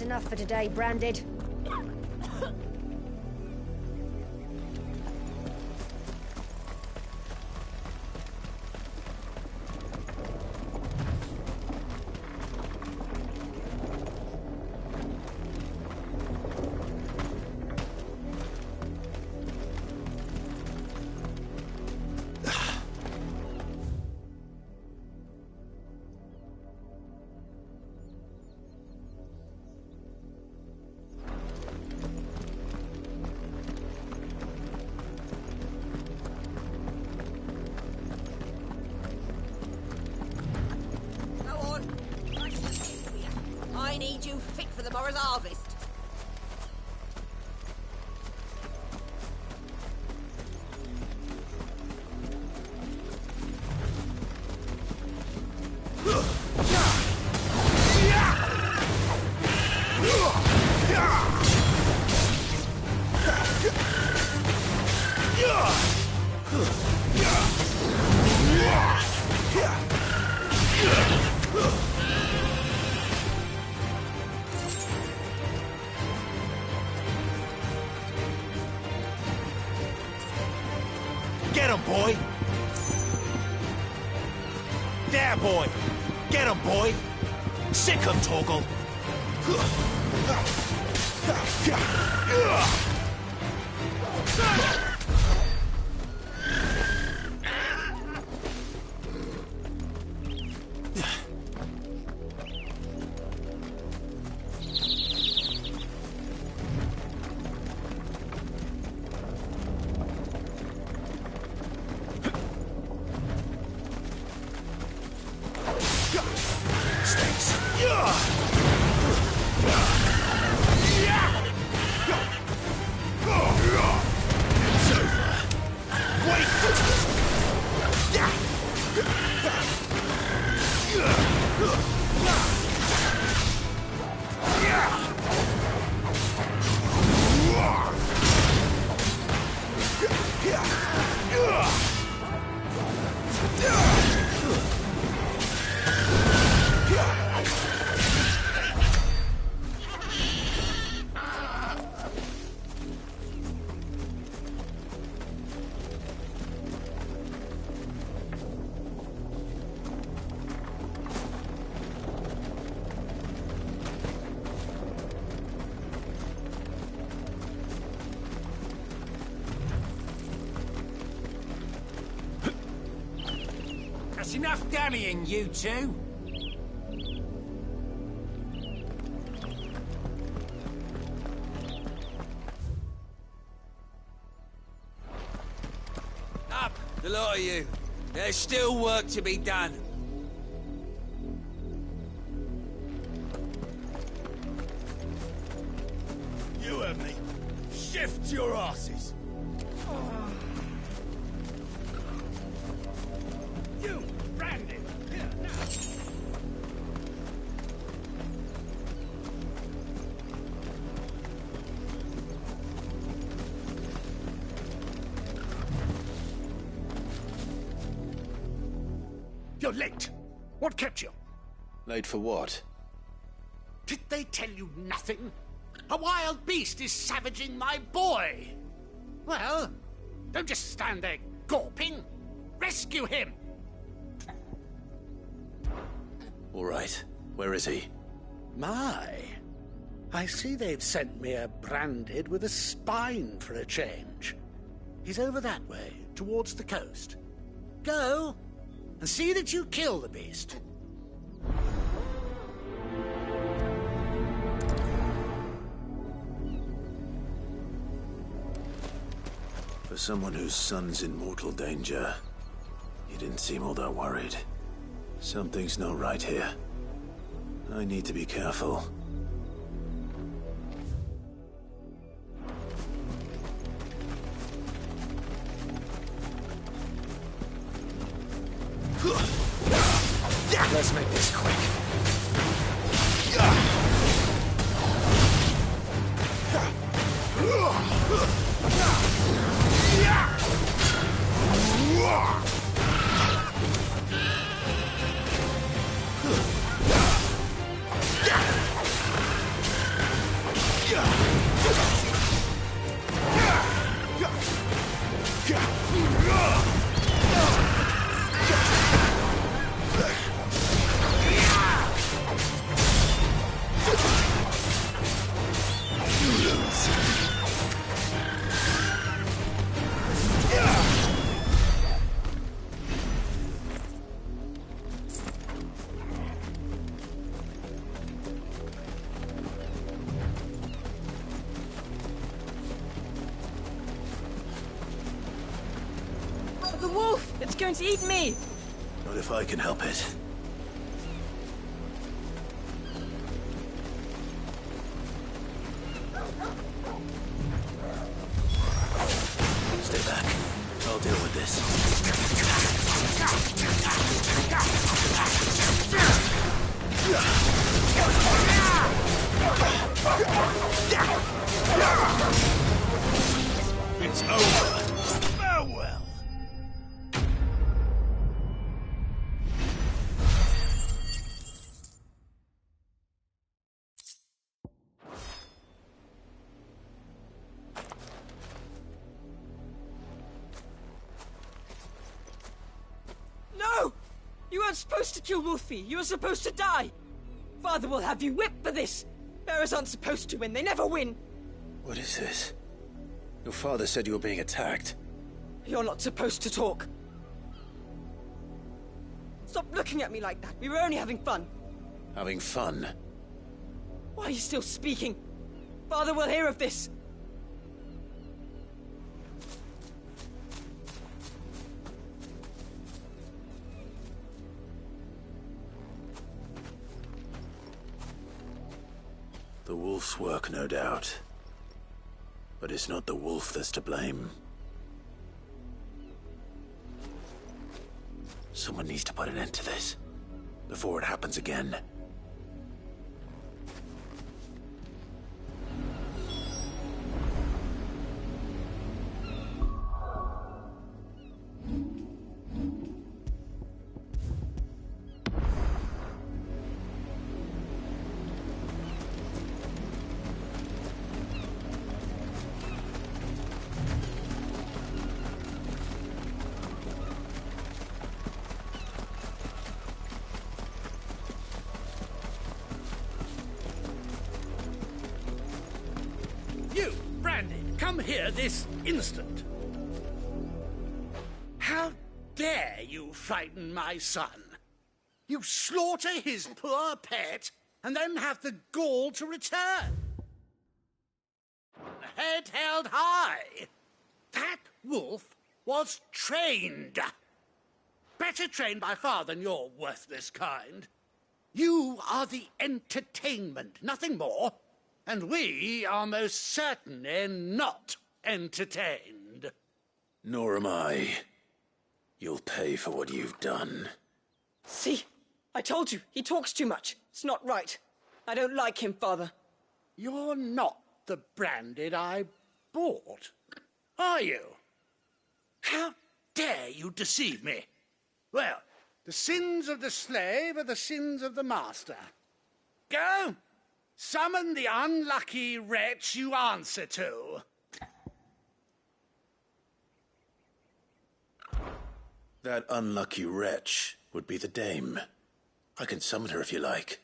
enough for today, Branded. I need you fit for the morrow's harvest. Get him, boy! There, boy! Get him, boy! Sick him, Torgal! That's enough dallying, you two. Up, the lot of you. There's still work to be done. You heard me. Shift your asses. You, Brandon, here now. You're late. What kept you? Late for what? Did they tell you nothing? A wild beast is savaging my boy. Well, don't just stand there gawping. Rescue him. All right. Where is he? My. I see they've sent me a Branded with a spine for a change. He's over that way, towards the coast. Go, and see that you kill the beast. For someone whose son's in mortal danger, he didn't seem all that worried. Something's not right here. I need to be careful. Let's make this quick. It's going to eat me! Not if I can help it. Stay back. I'll deal with this. It's over. Farewell. No! You weren't supposed to kill Wolfie. You were supposed to die. Father will have you whipped for this. Bearers aren't supposed to win. They never win. What is this? Your father said you were being attacked. You're not supposed to talk. Stop looking at me like that. We were only having fun. Having fun? Why are you still speaking? Father will hear of this. The wolf's work, no doubt. But it's not the wolf that's to blame. Someone needs to put an end to this, before it happens again. You, Brandon, come here this instant. How dare you frighten my son? You slaughter his poor pet and then have the gall to return. Head held high. That wolf was trained. Better trained by far than your worthless kind. You are the entertainment, nothing more. And we are most certainly not entertained. Nor am I. You'll pay for what you've done. See? I told you, he talks too much. It's not right. I don't like him, Father. You're not the Branded I bought, are you? How dare you deceive me? Well, the sins of the slave are the sins of the master. Go! Summon the unlucky wretch you answer to. That unlucky wretch would be the dame. I can summon her if you like.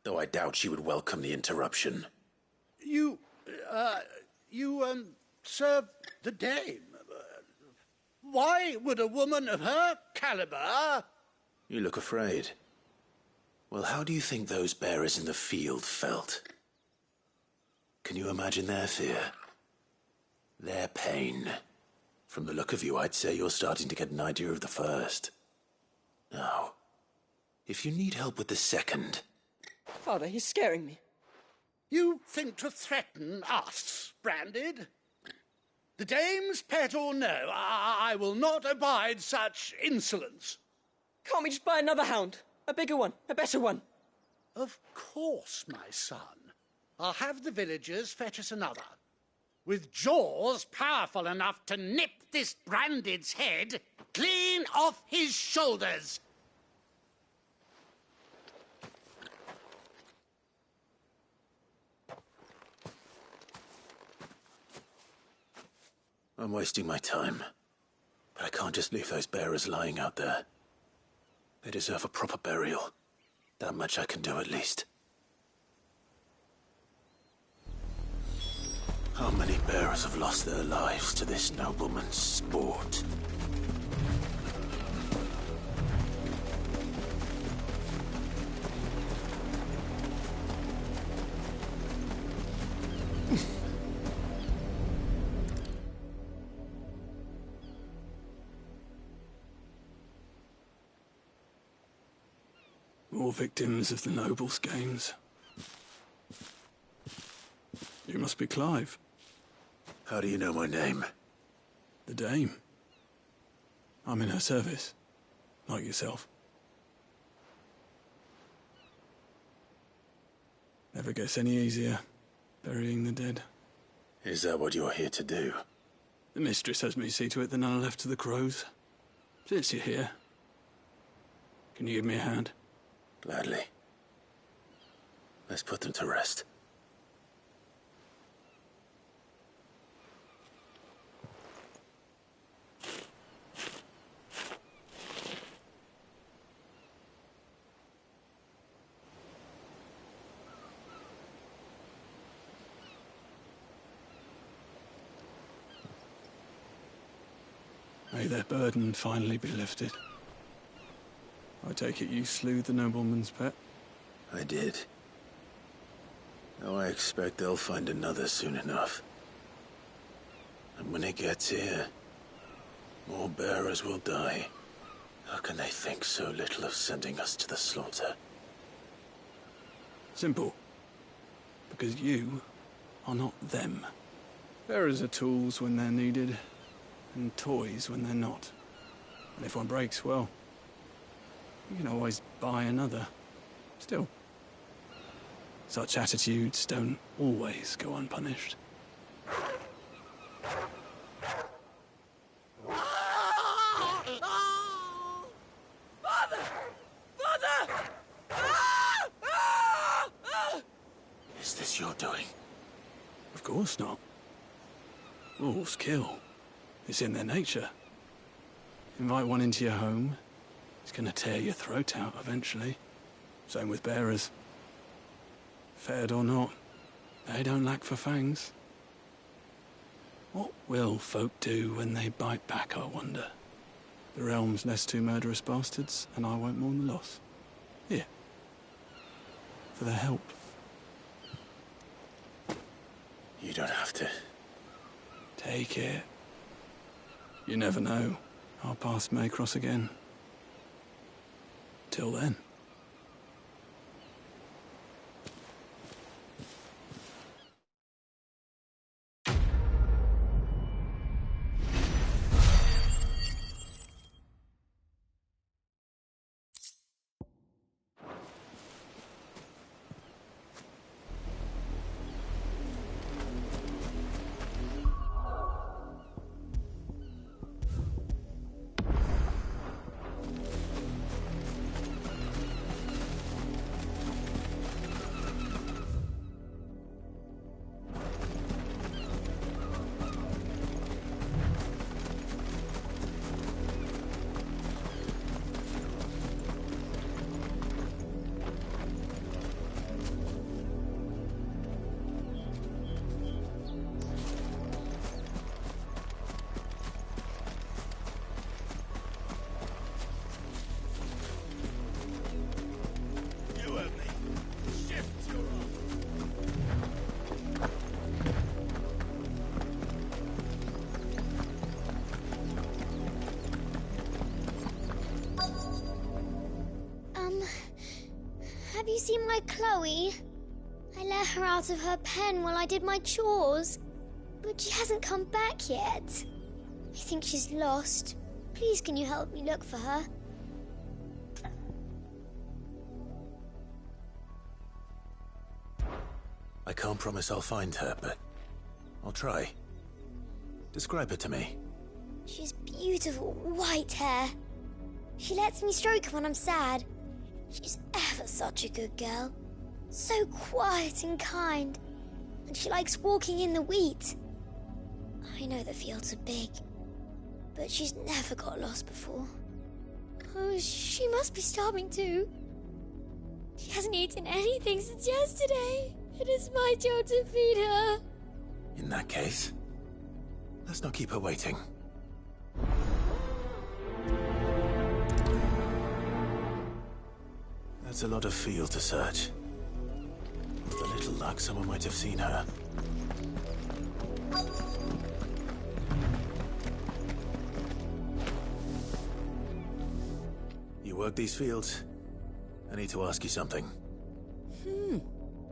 Though I doubt she would welcome the interruption. You serve the dame. Why would a woman of her caliber... You look afraid. Well, how do you think those bearers in the field felt? Can you imagine their fear? Their pain? From the look of you, I'd say you're starting to get an idea of the first. Now, if you need help with the second... Father, he's scaring me. You think to threaten us, Branded? The dame's pet or no, I will not abide such insolence. Can't we just buy another hound? A bigger one, a better one. Of course, my son. I'll have the villagers fetch us another. With jaws powerful enough to nip this Branded's head clean off his shoulders. I'm wasting my time. But I can't just leave those bearers lying out there. They deserve a proper burial. That much I can do at least. How many bearers have lost their lives to this nobleman's sport? More victims of the nobles' games. You must be Clive. How do you know my name? The Dame. I'm in her service, like yourself. Never gets any easier, burying the dead. Is that what you're here to do? The mistress has me see to it that none are left to the crows. Since you're here, can you give me a hand? Gladly. Let's put them to rest. May their burden finally be lifted. I take it you slew the nobleman's pet? I did. Now I expect they'll find another soon enough. And when it gets here, more bearers will die. How can they think so little of sending us to the slaughter? Simple. Because you are not them. Bearers are tools when they're needed, and toys when they're not. And if one breaks, well, you can always buy another. Still, such attitudes don't always go unpunished. Father! Father! Is this your doing? Of course not. Wolves kill. It's in their nature. Invite one into your home, it's gonna tear your throat out eventually. Same with bearers. Fed or not, they don't lack for fangs. What will folk do when they bite back, I wonder? The realm's less two murderous bastards, and I won't mourn the loss. Here. For their help. You don't have to. Take it. You never know. Our paths may cross again. Till then. Have you seen my Chloe? I let her out of her pen while I did my chores, but she hasn't come back yet. I think she's lost. Please, can you help me look for her? I can't promise I'll find her, but I'll try. Describe her to me. She's beautiful white hair. She lets me stroke her when I'm sad. She's ever such a good girl. So quiet and kind. And she likes walking in the wheat. I know the fields are big, but she's never got lost before. Oh, she must be starving too. She hasn't eaten anything since yesterday. It is my job to feed her. In that case, let's not keep her waiting. That's a lot of field to search. With a little luck, someone might have seen her. You work these fields? I need to ask you something.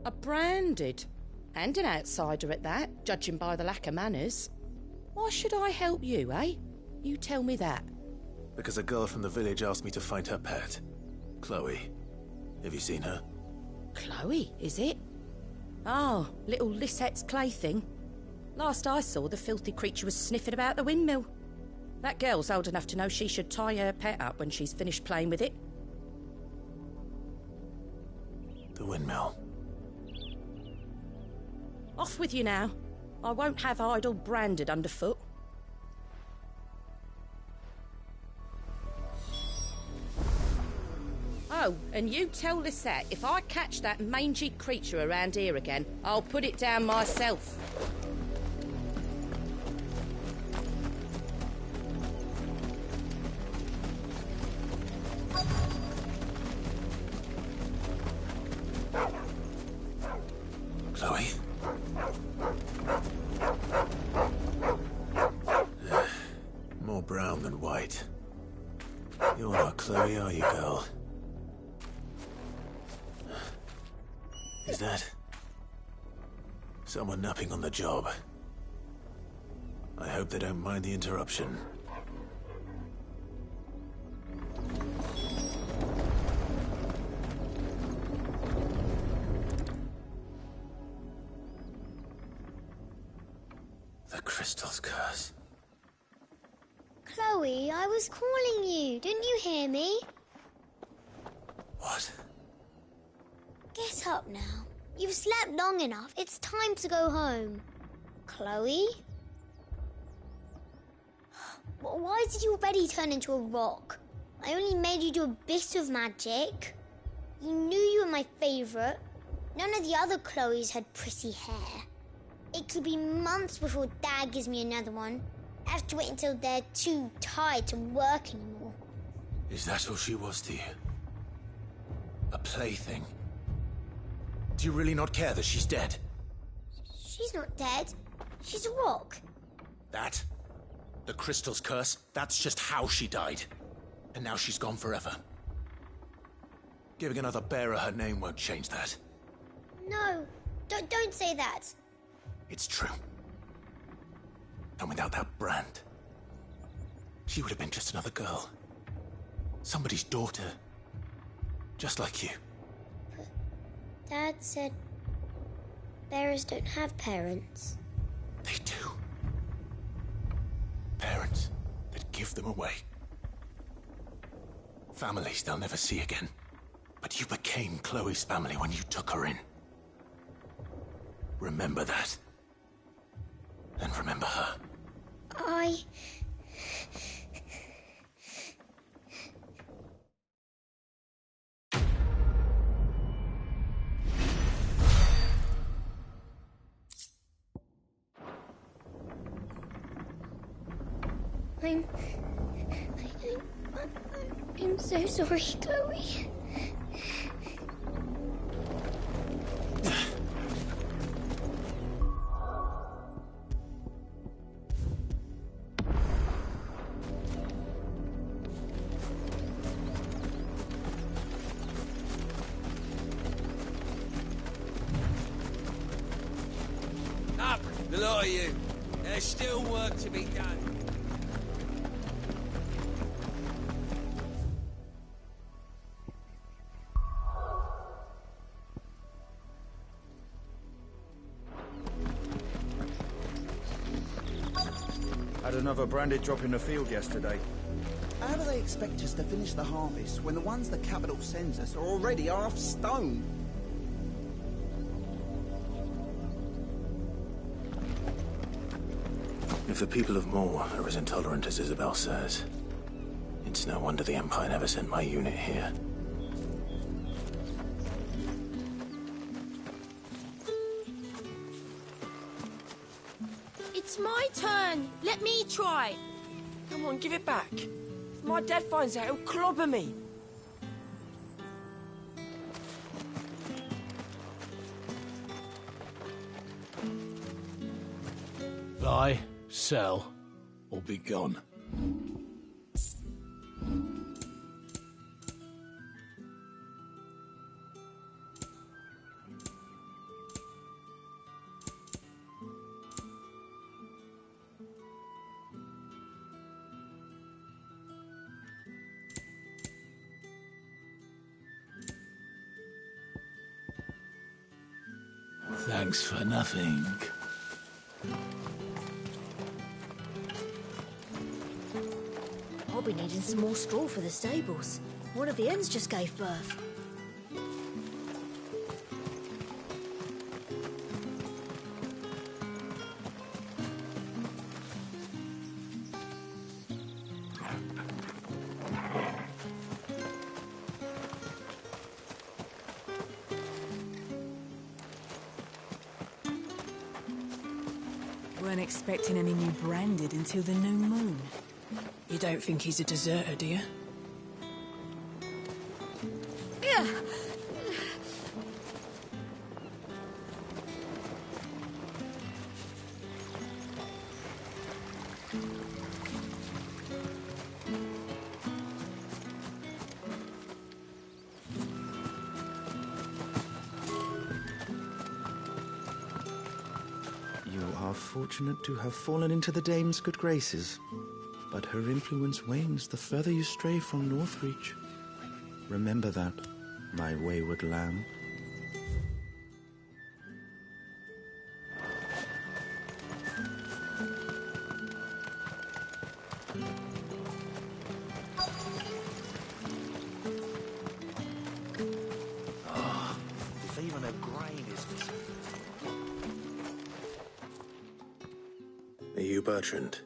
A branded. And an outsider at that, judging by the lack of manners. Why should I help you, eh? You tell me that. Because a girl from the village asked me to find her pet. Chloe. Have you seen her? Chloe, is it? Oh, little Lisette's plaything. Last I saw, the filthy creature was sniffing about the windmill. That girl's old enough to know she should tie her pet up when she's finished playing with it. The windmill. Off with you now. I won't have idle branded underfoot. Oh, and you tell Lisette, if I catch that mangy creature around here again, I'll put it down myself. Chloe? More brown than white. You're not Chloe, are you, girl? Is that someone napping on the job? I hope they don't mind the interruption. The crystal's curse. Chloe, I was calling you. Didn't you hear me? What? Get up now. You've slept long enough. It's time to go home. Chloe? Why did you already turn into a rock? I only made you do a bit of magic. You knew you were my favourite. None of the other Chloes had pretty hair. It could be months before Dad gives me another one. I have to wait until they're too tired to work anymore. Is that all she was to you? A plaything? Do you really not care that she's dead? She's not dead. She's a rock. That? The crystal's curse? That's just how she died. And now she's gone forever. Giving another bearer her name won't change that. No, don't say that. It's true. And without that brand, she would have been just another girl. Somebody's daughter. Just like you. But Dad said bearers don't have parents. They do. Parents that give them away. Families they'll never see again. But you became Chloe's family when you took her in. Remember that. And remember her. I'm so sorry, Chloe. Up, the lot of you. There's still work to be done. Had another branded drop in the field yesterday. How do they expect us to finish the harvest when the ones the capital sends us are already half stone? If the people of Moor are as intolerant as Isabel says, it's no wonder the Empire never sent my unit here. It's my turn. Let me try. Come on, give it back. If my dad finds out, he'll clobber me. Buy, sell, or be gone. Thanks for nothing. I'll be needing some more straw for the stables. One of the hens just gave birth. Weren't expecting any new branded until the new moon. You don't think he's a deserter, do you? Yeah. You are fortunate to have fallen into the dame's good graces, but her influence wanes the further you stray from Northreach. Remember that, my wayward lamb. If even a grain is missing. Are you Bertrand?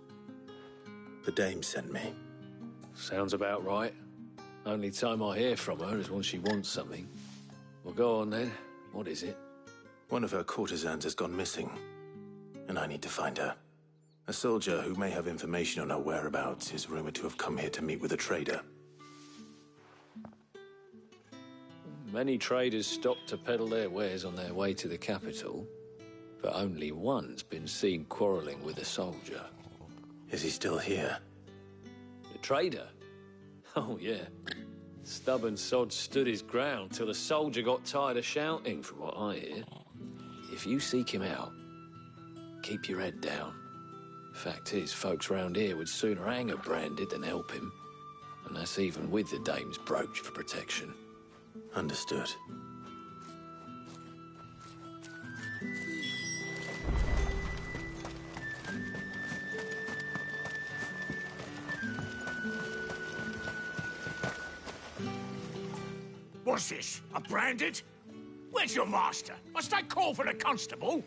The dame sent me. Sounds about right. Only time I hear from her is when she wants something. Well, go on then. What is it? One of her courtesans has gone missing, and I need to find her. A soldier who may have information on her whereabouts is rumored to have come here to meet with a trader. Many traders stop to peddle their wares on their way to the capital, but only one's been seen quarrelling with a soldier. Is he still here? The trader? Oh, yeah. Stubborn sod stood his ground till the soldier got tired of shouting, from what I hear. If you seek him out, keep your head down. Fact is, folks round here would sooner hang a branded than help him. And that's even with the dame's brooch for protection. Understood. What's this? A branded? Where's your master? Must I call for the constable?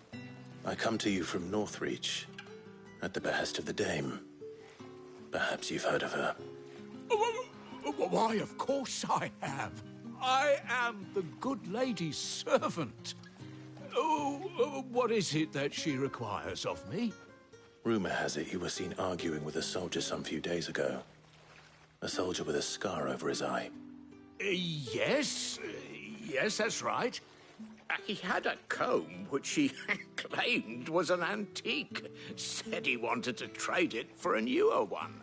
I come to you from Northreach, at the behest of the dame. Perhaps you've heard of her. Why, of course I have. I am the good lady's servant. What is it that she requires of me? Rumor has it you were seen arguing with a soldier some few days ago. A soldier with a scar over his eye. Yes, that's right. He had a comb which he claimed was an antique. Said he wanted to trade it for a newer one.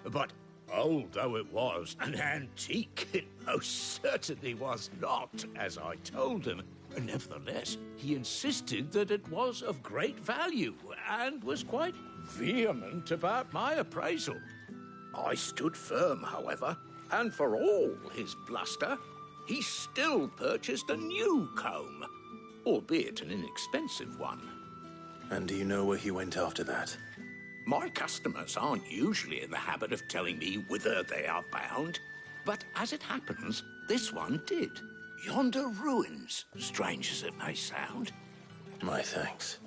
But old though it was, an antique it most certainly was not, as I told him. Nevertheless, he insisted that it was of great value and was quite vehement about my appraisal. I stood firm, however, and for all his bluster, he still purchased a new comb, albeit an inexpensive one. And do you know where he went after that? My customers aren't usually in the habit of telling me whither they are bound, but as it happens, this one did. Yonder ruins, strange as it may sound. My thanks.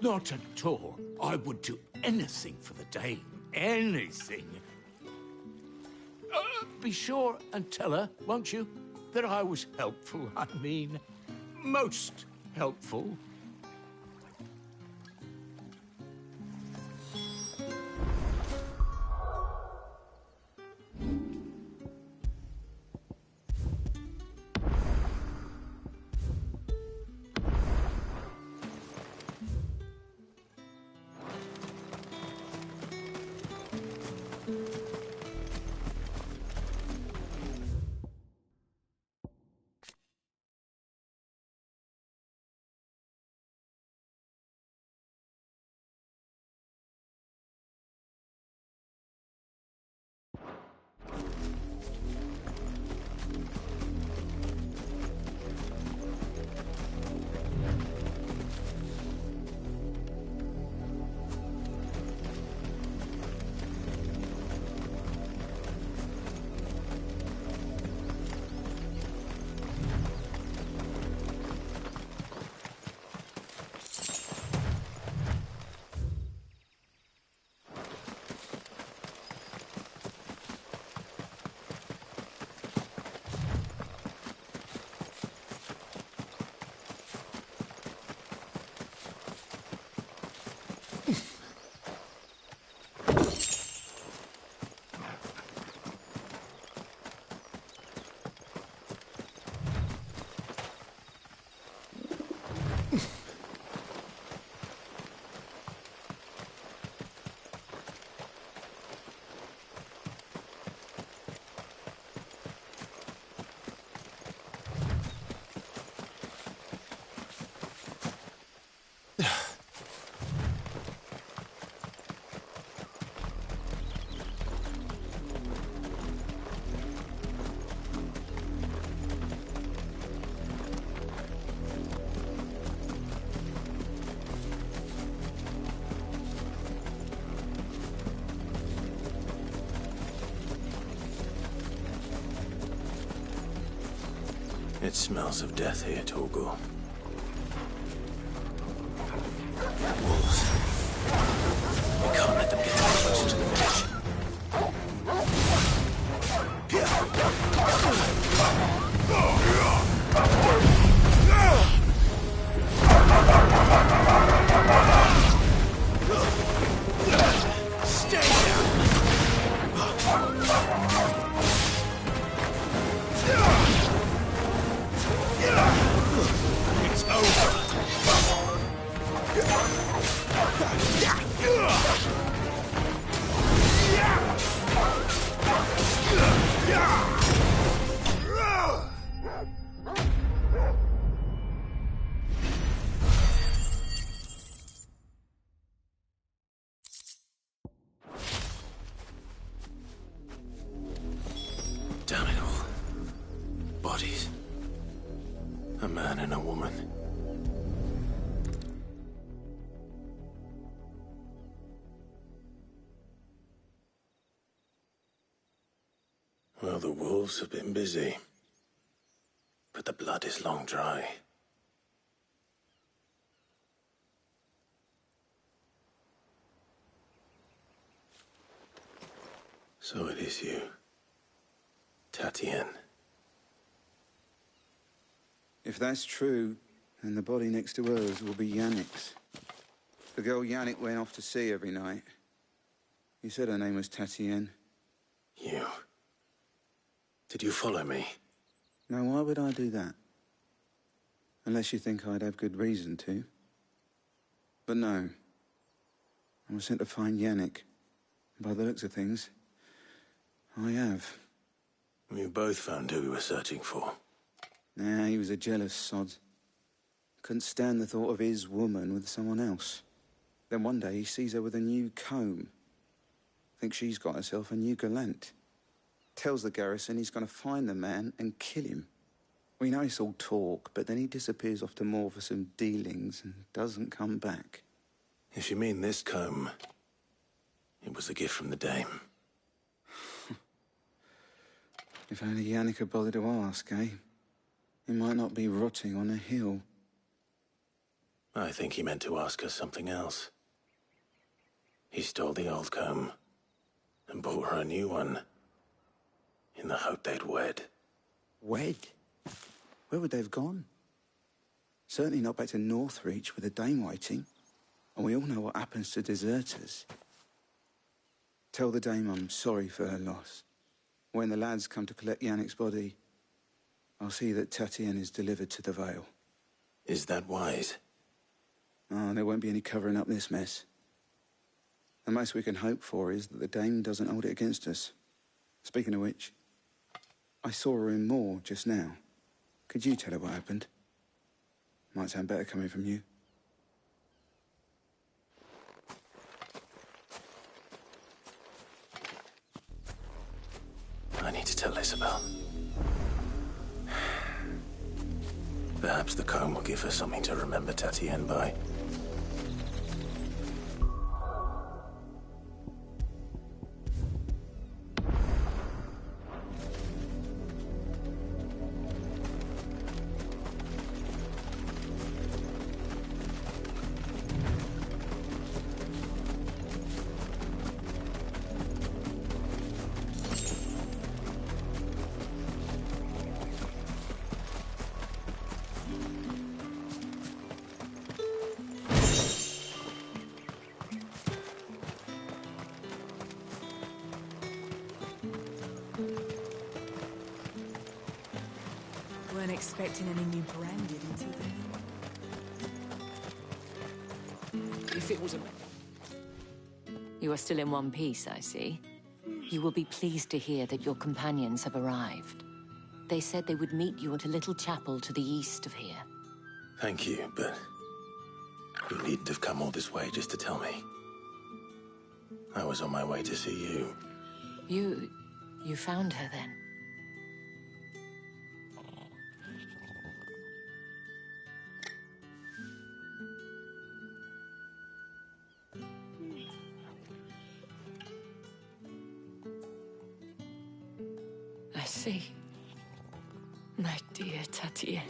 Not at all. I would do anything for the dame. Anything. Be sure and tell her, won't you, that I was helpful. I mean, most helpful. It smells of death here, Torgal. Wolves. We can't let them get any closer to the village. Stay down! It's over! Damn it all. Bodies. A man and a woman. Well, the wolves have been busy. But the blood is long dry. So it is you, Tatienne. If that's true, then the body next to hers will be Yannick's. The girl Yannick went off to sea every night. You said her name was Tatienne. You? Did you follow me? Now, why would I do that? Unless you think I'd have good reason to. But no. I was sent to find Yannick. By the looks of things, I have. We both found who we were searching for. Nah, he was a jealous sod. Couldn't stand the thought of his woman with someone else. Then one day he sees her with a new comb. Thinks she's got herself a new gallant. Tells the garrison he's going to find the man and kill him. We know it's all talk, but then he disappears off to Moor for some dealings and doesn't come back. If you mean this comb, it was a gift from the dame. If only Yannick had bothered to ask, eh? He might not be rotting on a hill. I think he meant to ask us something else. He stole the old comb and bought her a new one in the hope they'd wed. Wed? Where would they have gone? Certainly not back to Northreach with a dame waiting. And we all know what happens to deserters. Tell the dame I'm sorry for her loss. When the lads come to collect Yannick's body, I'll see that Tatienne is delivered to the Vale. Is that wise? Oh, there won't be any covering up this mess. The most we can hope for is that the dame doesn't hold it against us. Speaking of which, I saw her in Moor just now. Could you tell her what happened? Might sound better coming from you. I need to tell Isabel. Perhaps the comb will give her something to remember Tatienne by. Weren't expecting any new branded until then. If it was a... You are still in one piece, I see. You will be pleased to hear that your companions have arrived. They said they would meet you at a little chapel to the east of here. Thank you, but you needn't have come all this way just to tell me. I was on my way to see you. You found her then? I see. My dear Tatien,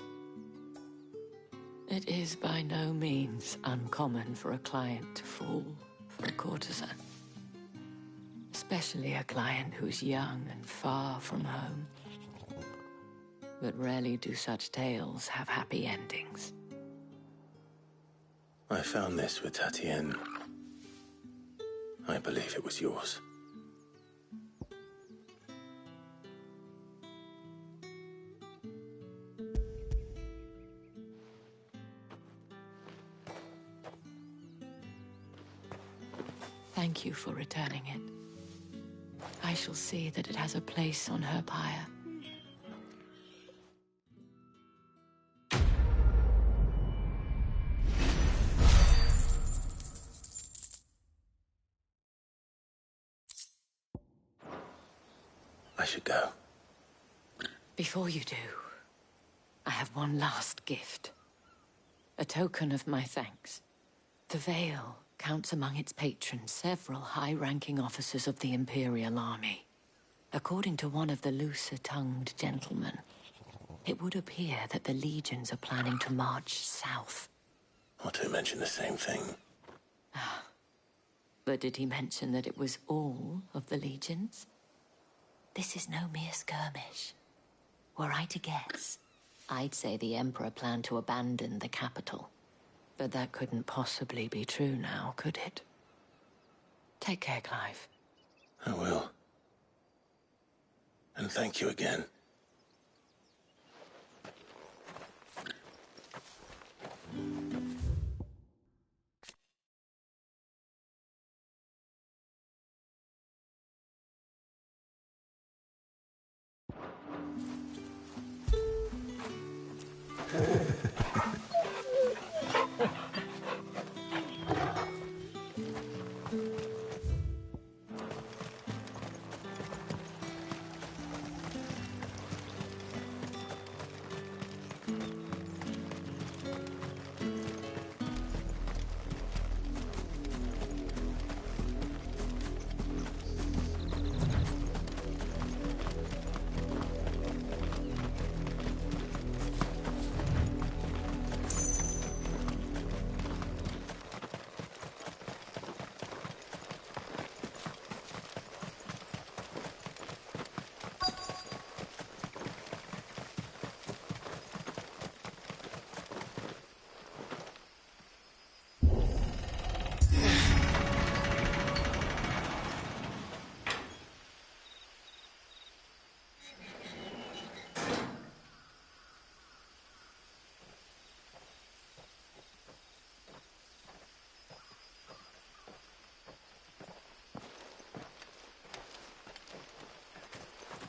it is by no means uncommon for a client to fall for a courtesan. Especially a client who's young and far from home. But rarely do such tales have happy endings. I found this with Tatien. I believe it was yours. Thank you for returning it. I shall see that it has a place on her pyre. I should go. Before you do, I have one last gift. A token of my thanks. The Vale counts among its patrons several high-ranking officers of the Imperial Army. According to one of the looser-tongued gentlemen, it would appear that the legions are planning to march south. Or to mention the same thing. But did he mention that it was all of the legions? This is no mere skirmish. Were I to guess, I'd say the Emperor planned to abandon the capital. But that couldn't possibly be true now, could it? Take care, Clive. I will. And thank you again.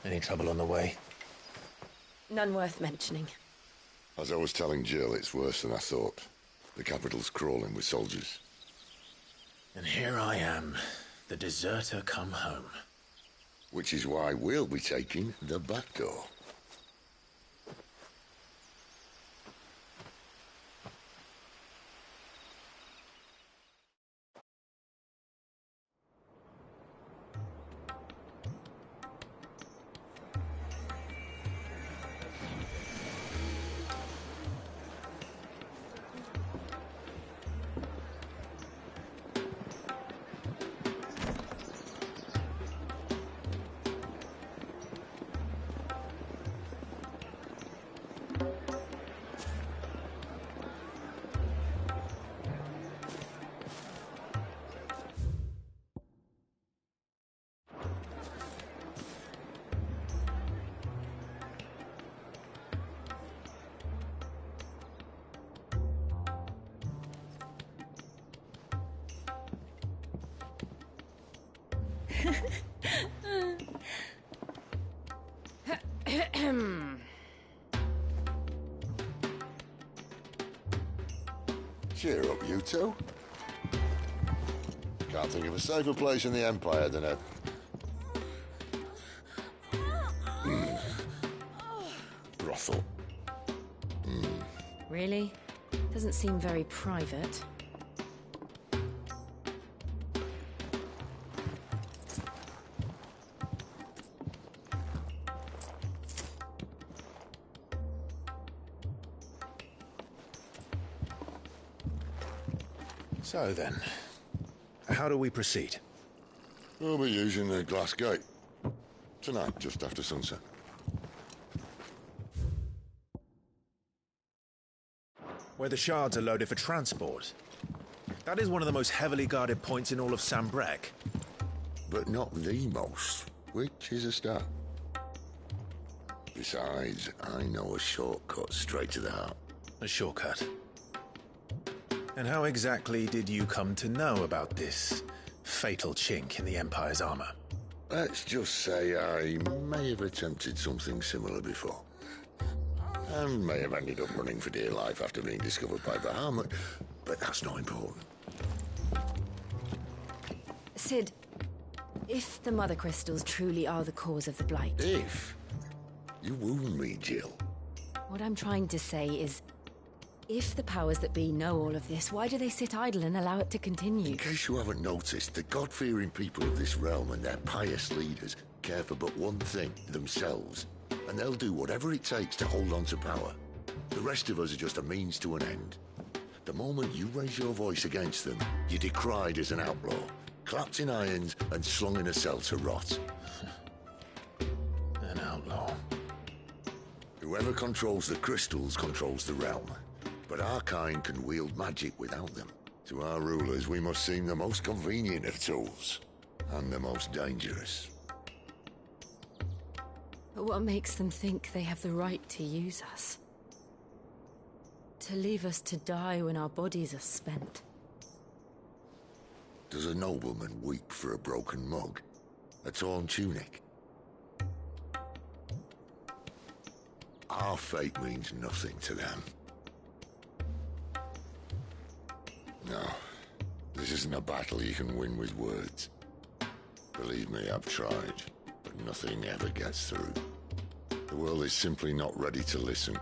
Any trouble on the way? None worth mentioning. As I was telling Jill, it's worse than I thought. The capital's crawling with soldiers. And here I am, the deserter come home. Which is why we'll be taking the back door. Cheer up, you two. Can't think of a safer place in the Empire than a... brothel. Really? Doesn't seem very private. So then, how do we proceed? We'll be using the glass gate. Tonight, just after sunset. Where the shards are loaded for transport. That is one of the most heavily guarded points in all of Sambrek. But not the most, which is a start. Besides, I know a shortcut straight to the heart. A shortcut? And how exactly did you come to know about this fatal chink in the Empire's armor? Let's just say I may have attempted something similar before. And may have ended up running for dear life after being discovered by Bahamut, but that's not important. Sid, if the Mother Crystals truly are the cause of the Blight... If? You wound me, Jill. What I'm trying to say is, if the powers that be know all of this, why do they sit idle and allow it to continue? In case you haven't noticed, the God-fearing people of this realm and their pious leaders care for but one thing, themselves. And they'll do whatever it takes to hold on to power. The rest of us are just a means to an end. The moment you raise your voice against them, you're decried as an outlaw, clapped in irons and slung in a cell to rot. An outlaw. Whoever controls the crystals controls the realm. But our kind can wield magic without them. To our rulers, we must seem the most convenient of tools. And the most dangerous. But what makes them think they have the right to use us? To leave us to die when our bodies are spent? Does a nobleman weep for a broken mug? A torn tunic? Our fate means nothing to them. No, this isn't a battle you can win with words. Believe me, I've tried, but nothing ever gets through. The world is simply not ready to listen.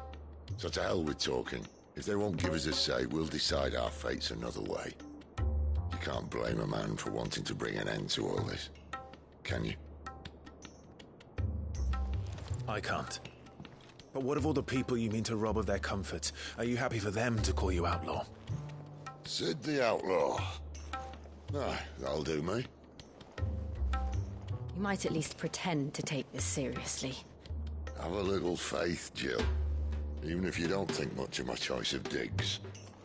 So to hell with talking. If they won't give us a say, we'll decide our fates another way. You can't blame a man for wanting to bring an end to all this, can you? I can't. But what of all the people you mean to rob of their comfort? Are you happy for them to call you outlaw? Sid the Outlaw. That'll do me. You might at least pretend to take this seriously. Have a little faith, Jill. Even if you don't think much of my choice of digs.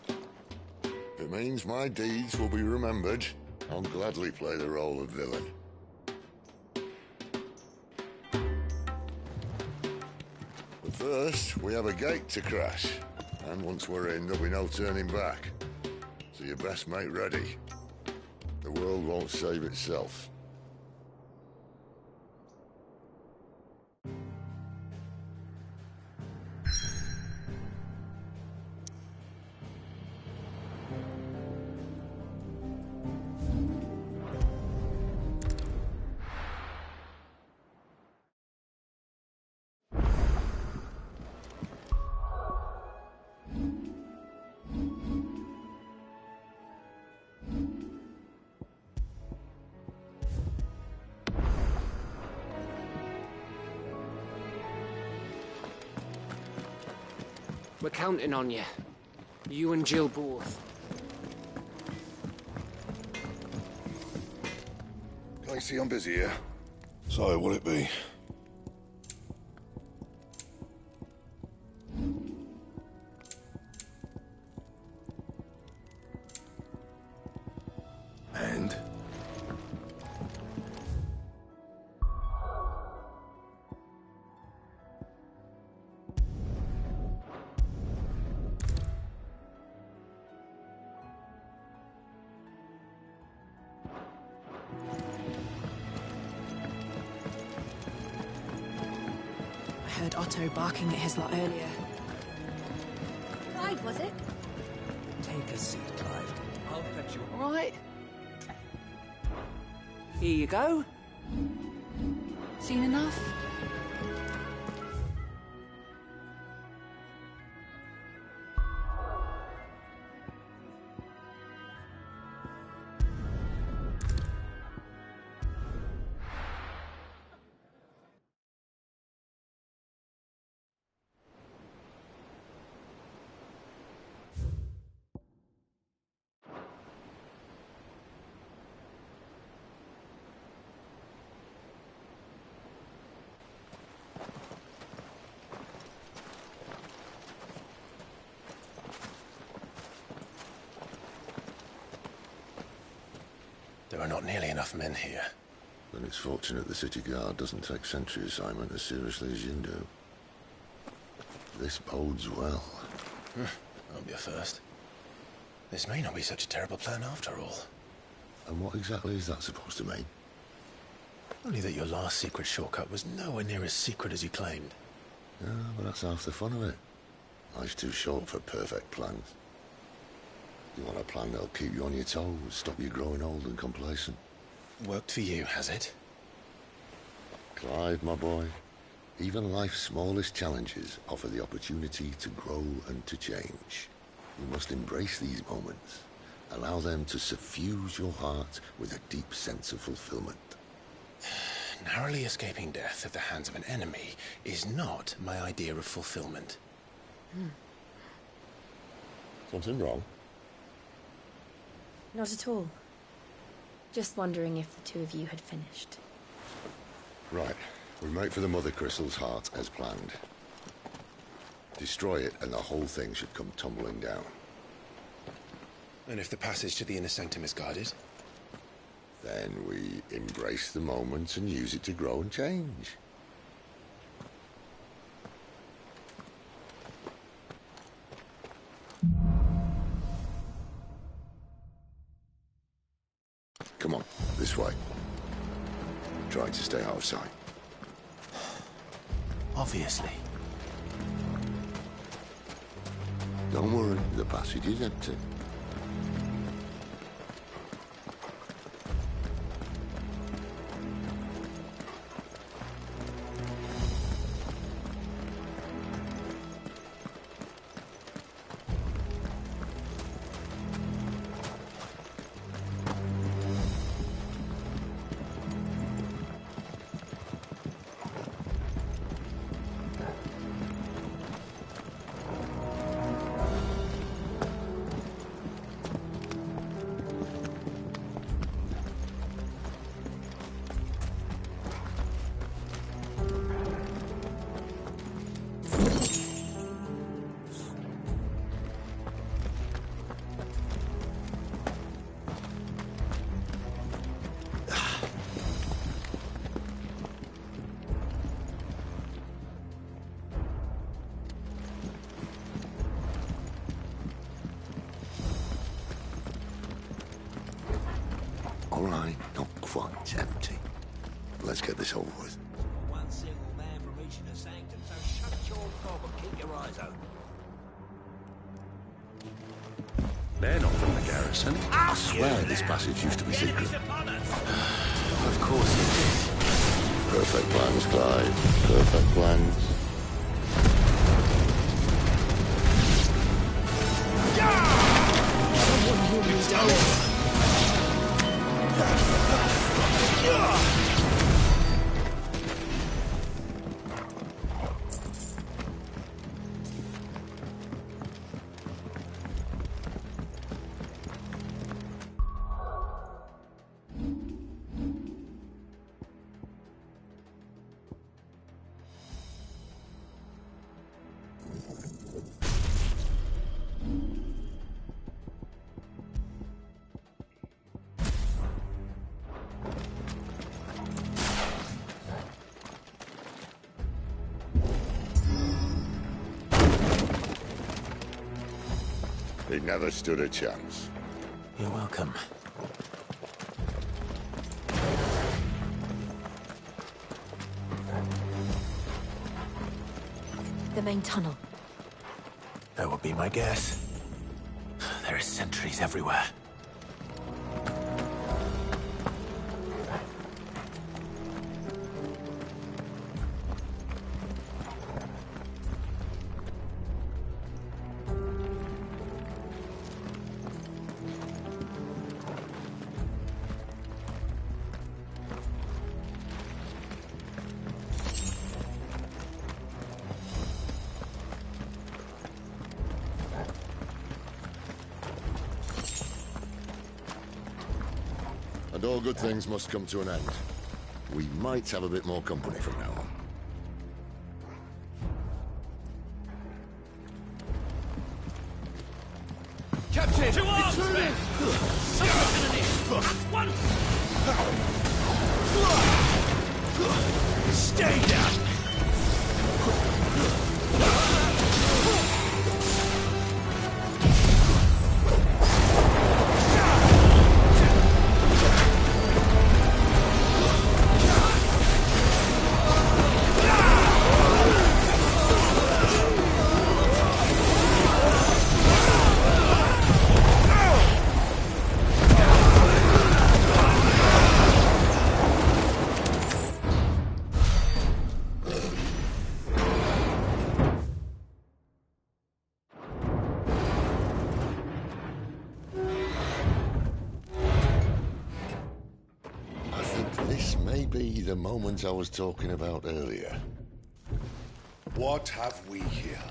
If it means my deeds will be remembered, I'll gladly play the role of villain. But first, we have a gate to crash. And once we're in, there'll be no turning back. So you best make ready. The world won't save itself. We're counting on you. You and Jill both. Lacey, I'm busy here. So, will it be? And? I heard Otto barking at his lot earlier. Clyde, was it? Take a seat, Clive. I'll fetch you. All right. Here you go. Seen enough? There are not nearly enough men here. Then it's fortunate the city guard doesn't take sentry assignment as seriously as you do. This bodes well. Won't be a first. This may not be such a terrible plan after all. And what exactly is that supposed to mean? Only that your last secret shortcut was nowhere near as secret as you claimed. Yeah, but that's half the fun of it. Life's too short for perfect plans. You want a plan that'll keep you on your toes, stop you growing old and complacent. Worked for you, has it? Clive, my boy, even life's smallest challenges offer the opportunity to grow and to change. You must embrace these moments. Allow them to suffuse your heart with a deep sense of fulfillment. Narrowly escaping death at the hands of an enemy is not my idea of fulfillment. Something wrong? Not at all. Just wondering if the two of you had finished. Right. We make for the Mother Crystal's heart as planned. Destroy it and the whole thing should come tumbling down. And if the passage to the inner sanctum is guarded? Then we embrace the moment and use it to grow and change. Come on, this way. Try to stay out of sight. Obviously. Don't worry, the passage is empty. All right, not quite empty. Let's get this over with. One single man from reaching the sanctum, so shut your gob and keep your eyes open. They're not from the garrison. I swear this passage used to be secret. Of course it is. Perfect plans, Clive. Perfect plans. He never stood a chance. You're welcome. The main tunnel. That would be my guess. There are sentries everywhere. And all good things must come to an end. We might have a bit more company from now on. Captain! To arms, men! Someone's gonna need One! Stay down! The moment I was talking about earlier. What have we here?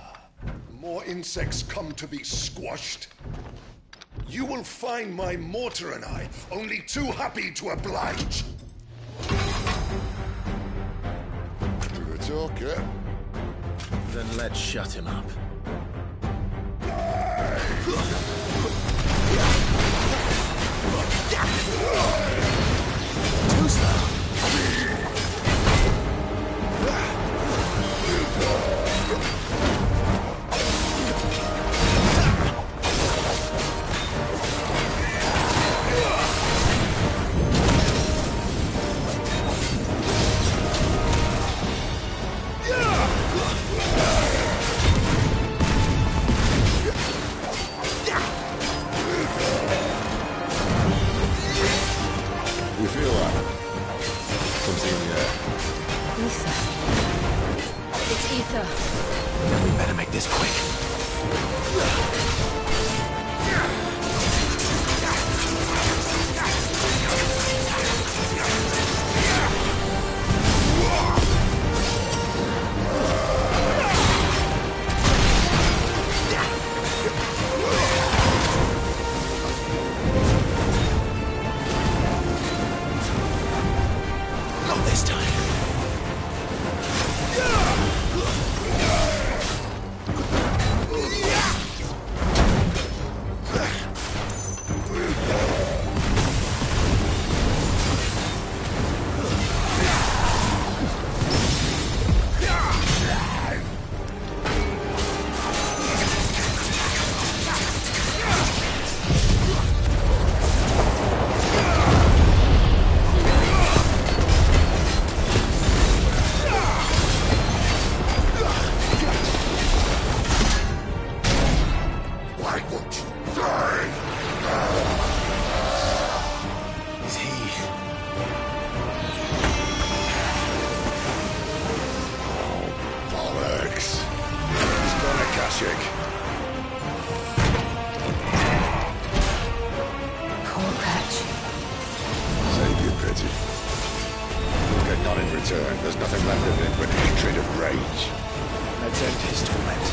More insects come to be squashed? You will find my mortar and I only too happy to oblige. You're a talker. Then let's shut him up. Too slow. You feel that? Something in the air. Ether. It's ether. Then we better make this quick. Not this time. There's nothing left of him but hatred and rage. Let's end his torment.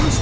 This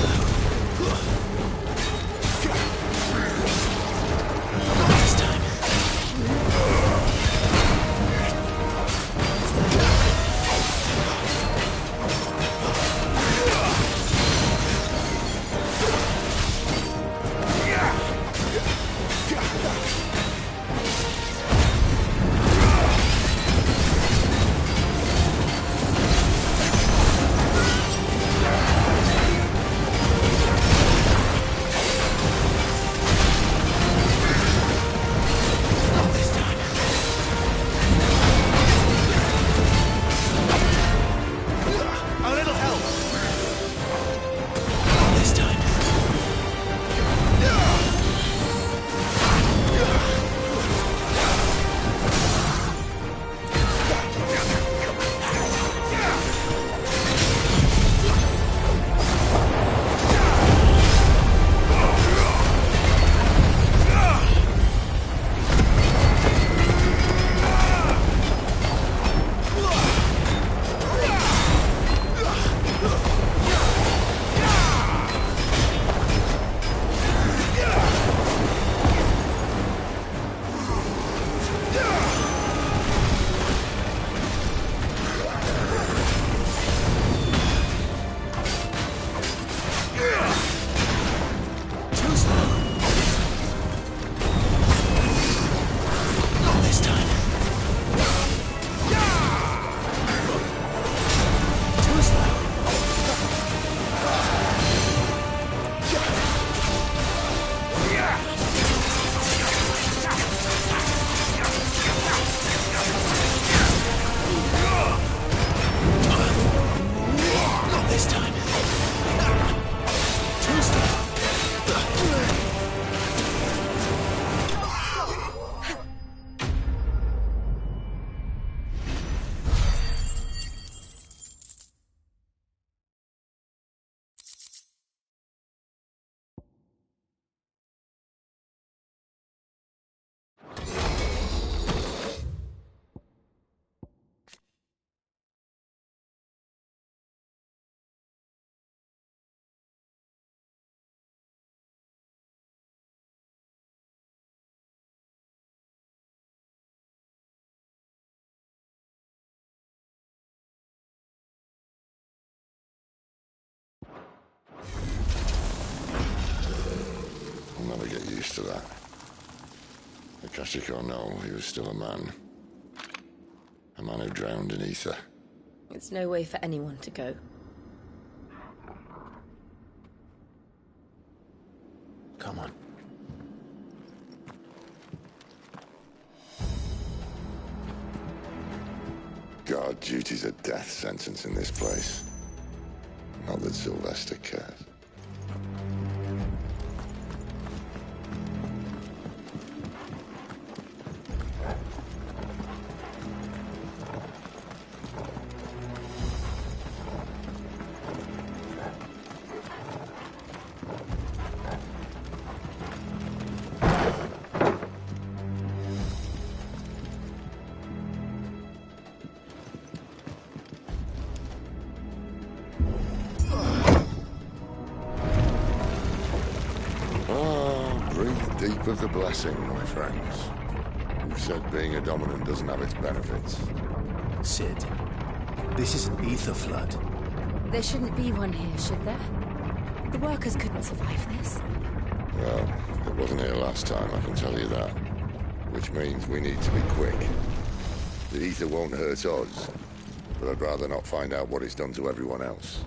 never get used to that. Akashic or no, he was still a man. A man who drowned in ether. It's no way for anyone to go. Come on. Guard duty's a death sentence in this place. Not that Sylvester cares. Deep of the blessing, my friends. Who said being a dominant doesn't have its benefits? Sid, this is an ether flood. There shouldn't be one here, should there? The workers couldn't survive this. Well, it wasn't here last time, I can tell you that. Which means we need to be quick. The ether won't hurt us, but I'd rather not find out what it's done to everyone else.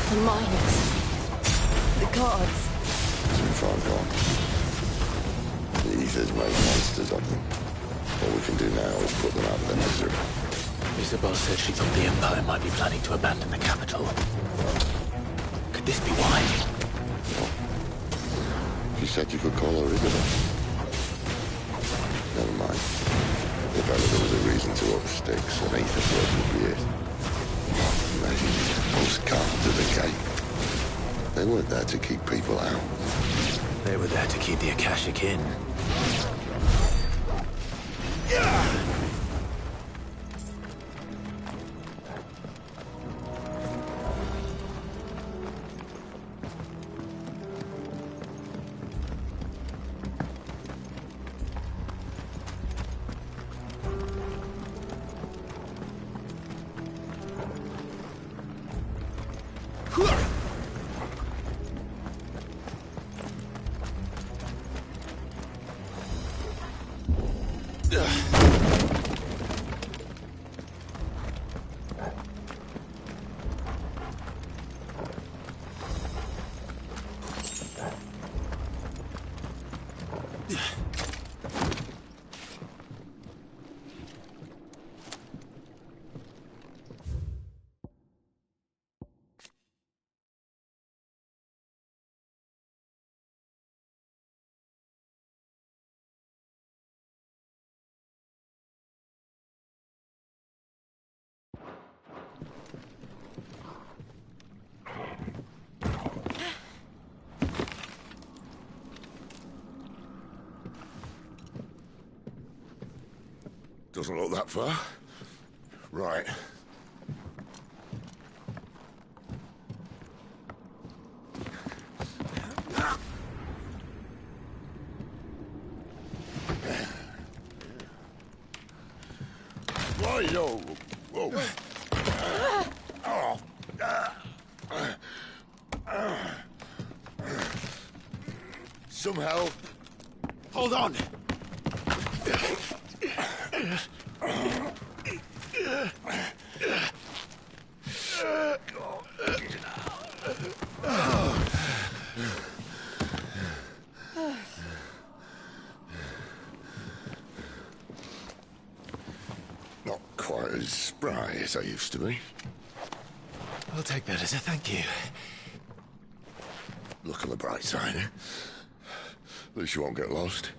The miners. The guards. Too far gone. The ether's made monsters of them. All we can do now is put them out of their misery. Isabel said she thought the Empire might be planning to abandon the capital. Could this be why? She said you could call her Isabel. Never mind. If ever there was a reason to up sticks, an ether flood would be it. Maybe those guards at the gate. They weren't there to keep people out. They were there to keep the Akashic in. Doesn't look that far. Right. Whoa, whoa. Some help. Hold on. Not quite as as spry as I used to be. I'll take that as a thank you. Look on the bright side, eh? At least you won't get lost.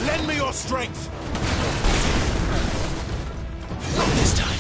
Lend me your strength! Not this time.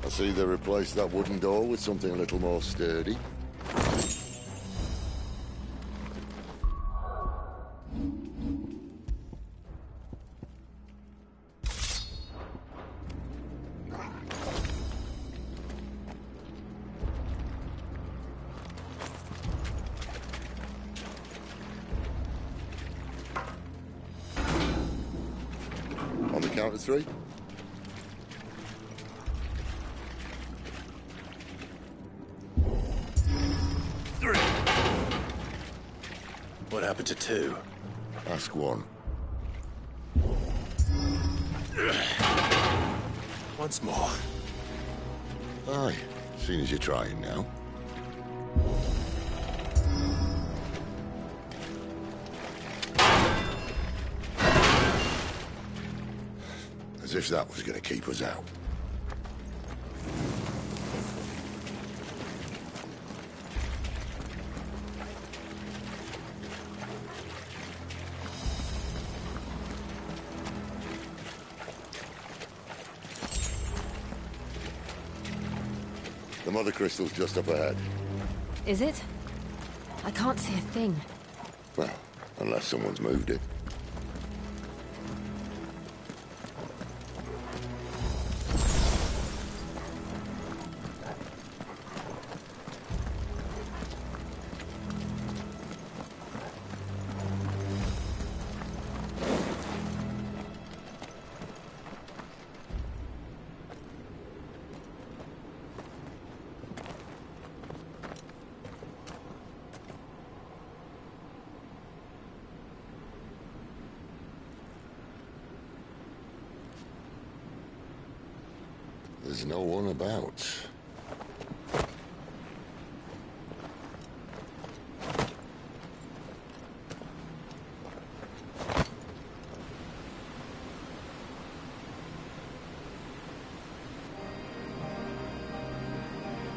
I see they replaced that wooden door with something a little more sturdy. On the count of three. What happened to two? Ask one. Once more. Aye, seeing as you're trying now. As if that was going to keep us out. The mother crystal's just up ahead. Is it? I can't see a thing. Well, unless someone's moved it. There's no one about.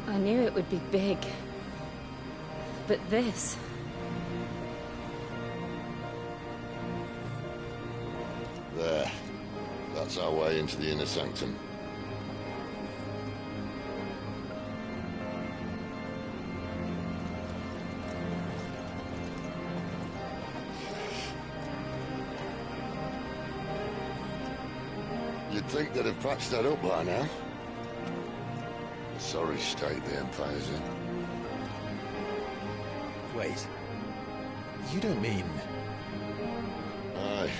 I knew it would be big. But this... There. That's our way into the inner sanctum. You'd think they'd have patched that up by now. Sorry state the Empire's in. Wait. You don't mean... Aye.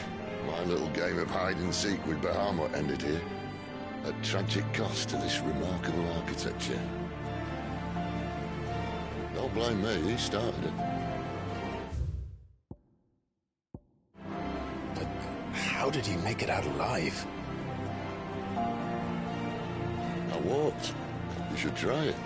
My little game of hide-and-seek with Bahamut ended here. At tragic cost to this remarkable architecture. Don't blame me, he started it. But how did he make it out alive? I walked. You should try it.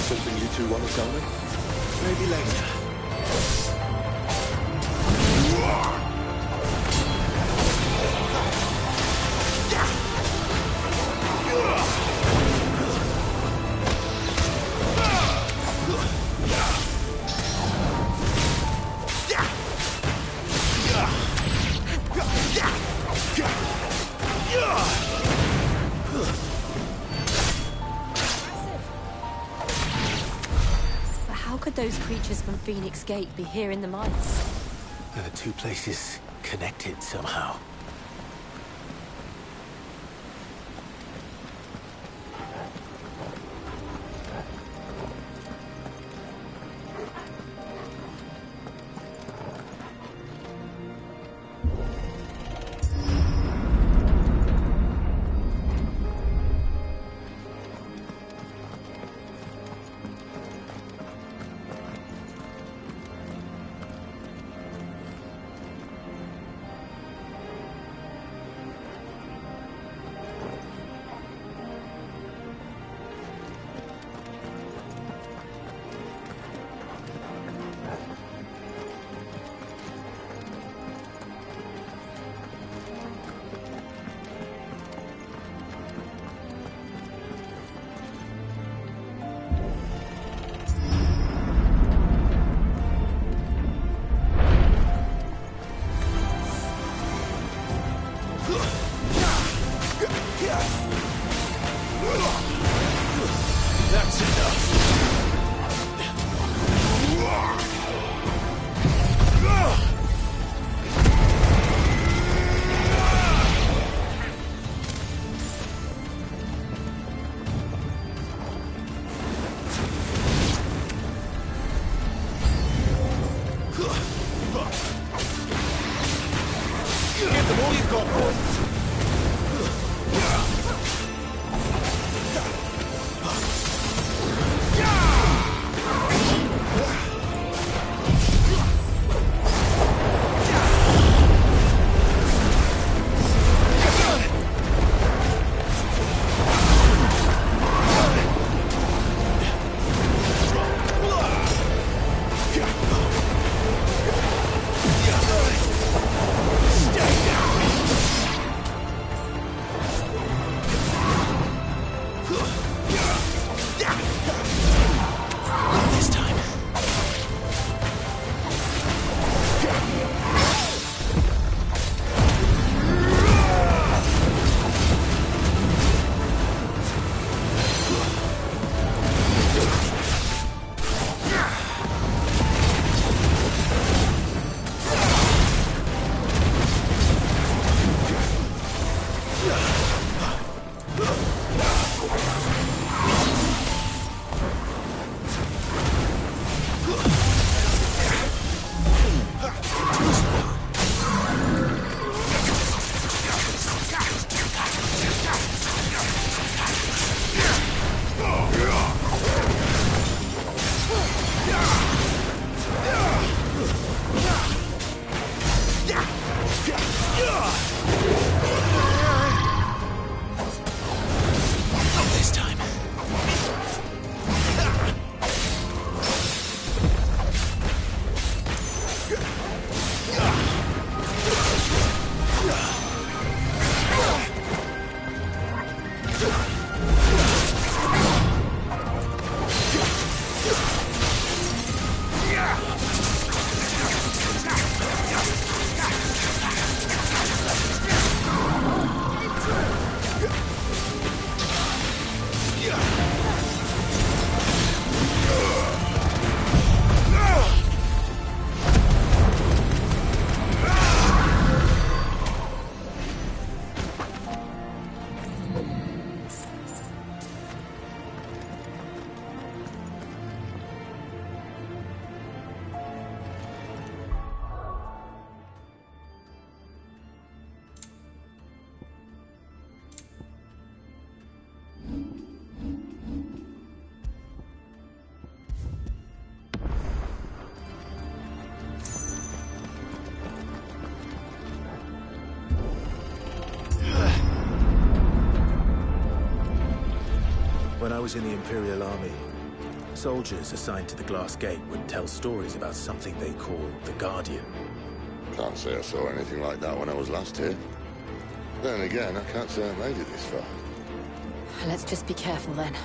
Something you two want to tell me? Maybe later. Those creatures from Phoenix Gate be here in the mines? The two places connected somehow. That's enough. Give them all you've got, boys. was in the Imperial Army, soldiers assigned to the Glass Gate would tell stories about something they called the Guardian. Can't say I saw anything like that when I was last here. Then again, I can't say I made it this far. Let's just be careful then.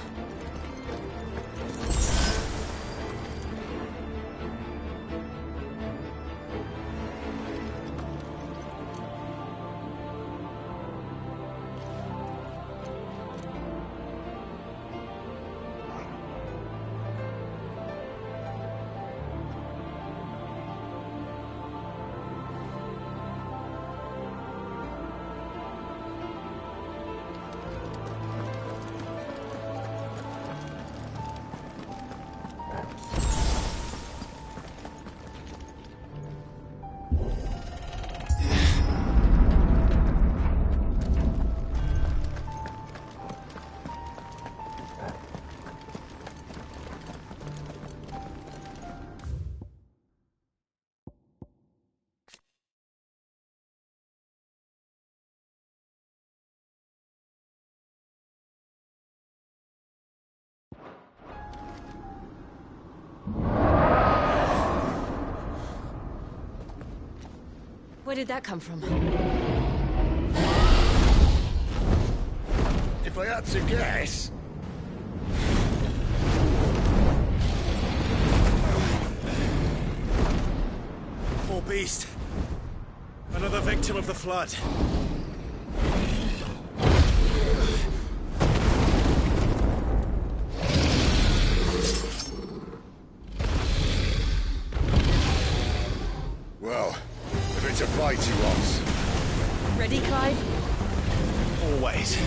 Where did that come from? If I had to guess... Poor beast. Another victim of the flood. Well, if it's a fight he wants. Ready, Clive? Always.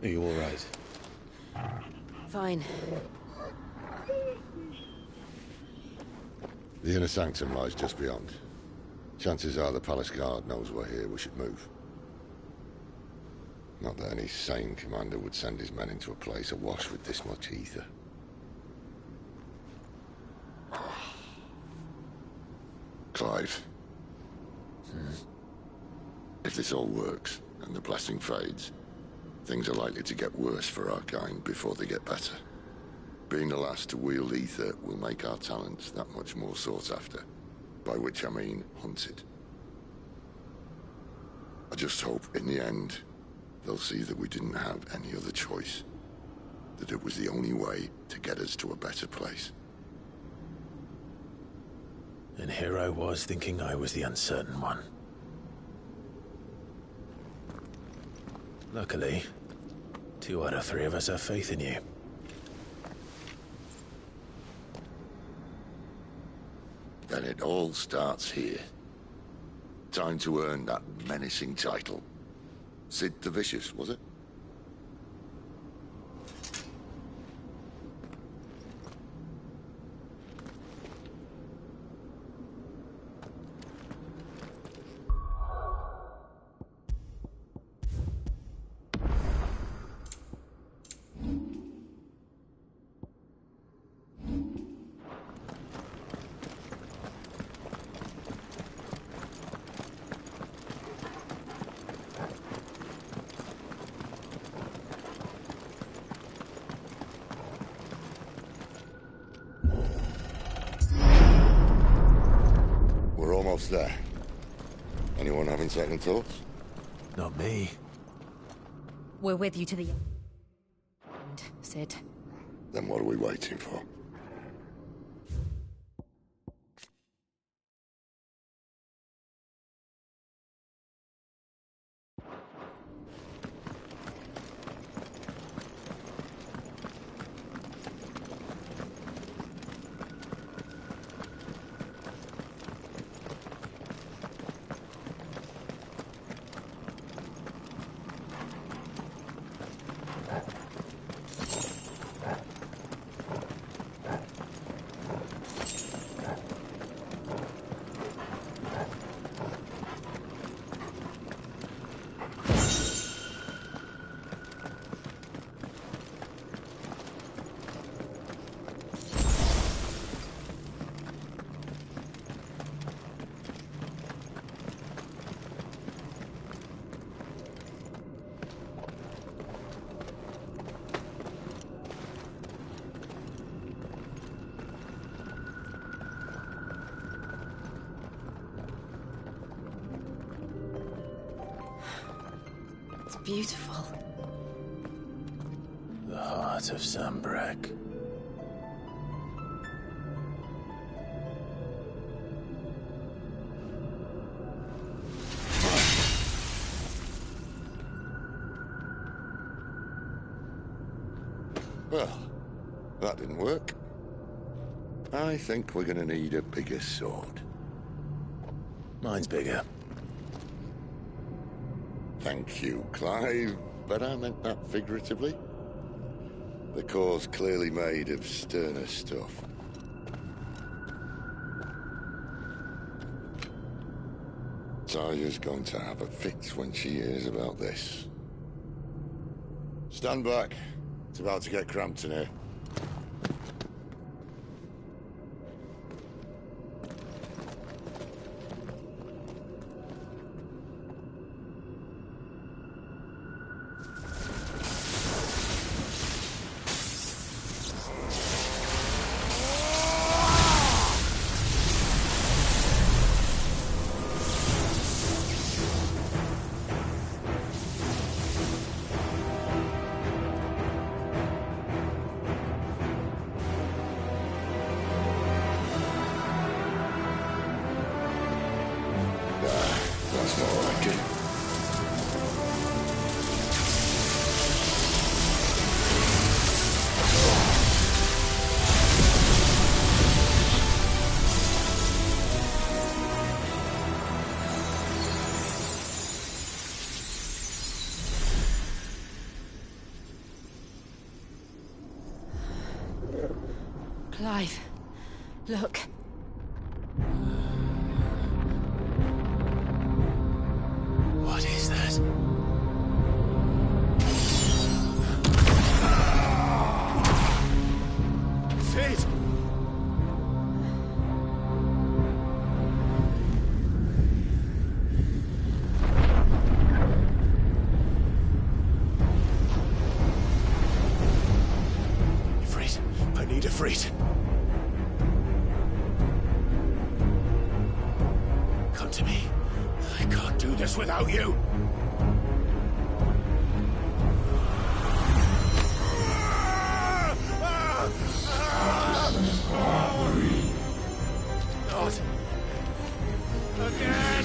Are you all right? Fine. The inner sanctum lies just beyond. Chances are the palace guard knows we're here. We should move. Not that any sane commander would send his men into a place awash with this much ether. Clive. If this all works, and the blessing fades, things are likely to get worse for our kind before they get better. Being the last to wield ether will make our talents that much more sought after. By which I mean hunted. I just hope, in the end, they'll see that we didn't have any other choice. That it was the only way to get us to a better place. And here I was thinking I was the uncertain one. Luckily, 2 out of 3 of us have faith in you. Then it all starts here. Time to earn that menacing title. Sid the Vicious, was it? Almost there. Anyone having second thoughts? Not me. We're with you to the end, Sid. Then what are we waiting for? Beautiful. The heart of Sambrek. Well, that didn't work. I think we're gonna need a bigger sword. Mine's bigger. Thank you, Clive, but I meant that figuratively. The core's clearly made of sterner stuff. Taya's going to have a fit when she hears about this. Stand back. It's about to get cramped in here. Alive. Look. What is that? Sid! Ifrit, I need Ifrit. Come to me. I can't do this without you. Not again.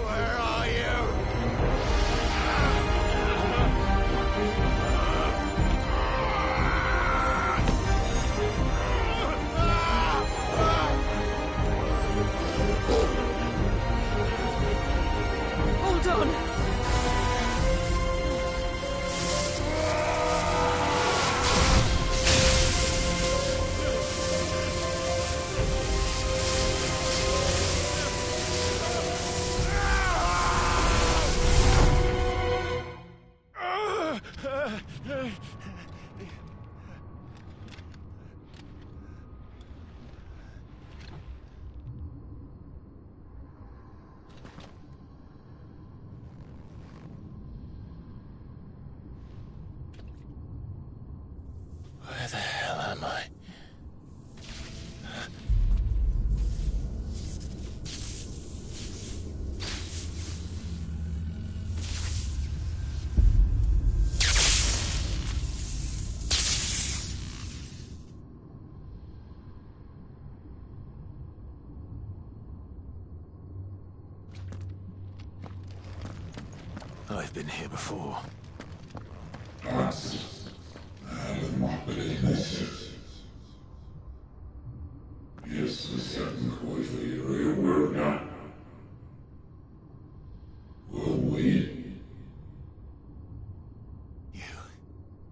Where are you? Hold on! Where the hell am I? I've been here before.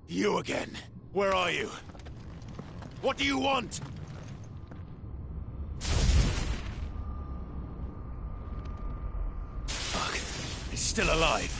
You again. Where are you? What do you want? Fuck. He's still alive.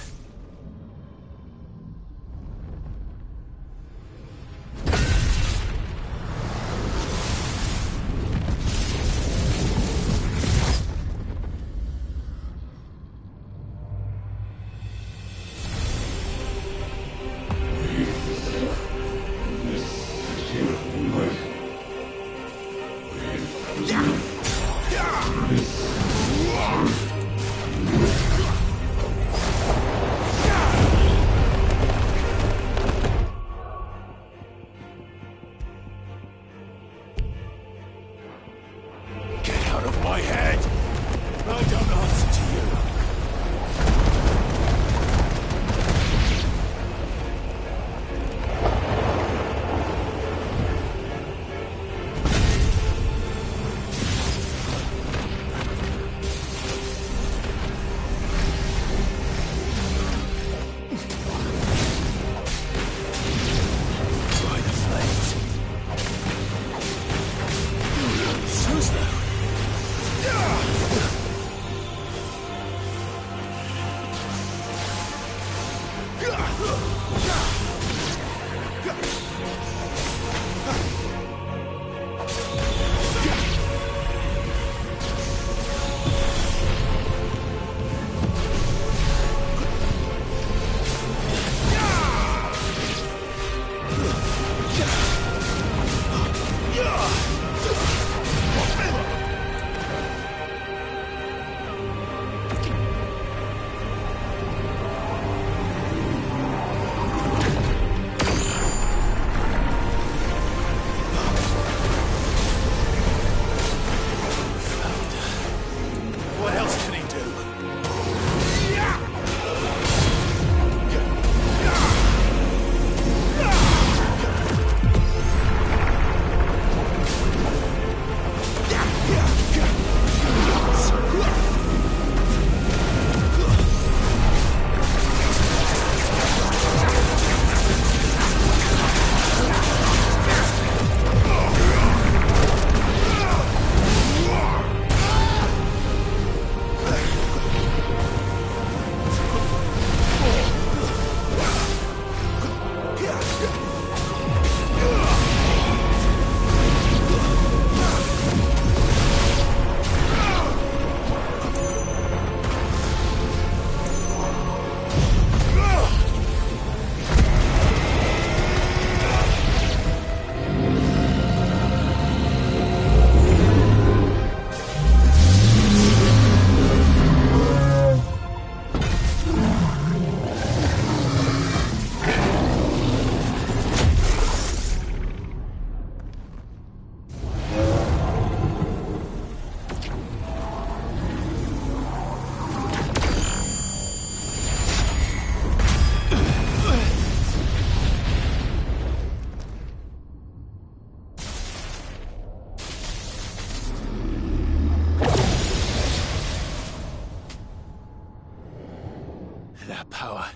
That power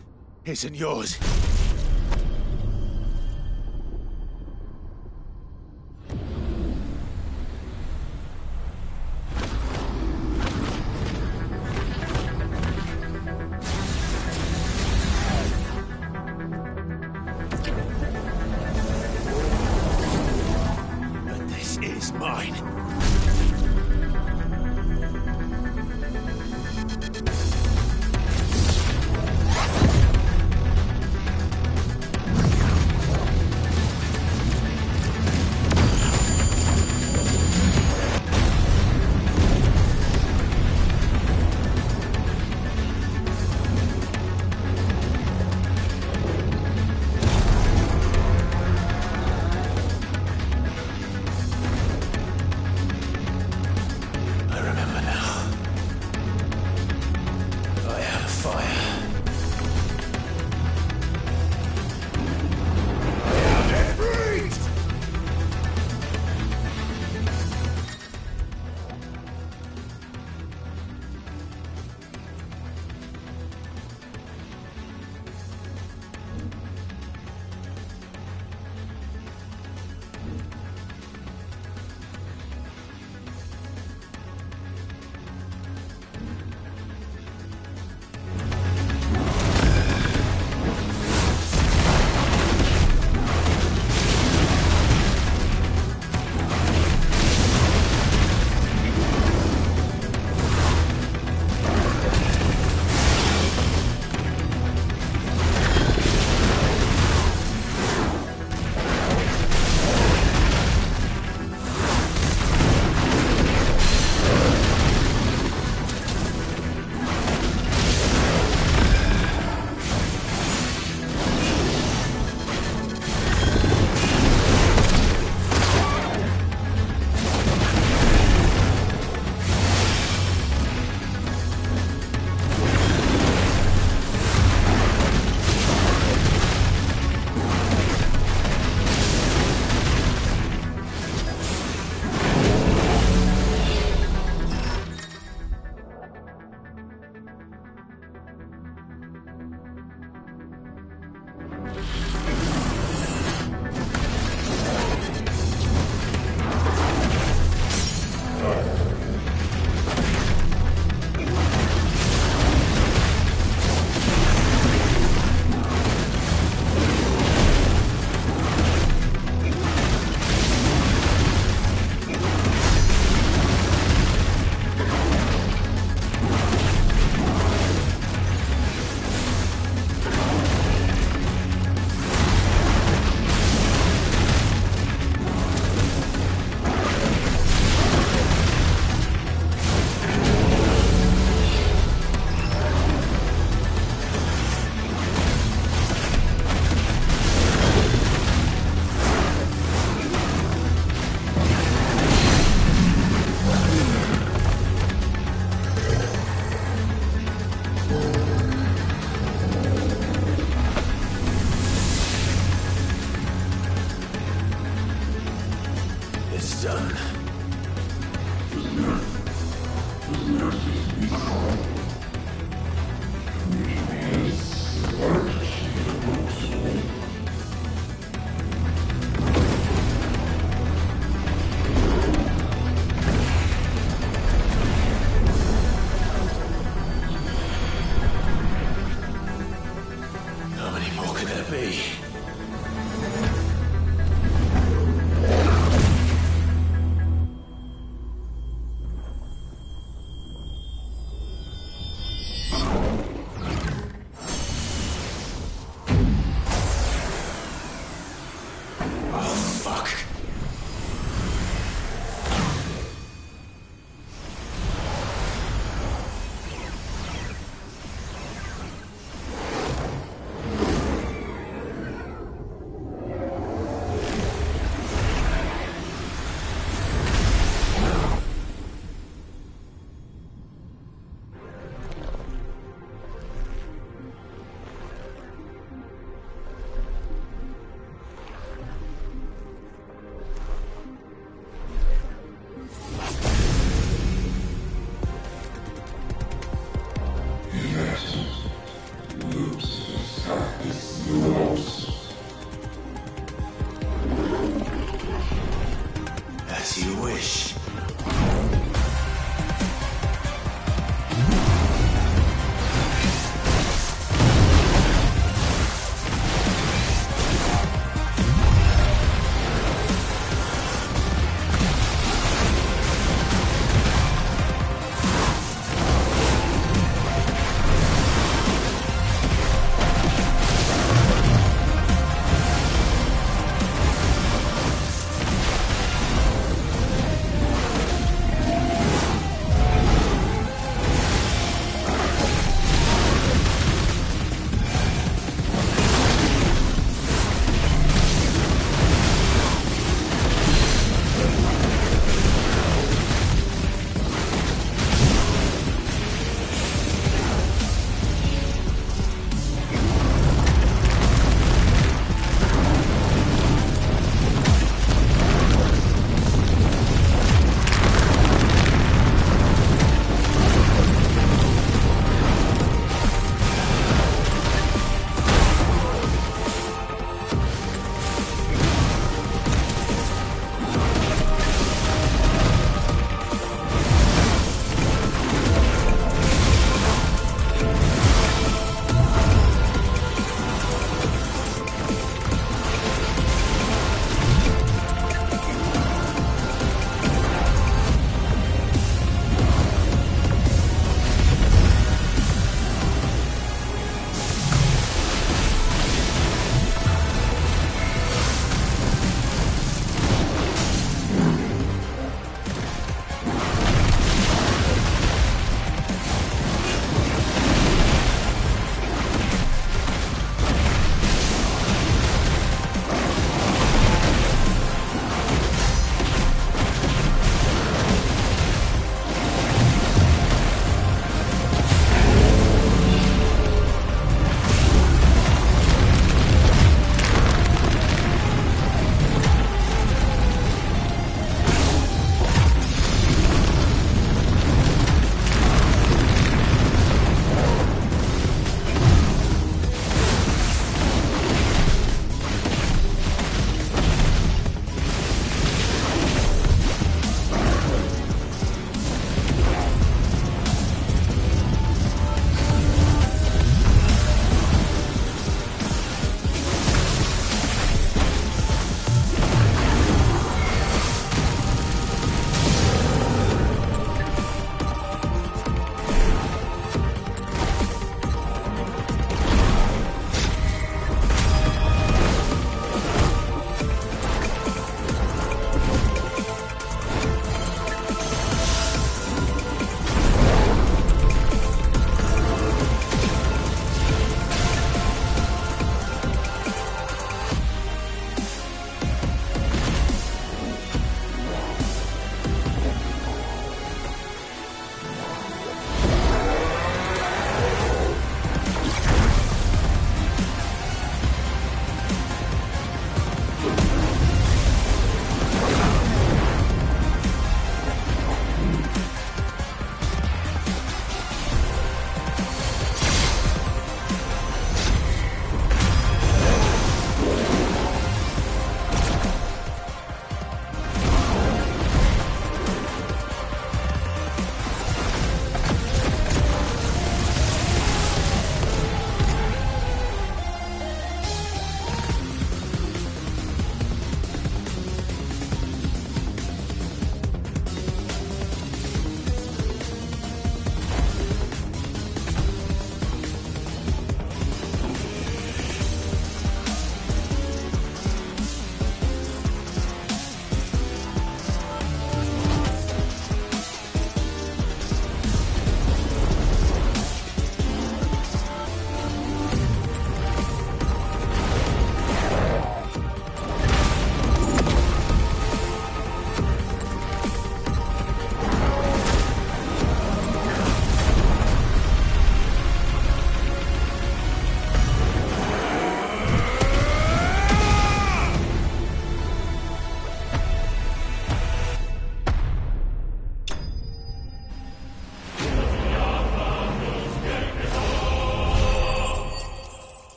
isn't yours. But this is mine.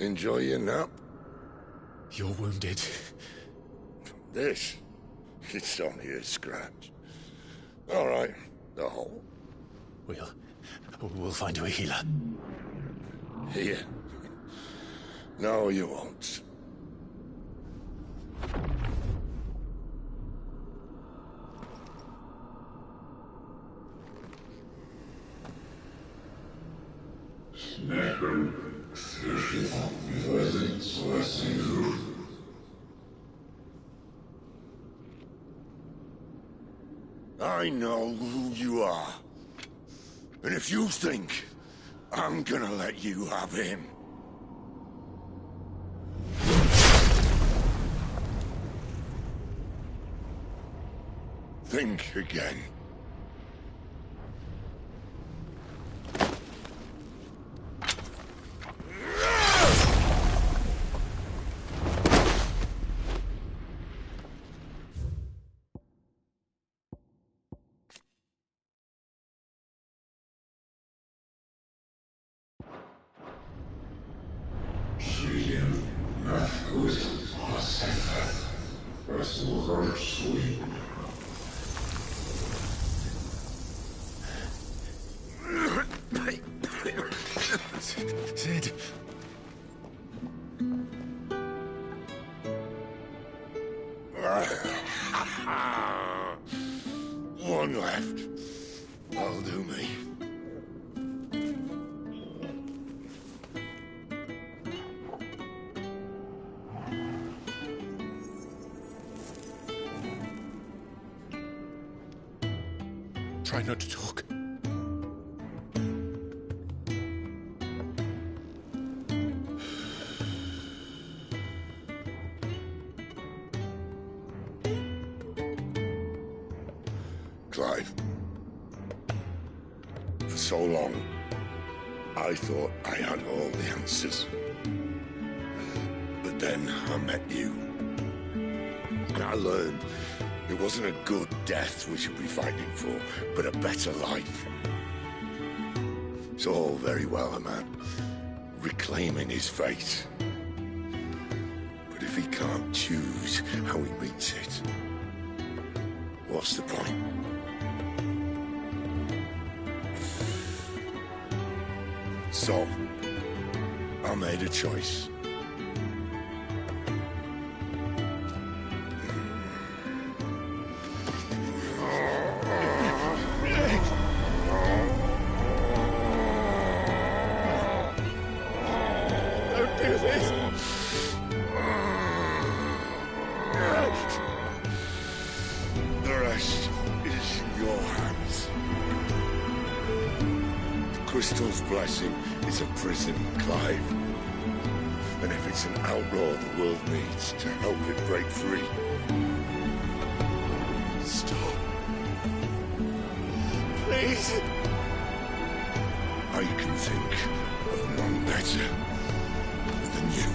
Enjoy your nap? You're wounded. This? It's only a scratch. All right, the hole. We'll find you a healer. Here? No, you won't. I know who you are. And if you think I'm gonna let you have him... think again. Sid. One left. That'll do me. Try not to talk. Clive. For so long, I thought I had all the answers. But then I met you. And I learned it wasn't a good death we should be fighting for, but a better life. It's all very well, a man reclaiming his fate. But if he can't choose how he meets it, what's the point? So, I made a choice. Don't do this! The rest is in your hands. The Crystal's blessing is a prison, Clive. And if it's an outlaw the world needs to help it break free... Stop. Please! I can think of none better than you.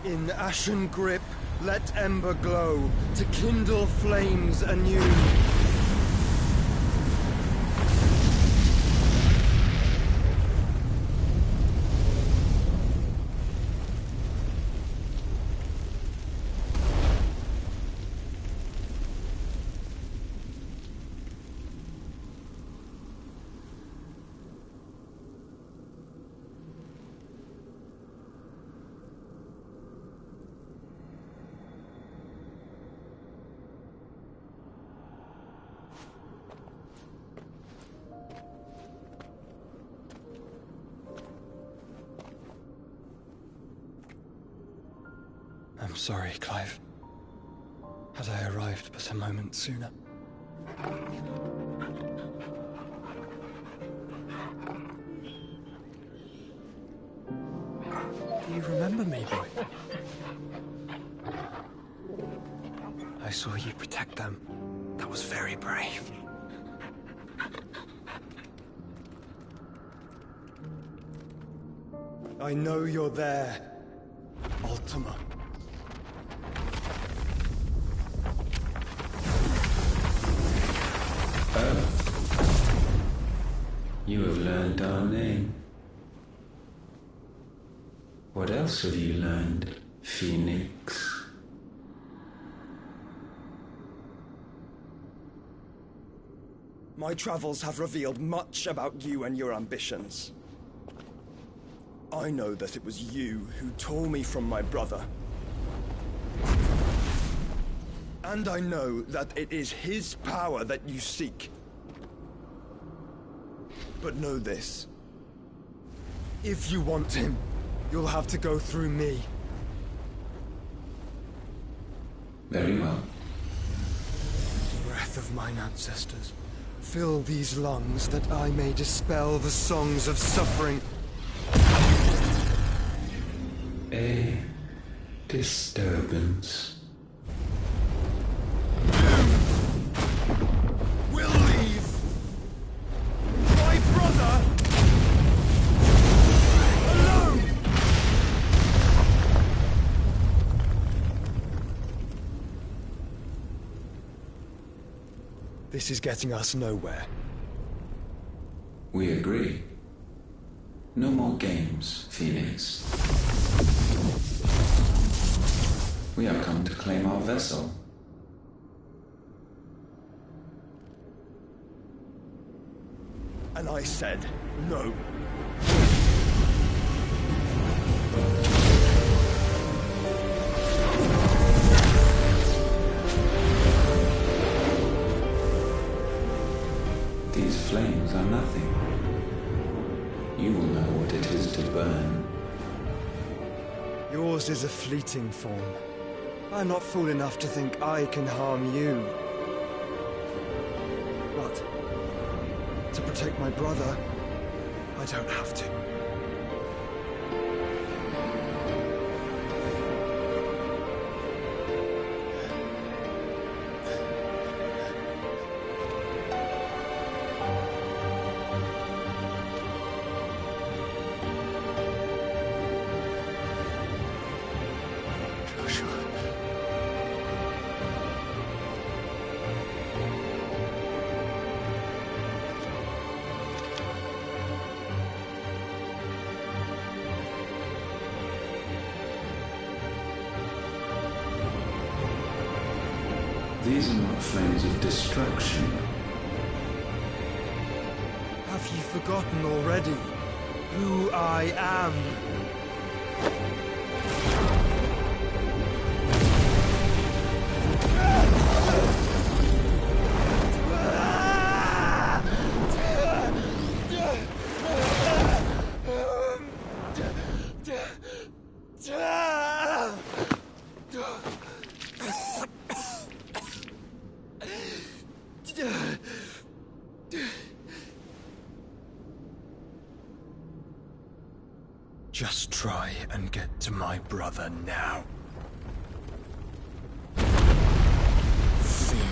In ashen grip, let ember glow, to kindle flames anew. I'm sorry, Clive. Had I arrived but a moment sooner. Do you remember me, boy? I saw you protect them. That was very brave. I know you're there, Ultima. You have learned our name. What else have you learned, Phoenix? My travels have revealed much about you and your ambitions. I know that it was you who tore me from my brother. And I know that it is his power that you seek. But know this. If you want him, you'll have to go through me. Very well. Breath of mine ancestors, fill these lungs that I may dispel the songs of suffering. A disturbance. We'll leave. My brother alone. This is getting us nowhere. We agree. No more games, Phoenix. We have come to claim our vessel. And I said no. These flames are nothing. You will know what it is to burn. Yours is a fleeting form. I'm not fool enough to think I can harm you. But to protect my brother, I don't have to. These are not flames of destruction. Have you forgotten already who I am? Just try and get to my brother now. Fiend.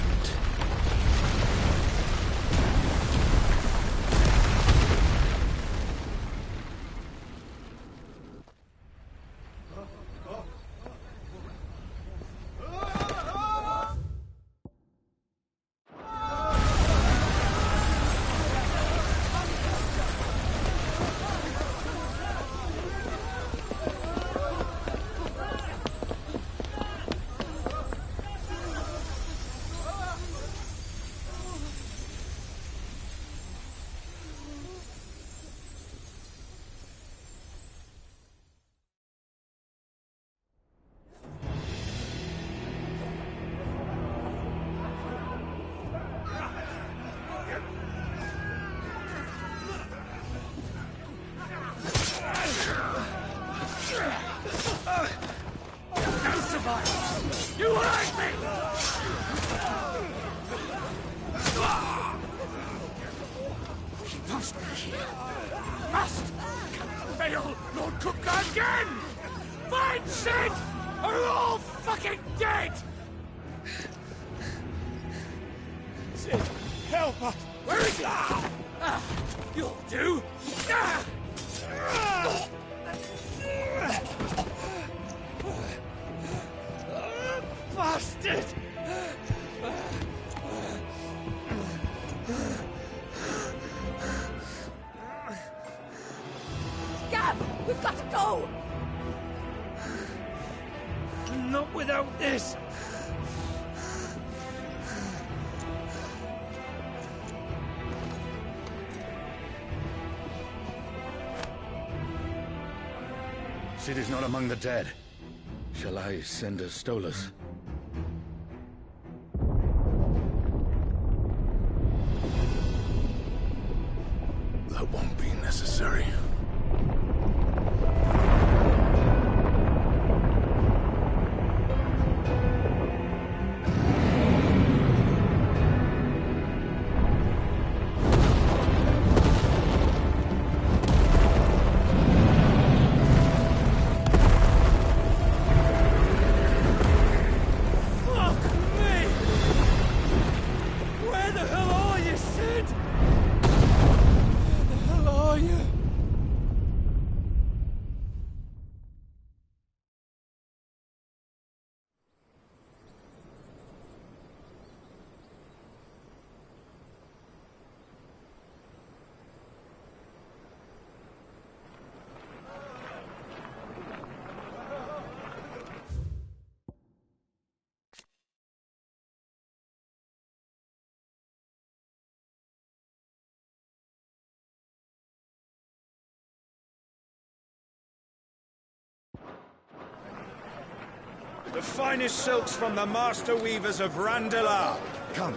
Must fail Lord Cook again! Find Sid! Or we're all fucking dead! Sid, help us! Where is he? You'll do! Bastard! Gab! We've got to go! Not without this! Sid is not among the dead. Shall I send a Stolas? That won't be necessary. The finest silks from the master weavers of Randalar. Come,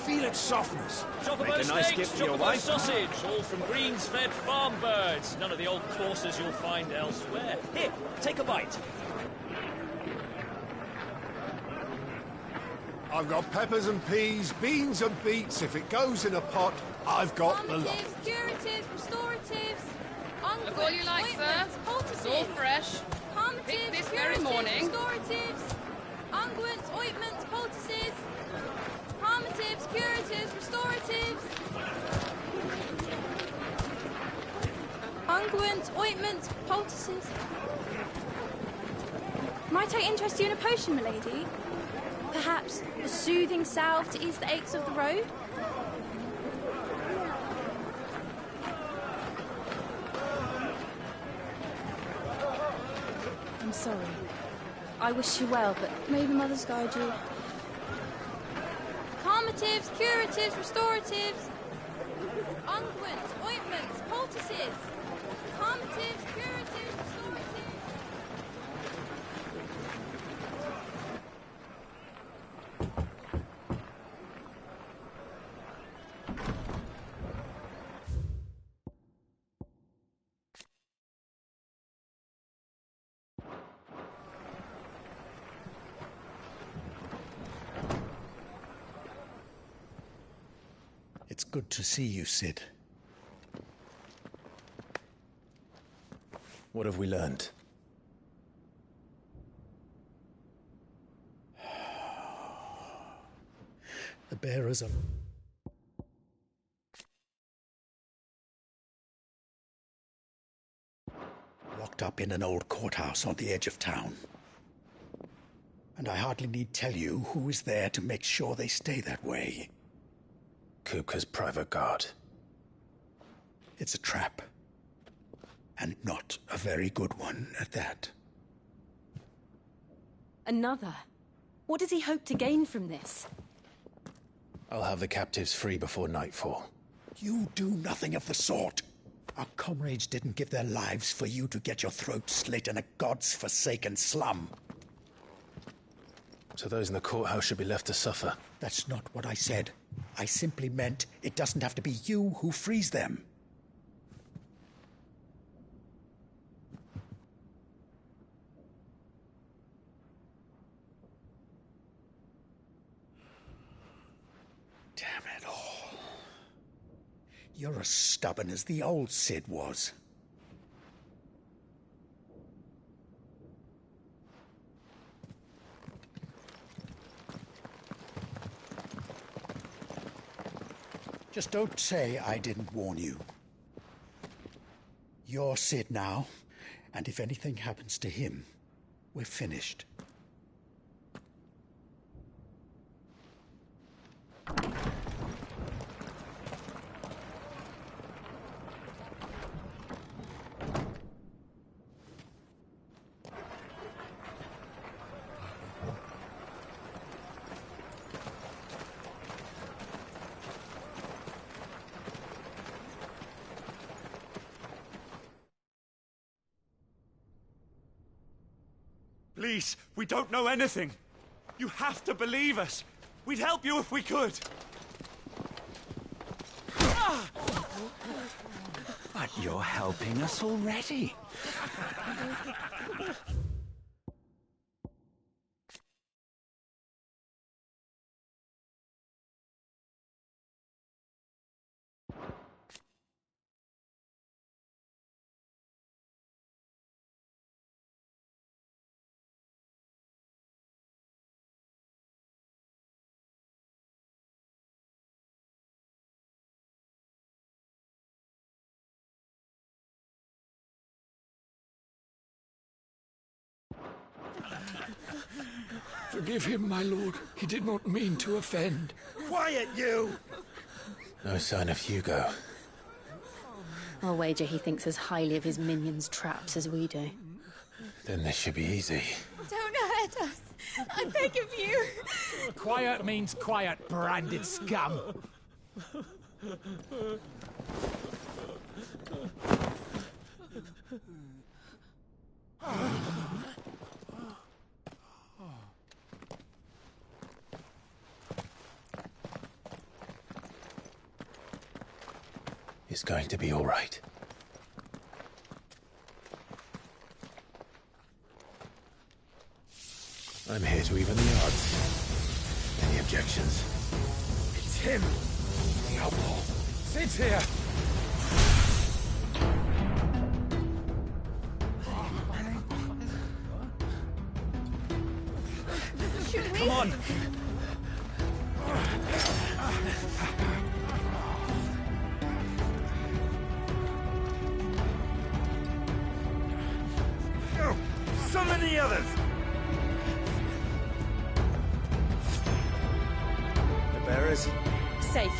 feel its softness. Chocobo Make a nice steaks, gift for your chocobo wife. sausage, all from greens-fed farm birds. None of the old courses you'll find elsewhere. Here, take a bite. I've got peppers and peas, beans and beets. If it goes in a pot, I've got the lot. Curatives, restoratives, Look all you like, sir. It's all fresh. Picked this very morning. Restoratives, unguents, ointments, poultices, palmatives, curatives, restoratives, unguents, ointments, poultices. Might I interest you in a potion, milady? Perhaps a soothing salve to ease the aches of the road? I'm sorry. I wish you well, but may the mothers guide you. Calmatives, curatives, restoratives, unguents, ointments, poultices. Calmatives, curatives, restoratives. It's good to see you, Sid. What have we learned? The bearers are... locked up in an old courthouse on the edge of town. And I hardly need tell you who is there to make sure they stay that way. Kupka's private guard. It's a trap. And not a very good one at that. Another? What does he hope to gain from this? I'll have the captives free before nightfall. You do nothing of the sort. Our comrades didn't give their lives for you to get your throat slit in a god's forsaken slum. So those in the courthouse should be left to suffer. That's not what I said. I simply meant it doesn't have to be you who frees them. Damn it all. You're as stubborn as the old Cid was. Just don't say I didn't warn you. You're Cid now, and if anything happens to him, we're finished. Please, we don't know anything. You have to believe us. We'd help you if we could. But you're helping us already. Forgive him, my lord. He did not mean to offend. Quiet, you! No sign of Hugo. I'll wager he thinks as highly of his minions' traps as we do. Then this should be easy. Don't hurt us. I beg of you. Quiet means quiet, branded scum. It's going to be all right. I'm here to even the odds. Any objections? It's him! The outlaw. Sid's here! Should we? Come on! Go! Summon the others! The bearers? Safe.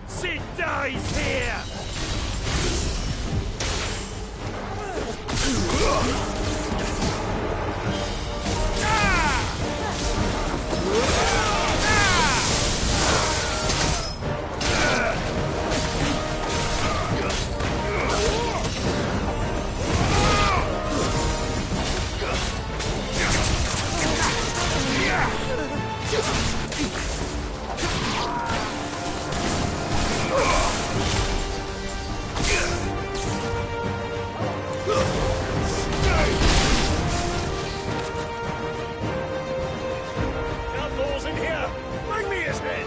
Cid dies here! Outlaws in here! Bring me his head!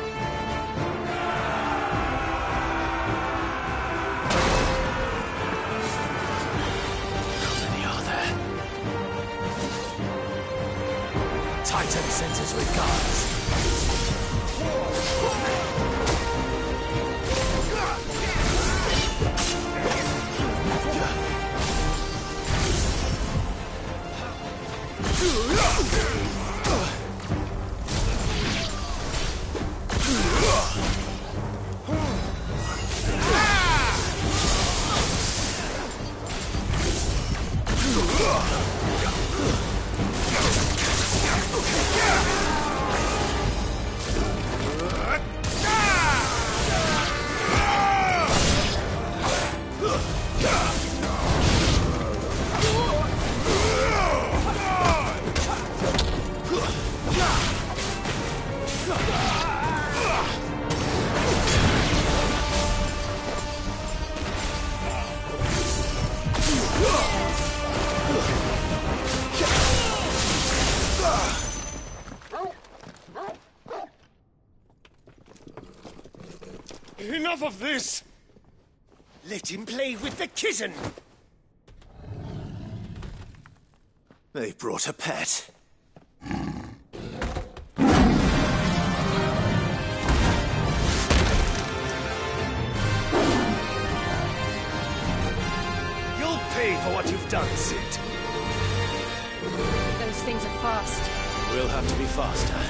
How many are there? Titan sends his regards. Enough of this! Let him play with the kitten! They've brought a pet. You'll pay for what you've done, Sid. Those things are fast. We'll have to be faster.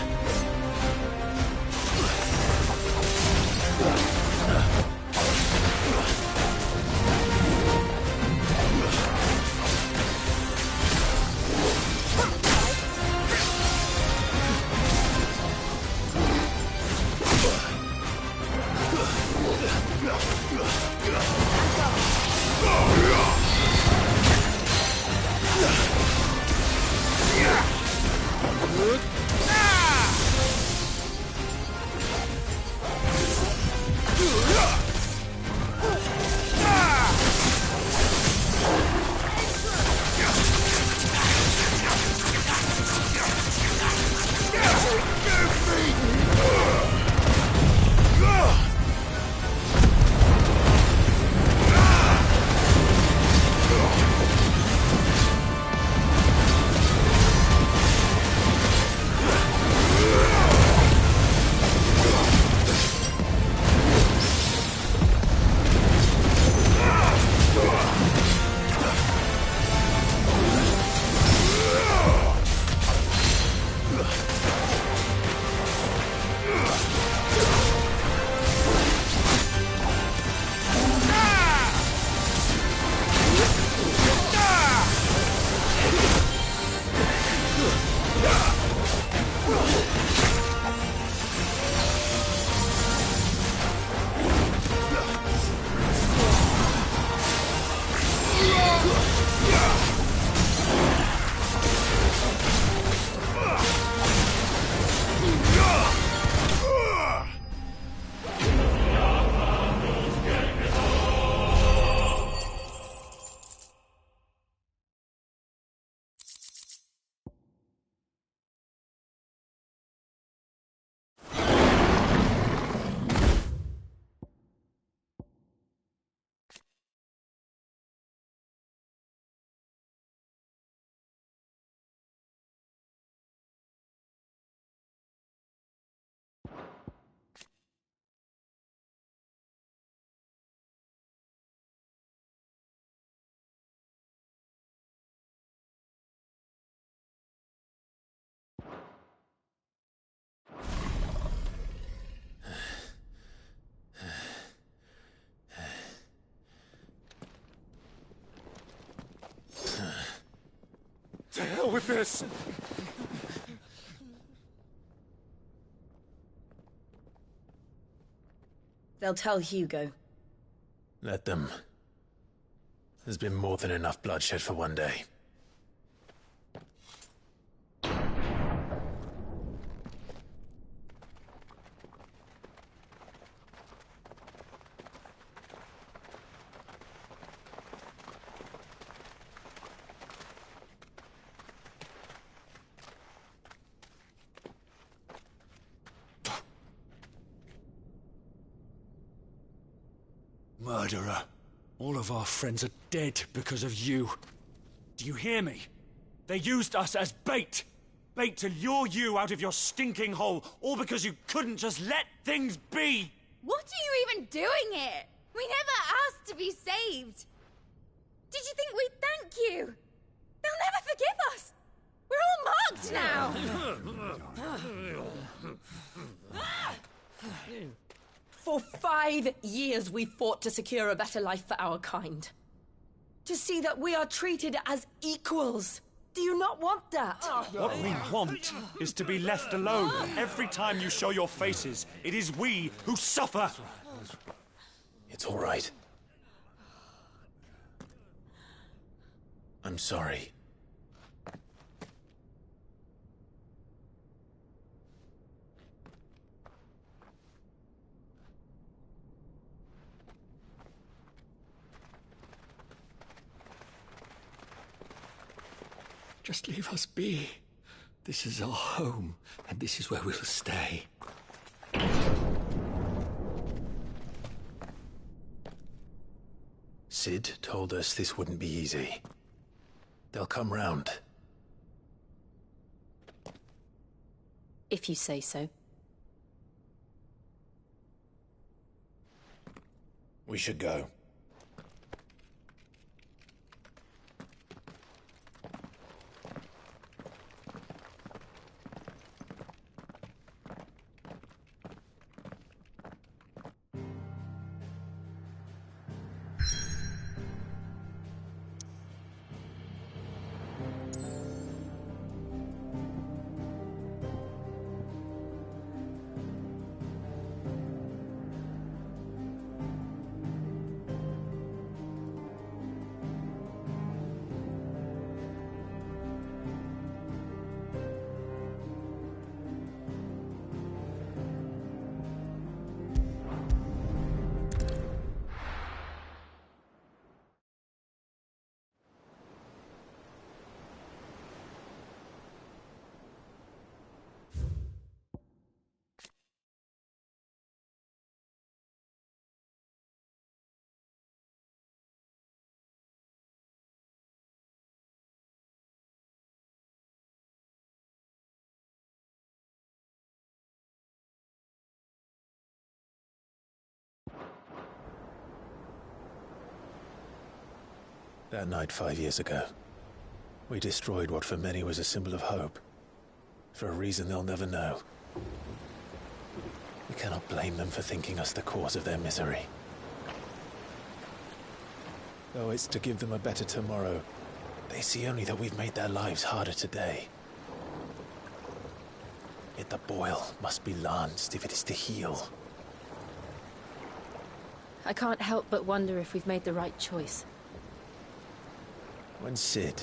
To hell with this! They'll tell Hugo. Let them. There's been more than enough bloodshed for one day. Murderer. All of our friends are dead because of you. Do you hear me? They used us as bait. Bait to lure you out of your stinking hole, all because you couldn't just let things be. What are you even doing here? We never asked to be saved. Did you think we'd thank you? They'll never forgive us. We're all marked now. For 5 years we fought to secure a better life for our kind. To see that we are treated as equals. Do you not want that? What we want is to be left alone. Every time you show your faces, it is we who suffer. It's all right. I'm sorry. Just leave us be. This is our home, and this is where we'll stay. Sid told us this wouldn't be easy. They'll come round. If you say so. We should go. That night 5 years ago, we destroyed what for many was a symbol of hope. For a reason they'll never know. We cannot blame them for thinking us the cause of their misery. Though it's to give them a better tomorrow, they see only that we've made their lives harder today. Yet the boil must be lanced if it is to heal. I can't help but wonder if we've made the right choice. When Sid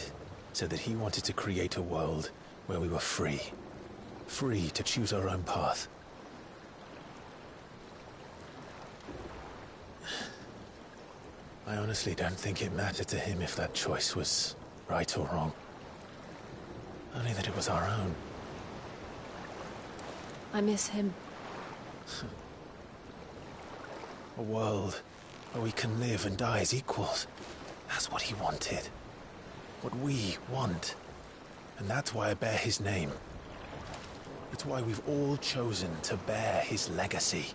said that he wanted to create a world where we were free. Free to choose our own path. I honestly don't think it mattered to him if that choice was right or wrong. Only that it was our own. I miss him. A world where we can live and die as equals. That's what he wanted. What we want. And that's why I bear his name. It's why we've all chosen to bear his legacy.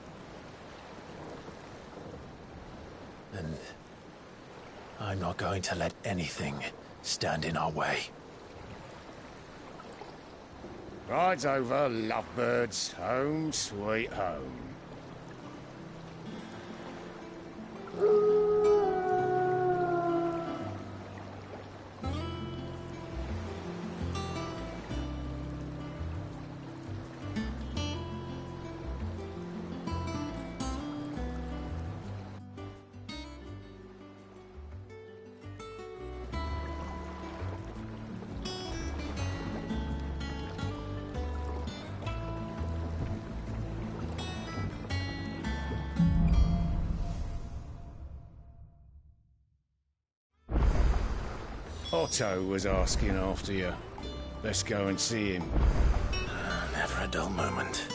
And I'm not going to let anything stand in our way. Ride's over, lovebirds. Home sweet home. Otto was asking after you. Let's go and see him. Never a dull moment.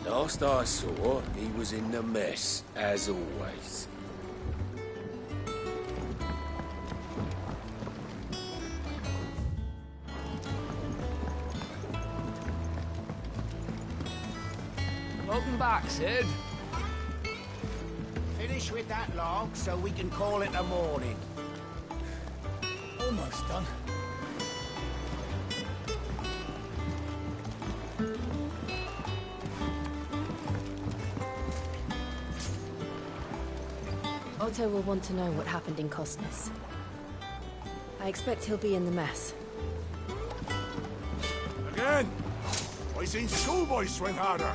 Last I saw, he was in the mess, as always. Welcome back, Sid. Finish with that log so we can call it a morning. Almost done. Otto will want to know what happened in Cosnes. I expect he'll be in the mess. Again! I seen schoolboys swing harder.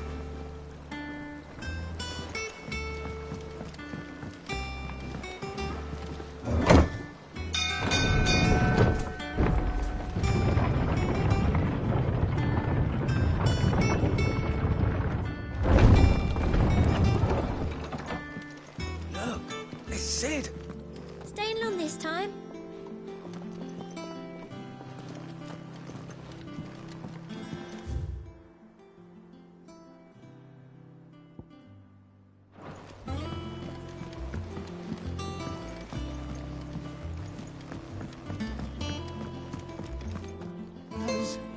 Look, it's Sid. Staying long this time?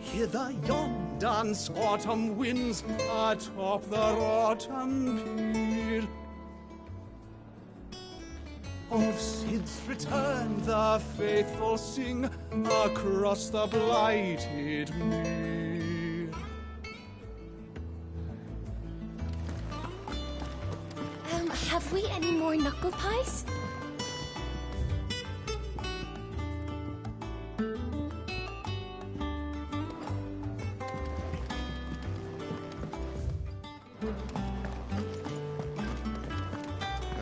Hither yon dance autumn winds atop the rotten pier. Of Sid's return the faithful sing across the blighted mere. Have we any more knuckle pies?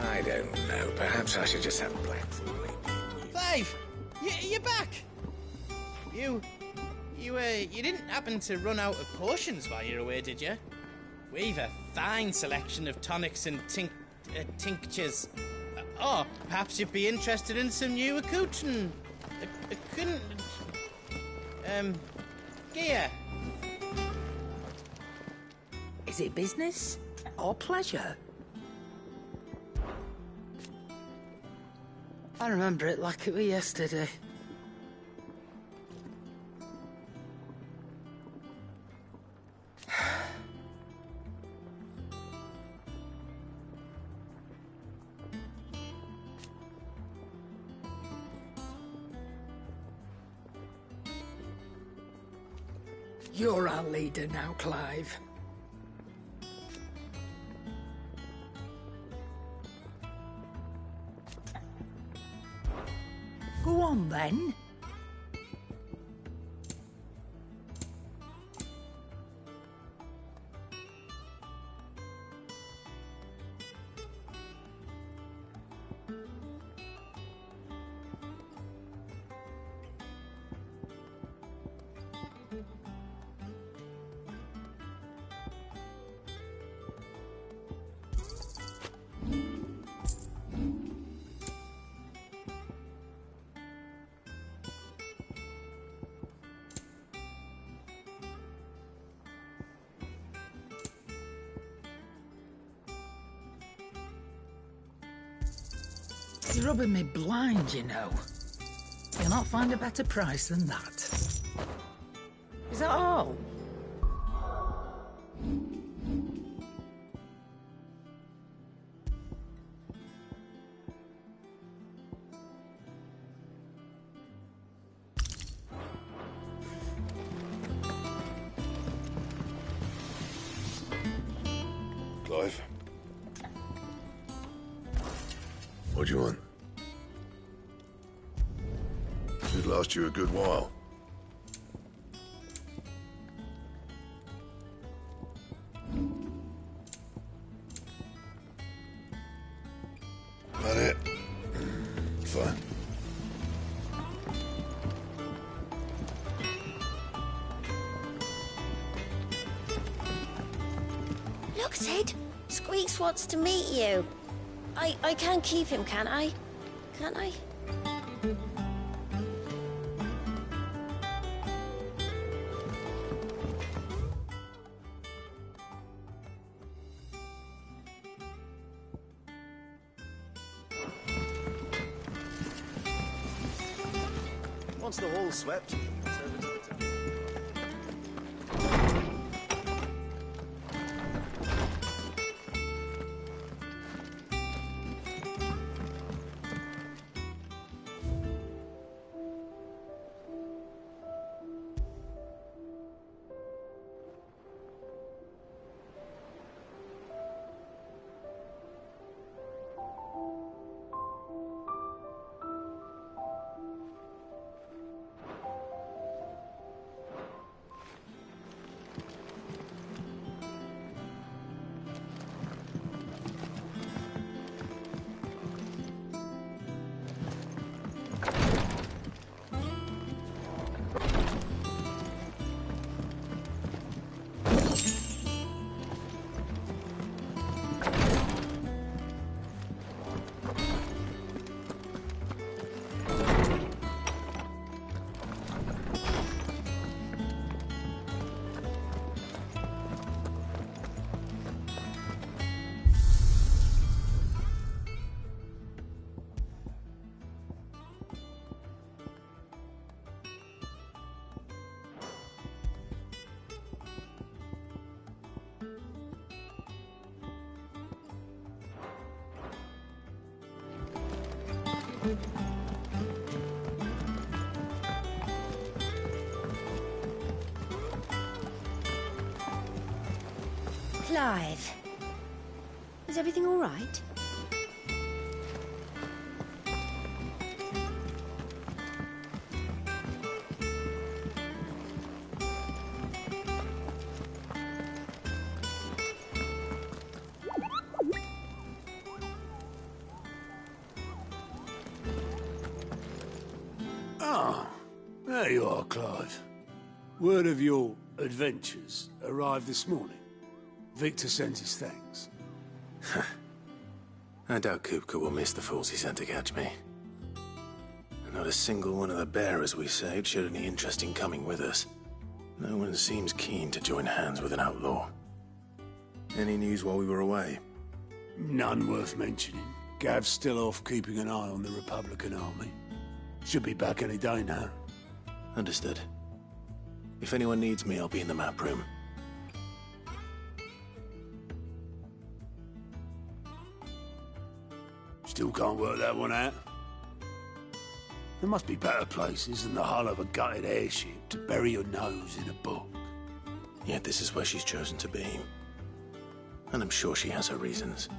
I don't know. Perhaps I should just have black for me. Clive, you're back. You didn't happen to run out of potions while you were away, did you? We've a fine selection of tonics and tinctures. Oh, perhaps you'd be interested in some new accoutrement. Gear. Is it business or pleasure? I remember it like it was yesterday. You're our leader now, Clive. Go on, then. You're rubbing me blind, you know. You'll not find a better price than that. Is that all? Clive? What do you want? Should last you a good while. That it? Fine. Look, Sid. Squeaks wants to meet you. I can't keep him, can I? Can't I? Once the hall's swept, it's over to the top. Clive. Is everything all right? Ah, there you are, Clive. Word of your adventures arrived this morning. Victor sends his thanks. I doubt Kupka will miss the fools he sent to catch me. Not a single one of the bearers we saved showed any interest in coming with us. No one seems keen to join hands with an outlaw. Any news while we were away? None worth mentioning. Gav's still off keeping an eye on the Republican army. Should be back any day now. Understood. If anyone needs me, I'll be in the map room. Still can't work that one out. There must be better places than the hull of a gutted airship to bury your nose in a book. Yet this is where she's chosen to be. And I'm sure she has her reasons.